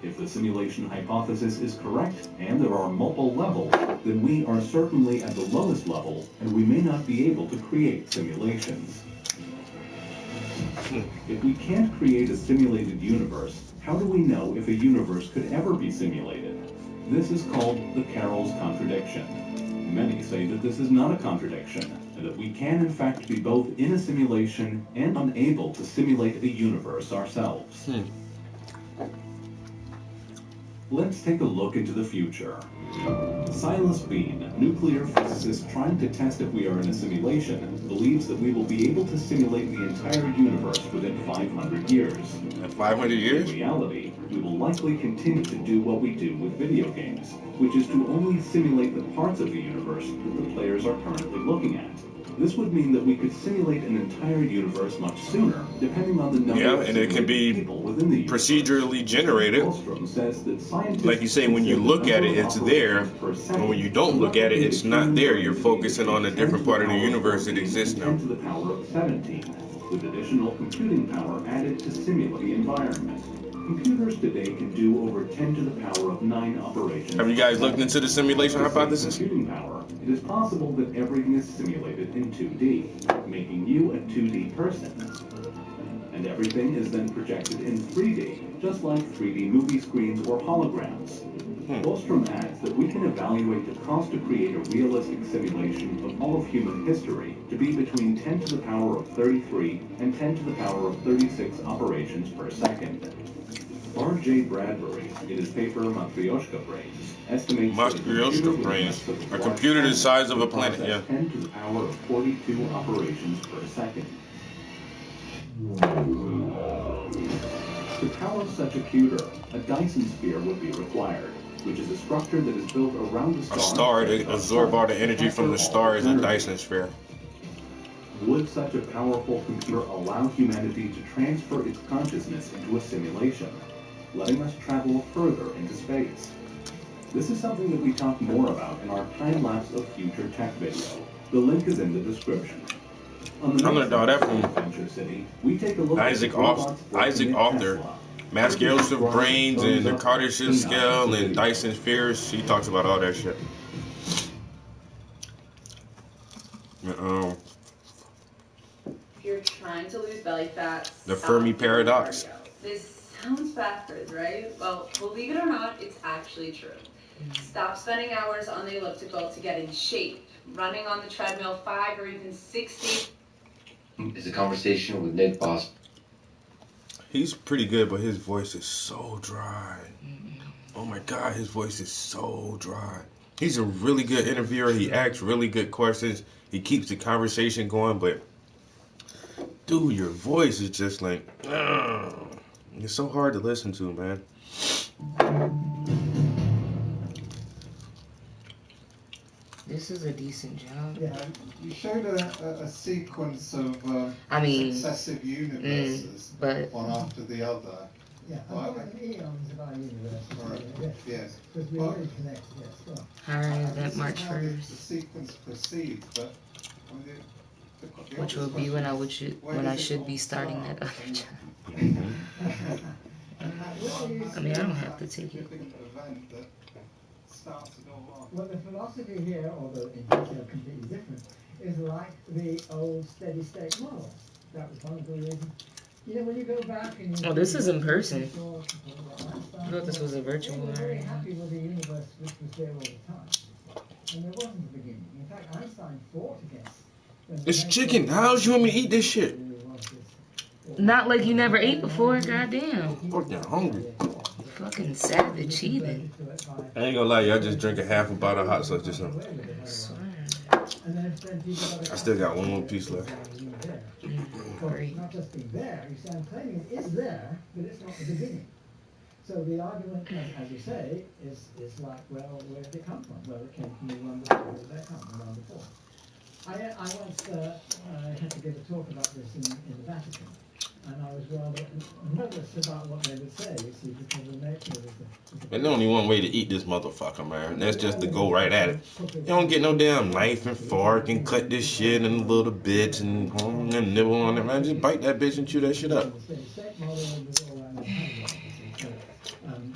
If the simulation hypothesis is correct and there are multiple levels, then we are certainly at the lowest level and we may not be able to create simulations. If we can't create a simulated universe, how do we know if a universe could ever be simulated? This is called the Carroll's contradiction. Many say that this is not a contradiction, and that we can in fact be both in a simulation and unable to simulate a universe ourselves. Let's take a look into the future. Silas Bean, a nuclear physicist trying to test if we are in a simulation, believes that we will be able to simulate the entire universe within 500 years. At 500 years? In reality, we will likely continue to do what we do with video games, which is to only simulate the parts of the universe that the players are currently looking at. This would mean that we could simulate an entire universe much sooner, depending on the number of and it can be people within the universe. Procedurally generated. Says that like you say, when you look at it, it's there, and when you don't look at it, it's not there. You're focusing on a different part of the universe that exists now. 10 to the power of 17, with additional computing power added to simulate the environment. Computers today can do over 10 to the power of 9 operations. Have you guys looked into the simulation hypothesis? Computing power. It is possible that everything is simulated in 2D, making you a 2D person. And everything is then projected in 3D, just like 3D movie screens or holograms. Bostrom adds that we can evaluate the cost to create a realistic simulation of all of human history to be between 10 to the power of 33 and 10 to the power of 36 operations per second. R.J. Bradbury, in his paper Matryoshka Brains, estimates Matryoshka Brains, a computer the size of a planet, yeah. 10 to the power of 42 operations per second. To power such a computer, a Dyson sphere would be required, which is a structure that is built around the star. A star to absorb all the energy from the star is a Dyson sphere. Would such a powerful computer allow humanity to transfer its consciousness into a simulation, letting us travel further into space? This is something that we talk more about in our time-lapse of future tech video. The link is in the description. On the next episode of Adventure City, we take a look Isaac at robots working at Author. Tesla. Mascales of Brains and the Kardashian scale and Dyson spheres. She talks about all that shit. If you're trying to lose belly fat, The Fermi paradox. this sounds backwards, right? Well, believe it or not, it's actually true. Stop spending hours on the elliptical to get in shape. Running on the treadmill 5 or even 60. It's a conversation with Nick Boss. He's pretty good, but his voice is so dry. Oh my God, his voice is so dry. He's a really good interviewer. He asks really good questions. He keeps the conversation going, but dude, your voice is just like, it's so hard to listen to, man. This is a decent job. Yeah, you showed a sequence of successive universes, but one after the other. Yeah, I've got eons of our universe. Right. Yes. Because we already connected, yes. Well, Hiring event March How the 1st. sequence proceeds, but I mean, the Which will be when I should be starting that other job. I mean, I don't have to take it. Well, the philosophy here, although in detail completely different, is like the old steady state model. That was one of the reasons. You know, when you go back and you... Oh, this is in person. I thought this was a virtual They were very area. happy with the universe which was there all the time. And there wasn't a beginning. In fact, Einstein fought against... It's chicken. How else you want me to eat this shit? Not like you never ate before, goddamn. Fucking hungry. Fucking savage heathen. I ain't gonna lie, y'all just drink a half a bottle of hot sauce just now. I still got one more piece left. Great. Not just being there, you say, I'm claiming it is there, but it's not the beginning. So the argument, as you say, is like, well, where did it come from? Well, it came from the one before. Where did that come from? The one before. I once had to give a talk about this in the Vatican, and I was rather nervous about what they would say, you see, because the nature of it. There's only one way to eat this motherfucker, man. That's just to go right at it. You don't get no damn knife and fork and cut this shit in little bits and nibble on it, man. Just bite that bitch and chew that shit up.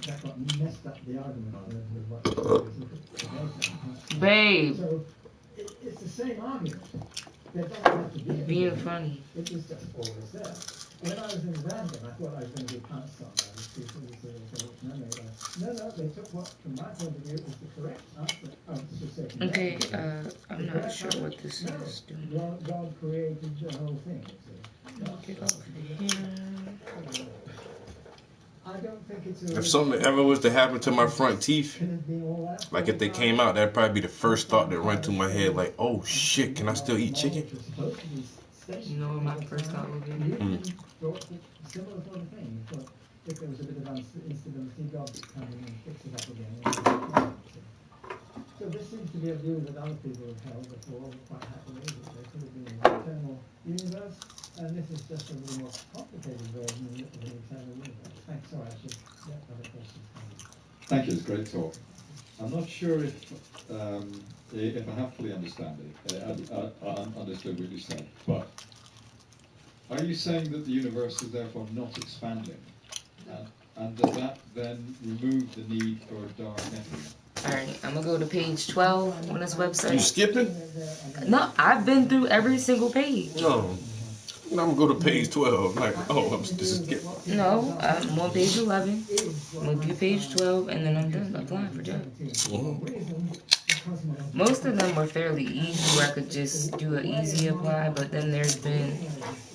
That got messed up the argument with Babe. So it's the same argument. There doesn't have to be Being funny. It was just always there. When I was in the Vatican, I thought I was going to be pounced on by these people who said, no, they took what, from my point of view, was the correct answer. Okay, I'm not sure what this is doing. God created the whole thing. Get off here. I don't think it's If something ever was to happen to my front teeth, like if they came out, that'd probably be the first thought that run through my head. Like, oh shit, can I still eat chicken? You know what my first thought would be? Similar sort of thing. You thought if there was a bit of instability, God would come in and fix it up again. So this seems to be a view that other people have held before quite happily, that there could have been an eternal universe, and this is just a little more complicated version of an eternal universe. Thanks, sorry, I should get other questions. Thank you, it's a great talk. I'm not sure if I have fully understood what you said, but are you saying that the universe is therefore not expanding? And does that then remove the need for dark energy? Alright, I'm gonna go to page 12 on this website. You skipping? No, I've been through every single page. No. I'm gonna go to page 12. Like, oh, I'm just skipping. No, I'm on page 11. I'm gonna do page 12, and then I'm done applying for jobs. Most of them were fairly easy, where I could just do an easy apply, but then there's been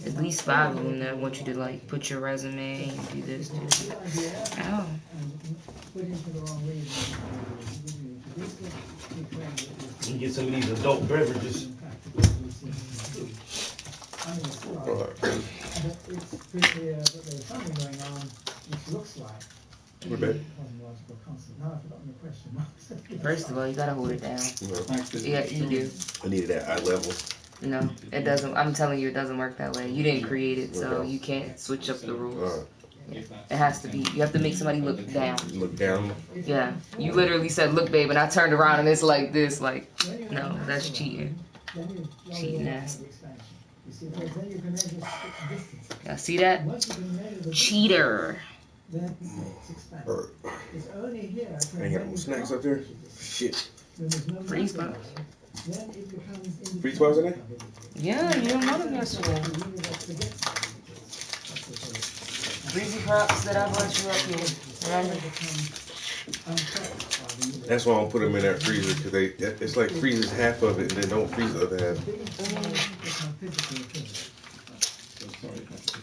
at least 5 of them that want you to like put your resume and do this, do that. Ow. You can get some of these adult beverages. It's pretty clear that there's something going on which looks like What about? cosmological constant. Now I've forgotten the question. First of all, you gotta hold it down. Yeah, you do. I needed that eye level. No, it doesn't. I'm telling you, it doesn't work that way. You didn't create it, so you can't switch up the rules. Yeah. It has to be. You have to make somebody look down. Look down? Yeah. You literally said, look, babe, and I turned around and it's like this. Like, no, that's cheating. Cheating ass. Yeah, see that? Cheater. I ain't got no snacks up there. Shit. Freeze pops. Freeze pops in there? Yeah, you don't want them yesterday. Freezy pops that I brought you up here. Remember? That's why I don't put them in that freezer, because it's like freezes half of it and then don't freeze the other half.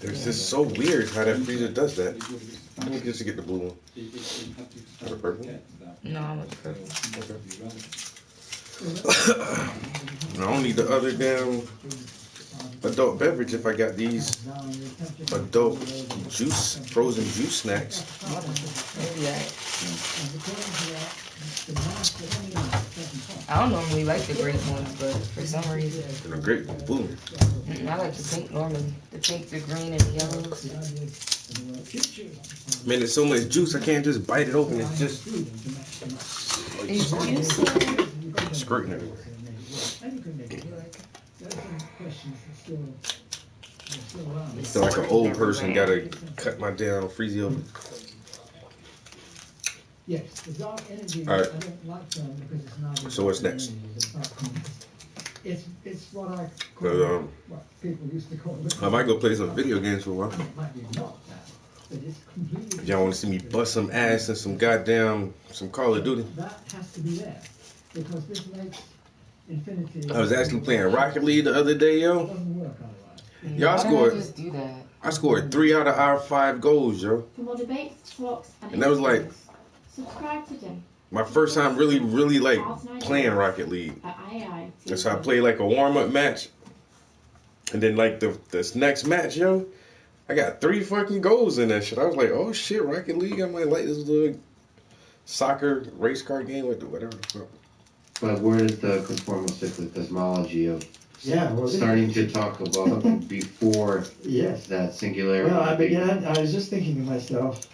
It's just so weird how that freezer does that. Let me just get the blue one. Or the purple one? No, I want the purple. Okay. I don't need the other damn adult beverage if I got these adult juice, frozen juice snacks. I don't normally like the grape ones, but for some reason. The grape, boom. I like the pink normally. The pink, the green, and the yellows. Man, there's so much juice, I can't just bite it open. It's just It's juicy. squirting everywhere. I feel like an old person gotta cut my damn freezy open. Yes, the dark energy. All right. I don't like them because it's not. So what's next? It's what I call what people used to call. I might go play some video games for a while. It might be not that, but it's completely. If y'all want to see me bust some ass and some Call of Duty. That has to be there because this makes Infinity. I was actually playing Rocket League the other day, yo. It doesn't work otherwise. Y'all scored. Just do that. I scored 3 out of our 5 goals, yo. For more debates, talks, And that was like subscribe today. my first time really like playing Rocket League. And so I played like a warm-up match. And then like this next match, yo, I got 3 fucking goals in that shit. I was like, oh shit, Rocket League, I might like this little soccer race car game with whatever the fuck. But where is the conformal-cyclic cosmology of well, starting to talk about something before that singularity? Well, I was just thinking to myself,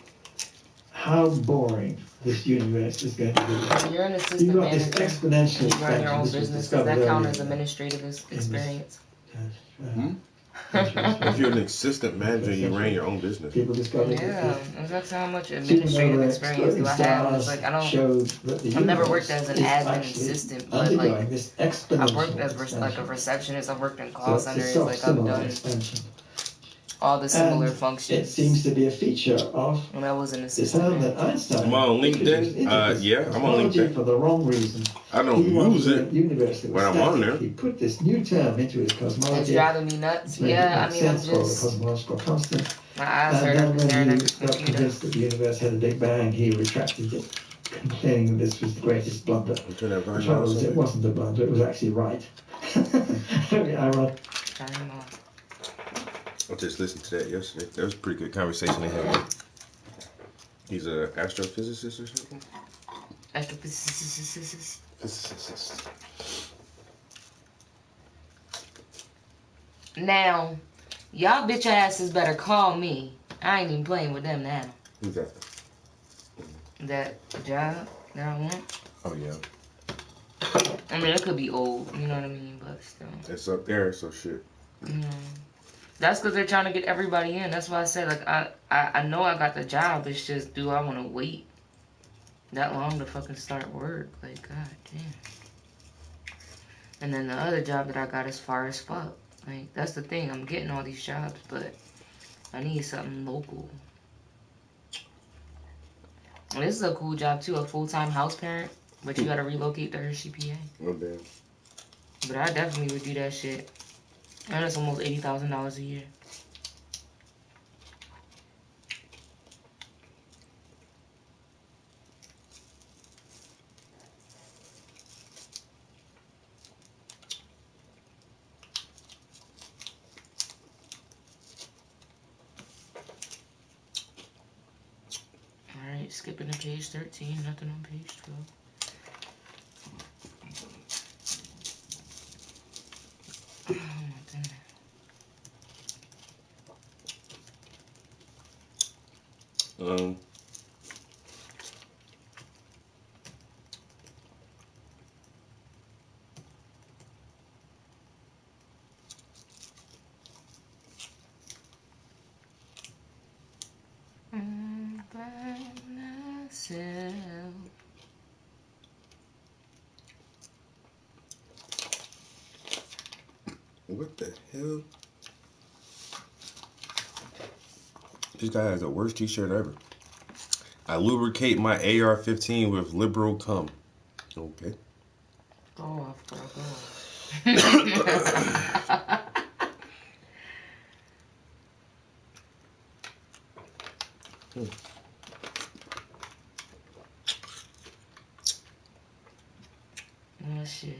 how boring this universe is going to be. You're an assistant You've got this manager. exponential You run your own expansion. business. Does that count as administrative experience? If you're an assistant manager, you ran your own business. People discovered Yeah, that's how much administrative experience do I have? It's like I've never worked as an admin assistant, but like I've worked as like a receptionist. I've worked in call centers. Like I've done all the similar functions. It seems to be a feature of when I was an assistant. That Einstein. I'm on LinkedIn. Yeah, I'm on LinkedIn. For the wrong reason. I don't use it when I'm on there. He put this new term into his cosmology. It's driving me nuts. Yeah, I mean, I'm called the just. cosmological constant. My eyes hurt And after then staring when at he the got computer. convinced that the universe had a Big Bang, he retracted it, complaining that this was the greatest blunder. The trouble was, it wasn't a blunder, it was actually right. Very ironic. I just listened to that yesterday. That was a pretty good conversation they had. He's an astrophysicist or something? Astrophysicist. Physicist. Now, y'all bitch asses better call me. I ain't even playing with them now. Who's that? That job that I want. Oh, yeah. I mean, it could be old, you know what I mean, but still. It's up there, so shit. That's because they're trying to get everybody in. That's why I said, like, I know I got the job. It's just, do I want to wait that long to fucking start work? Like, god damn. And then the other job that I got is far as fuck. Like, that's the thing. I'm getting all these jobs, but I need something local. And this is a cool job, too. A full-time house parent, but you got to relocate to Hershey, PA. Oh, damn. But I definitely would do that shit. And it's almost $80,000 a year. skipping to page 13, nothing on page 12. What the hell? This guy has the worst t-shirt ever. I lubricate my AR-15 with liberal cum. Okay. Go off, bro. Go off. Oh shit.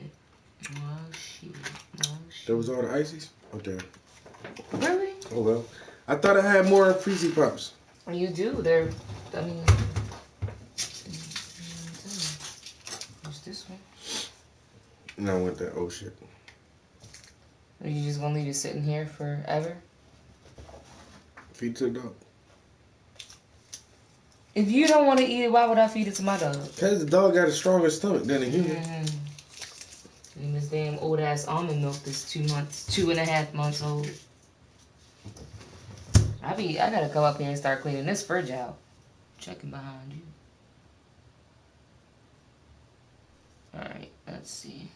Oh shit. Oh shit. That was all the ices? Okay. Really? Oh well. I thought I had more Freezy Pops. You do. They're, I mean, what's this one? And I went that, oh shit. Are you just gonna leave it sitting here forever? Feed it to the dog. If you don't want to eat it, why would I feed it to my dog? Because the dog got a stronger stomach than a human. And this damn old ass almond milk that's 2.5 months old. I gotta come up here and start cleaning this fridge out. Checking behind you. Alright, let's see.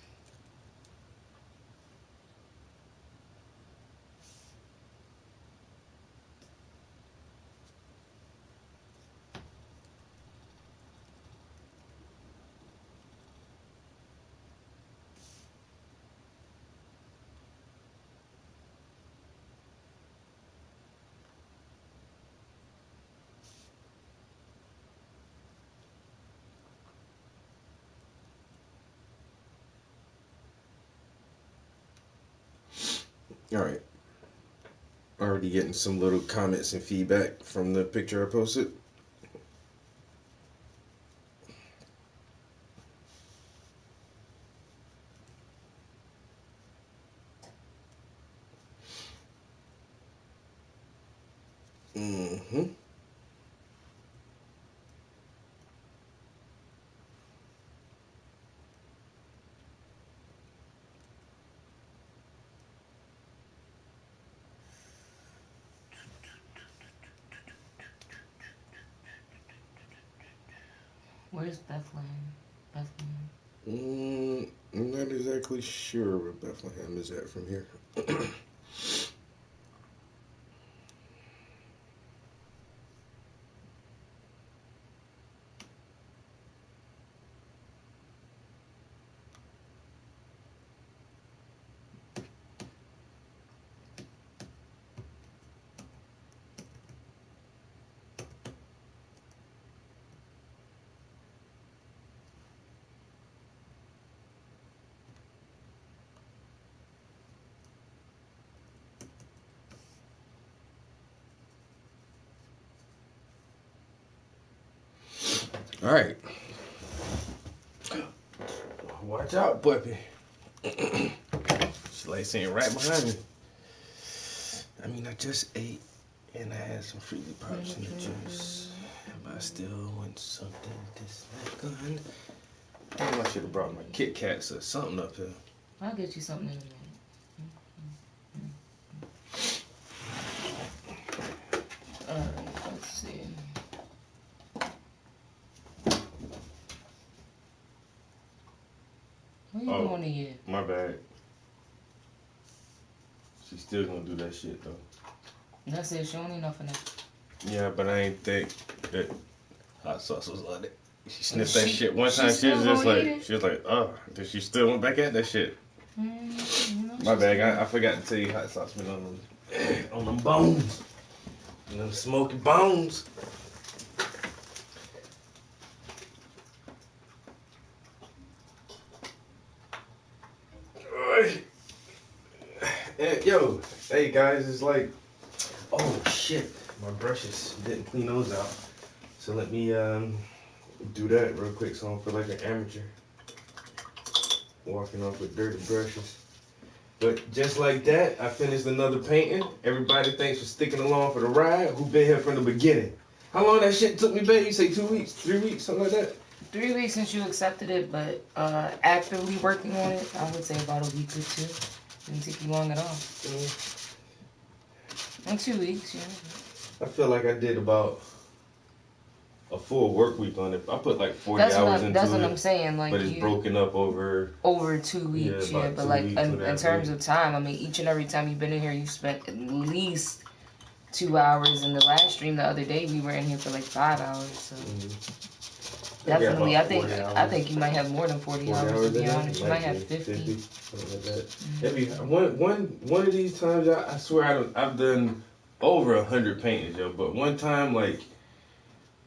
Alright. Already getting some little comments and feedback from the picture I posted. Where's Bethlehem? I'm not exactly sure where Bethlehem is at from here. Alright. Watch out, puppy. She's like saying right behind me. I mean, I just ate and I had some Freezy Pops in the juice. But I still want something to snack on. Damn, I should have brought my Kit Kats or something up here. I'll get you something in a minute. Alright, let's see. What are you doing to you? My bad. She's still gonna do that shit though. That's it, she don't need nothing else. Yeah, but I ain't think that hot sauce was on it. She sniffed that shit one time. She was just like, oh. Then she still went back at that shit. My bad. I forgot to tell you hot sauce been on them bones. On them smoky bones. Yo, hey guys, it's like, oh shit, my brushes didn't clean those out. So let me do that real quick so I don't feel like an amateur. Walking off with dirty brushes. But just like that, I finished another painting. Everybody, thanks for sticking along for the ride. Who been here from the beginning? How long that shit took me, babe? You say 2 weeks, 3 weeks, something like that? 3 weeks since you accepted it, but actively working on it, I would say about a week or two. Didn't take you long at all. In 2 weeks, yeah. I feel like I did about a full work week on it. I put like 40 hours into it. That's what I'm saying. Like, but it's broken up over 2 weeks, yeah. But like in terms of time, I mean, each and every time you've been in here, you spent at least 2 hours. In the last stream the other day, we were in here for like 5 hours. So definitely, I think you might have more than 40 hours to be honest. You might have 50. Something like that. Every one of these times, I swear I've done over 100 paintings, yo. But one time, like,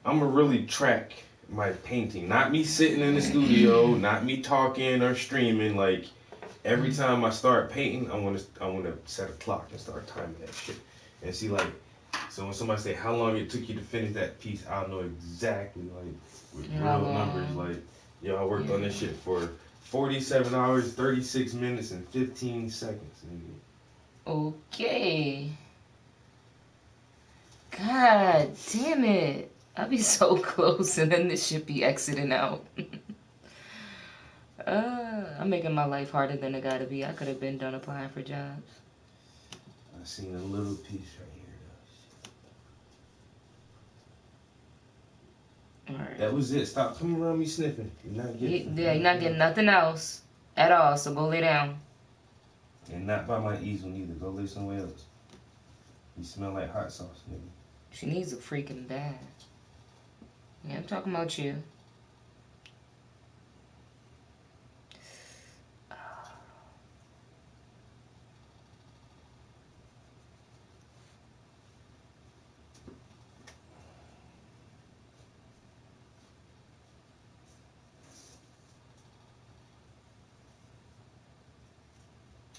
I'm gonna really track my painting. Not me sitting in the studio, not me talking or streaming. Like, every time I start painting, I wanna set a clock and start timing that shit. And see, like, so when somebody say how long it took you to finish that piece, I'll know exactly, like, with real numbers. Like, yo, I worked on this shit for 47 hours, 36 minutes, and 15 seconds. Okay. God damn it. I'll be so close and then this shit be exiting out. I'm making my life harder than it gotta be. I could have been done applying for jobs. I seen a little piece right here, though. Alright. That was it. Stop coming around me sniffing. You're not getting nothing else at all, so go lay down. And not by my easel neither. Go lay somewhere else. You smell like hot sauce, nigga. She needs a freaking bath. Yeah, I'm talking about you.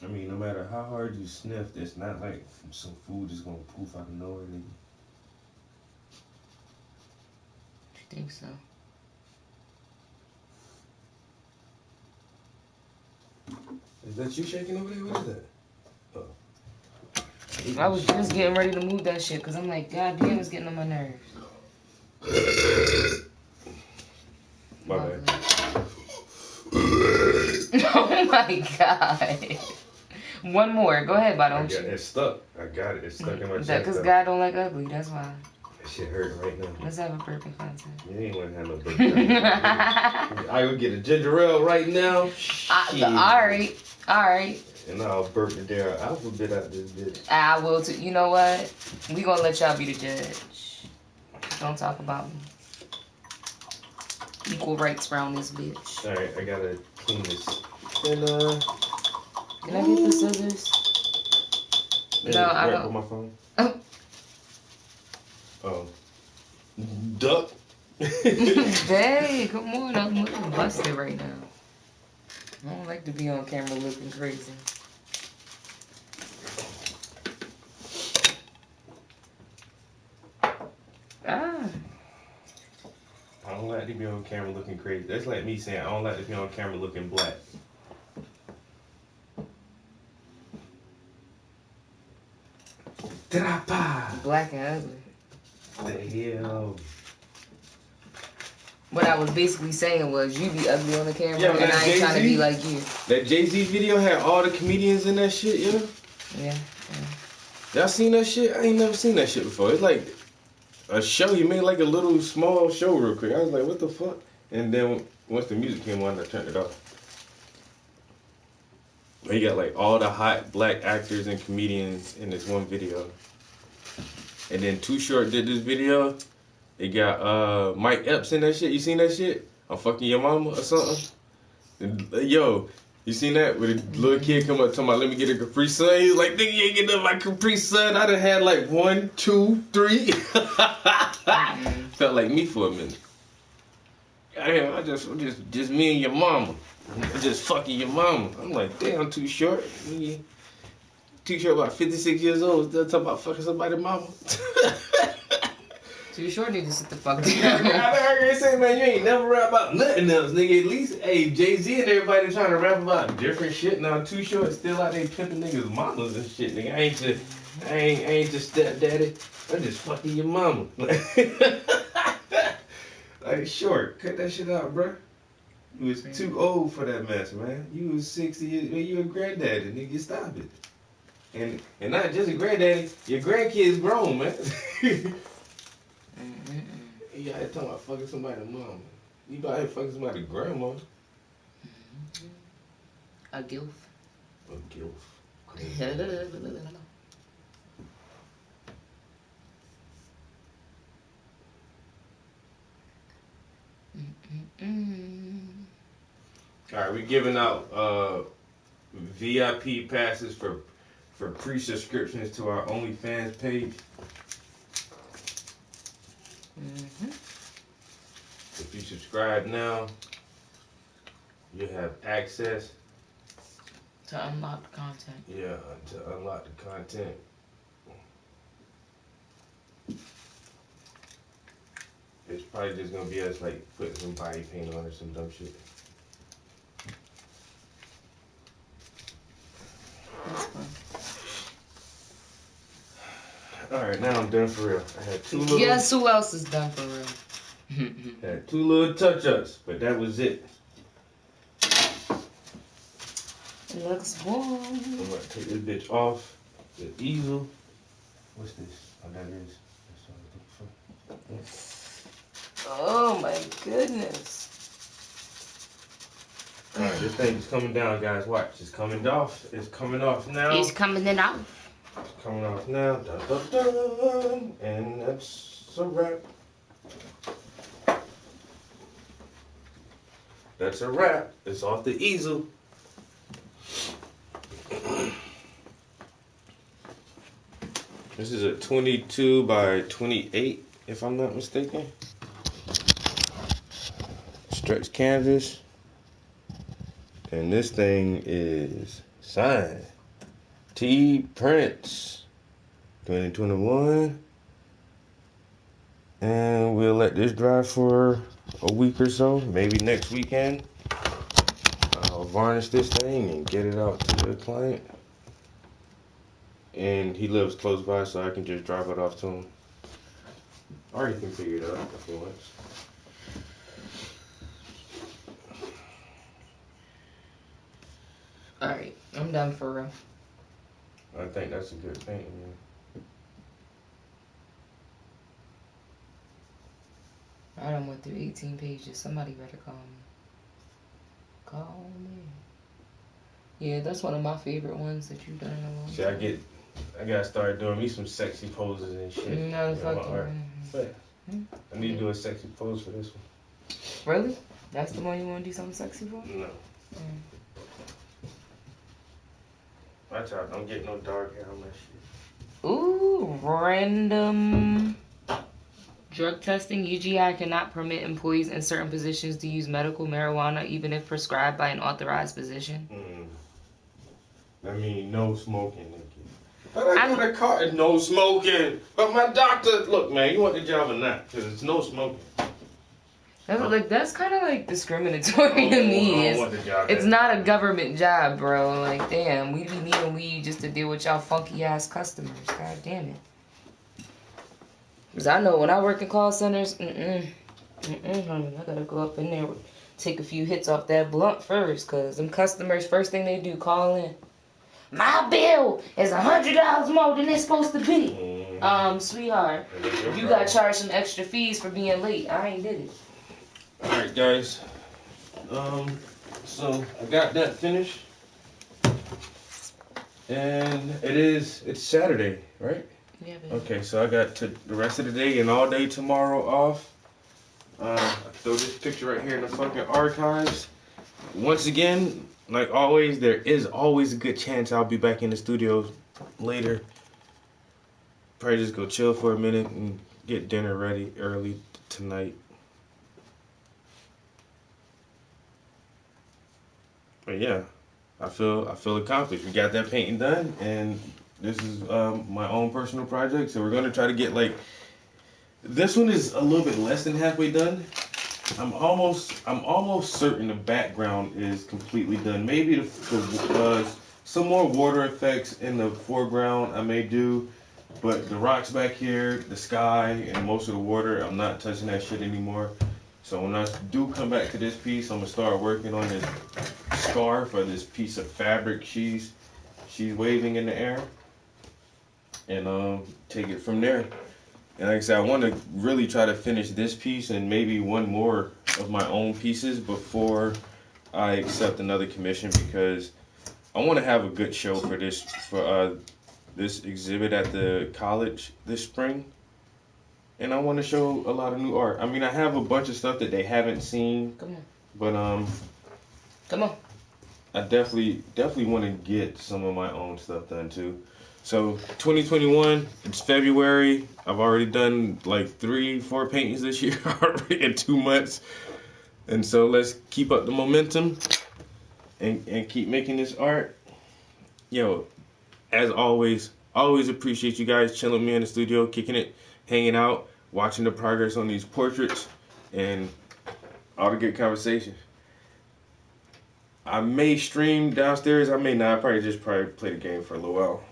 I mean, no matter how hard you sniff, it's not like some food is gonna poof out of nowhere, nigga. I think so. Is that you shaking over there? What is that? Oh. I was just getting ready to move that shit because I'm like, God damn, it's getting on my nerves. My bad. Oh my God. One more. Go ahead, Bottom. It's stuck. I got it. It's stuck in my chest. Because God don't like ugly. That's why. That shit hurting right now. Let's have a burping contest. You ain't want to have no burping contest. I go get a ginger ale right now. Alright. And I'll burp the damn alphabet out this bitch. I will too. You know what? We gonna let y'all be the judge. Don't talk about me. Equal rights around this bitch. Alright, I gotta clean this. And can I get the scissors? No, I don't. On my phone. Oh. Duck. Hey, come on. I'm looking busted right now. I don't like to be on camera looking crazy. I don't like to be on camera looking crazy. That's like me saying I don't like to be on camera looking black. Black and ugly. The hell. What I was basically saying was you be ugly on the camera and I ain't trying to be like you. That Jay-Z video had all the comedians in that shit, you know? Yeah. Y'all seen that shit? I ain't never seen that shit before. It's like a show. He made like a little small show real quick. I was like, what the fuck? And then once the music came on, I turned it off. He got like all the hot black actors and comedians in this one video. And then Too Short did this video. It got Mike Epps in that shit. You seen that shit? I'm fucking your mama or something? And, yo, you seen that? Where the little kid come up talking about, let me get a Capri Sun. He was like, nigga, you ain't getting my Capri Sun. I done had like 1, 2, 3. Felt like me for a minute. I just me and your mama. I'm just fucking your mama. I'm like, damn, Too Short. Too Short about 56 years old. Still talking about fucking somebody's mama. Too Short need to sit the fuck I down. heard you say, man, you ain't never rap about nothing else, nigga. At least, hey, Jay-Z and everybody trying to rap about different shit. Now, Too Short still out there pimping niggas' mamas and shit, nigga. I ain't your stepdaddy. I'm just fucking your mama. Like, Short, cut that shit out, bro. You was too old for that mess, man. You was 60 years, man, you a granddaddy, nigga. Stop it. And not just a granddaddy, your grandkids grown, man. You out here talking about fucking somebody's mama. You out here fucking somebody's grandma. A gilf. A gilf. Alright, we're giving out VIP passes for pre-subscriptions to our OnlyFans page. If you subscribe now, you have access to unlock the content. Yeah, to unlock the content. It's probably just gonna be us like putting some body paint on or some dumb shit. That's fun. Alright, now I'm done for real. I had two little... Guess who else is done for real? Had two little touch-ups, but that was it. It looks warm. I'm gonna take this bitch off the easel. What's this? Oh, that is. Oh my goodness. Alright, this thing's coming down, guys. Watch. It's coming off. It's coming off now. It's coming off. It's coming off now. Dun, dun, dun. And that's a wrap. That's a wrap. It's off the easel. This is a 22 by 28, if I'm not mistaken. Stretch canvas. And this thing is signed. T. Prince 2021. And we'll let this dry for a week or so, maybe next weekend. I'll varnish this thing and get it out to the client. And he lives close by, so I can just drop it off to him. Or he can figure it out if he wants. Alright, I'm done for real. I think that's a good painting, man. I done went through 18 pages. Somebody better call me. Call me. Yeah, that's one of my favorite ones that you've done in a long time. See, I gotta start doing me some sexy poses and shit. No, fuck But I need to do a sexy pose for this one. Really? That's the one you want to do something sexy for? No. Watch out, don't get no dark hair on that shit. Ooh, random drug testing. UGI cannot permit employees in certain positions to use medical marijuana even if prescribed by an authorized physician. I mean, no smoking, Nikki. But I got a card, no smoking. But my doctor, look, man, you want the job or not? Because it's no smoking. That's kind of like discriminatory to me. It's not a government job, bro. Like, damn, we be needing weed just to deal with y'all funky ass customers. God damn it. Cause I know when I work in call centers, honey, I gotta go up in there, take a few hits off that blunt first. Cause them customers, first thing they do, call in. My bill is $100 more than it's supposed to be. Sweetheart, you got charged some extra fees for being late. I ain't did it. Alright, guys. So I got that finished. And it's Saturday, right? Yeah, baby. Okay, so I got the rest of the day and all day tomorrow off. I throw this picture right here in the fucking archives. Once again, like always, there is always a good chance I'll be back in the studio later. Probably just go chill for a minute and get dinner ready early tonight. But yeah, I feel accomplished. We got that painting done, and this is my own personal project. So we're gonna try to get like This one is a little bit less than halfway done. I'm almost certain the background is completely done. Maybe some more water effects in the foreground I may do, but the rocks back here, the sky, and most of the water, I'm not touching that shit anymore. So when I do come back to this piece, I'm gonna start working on this scarf or this piece of fabric she's waving in the air, and take it from there. And like I said, I want to really try to finish this piece and maybe one more of my own pieces before I accept another commission, because I want to have a good show for this exhibit at the college this spring. And I want to show a lot of new art. I mean, I have a bunch of stuff that they haven't seen. Come on. But come on. I definitely want to get some of my own stuff done too. So 2021, it's February. I've already done like 3-4 paintings this year already in 2 months. And so let's keep up the momentum and keep making this art. Yo, as always appreciate you guys chilling with me in the studio, kicking it, hanging out, watching the progress on these portraits, and all the good conversation. I may stream downstairs, I may not. I'll probably play the game for a little while.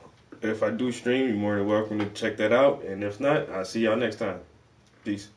If I do stream, you're more than welcome to check that out. And if not, I'll see y'all next time. Peace.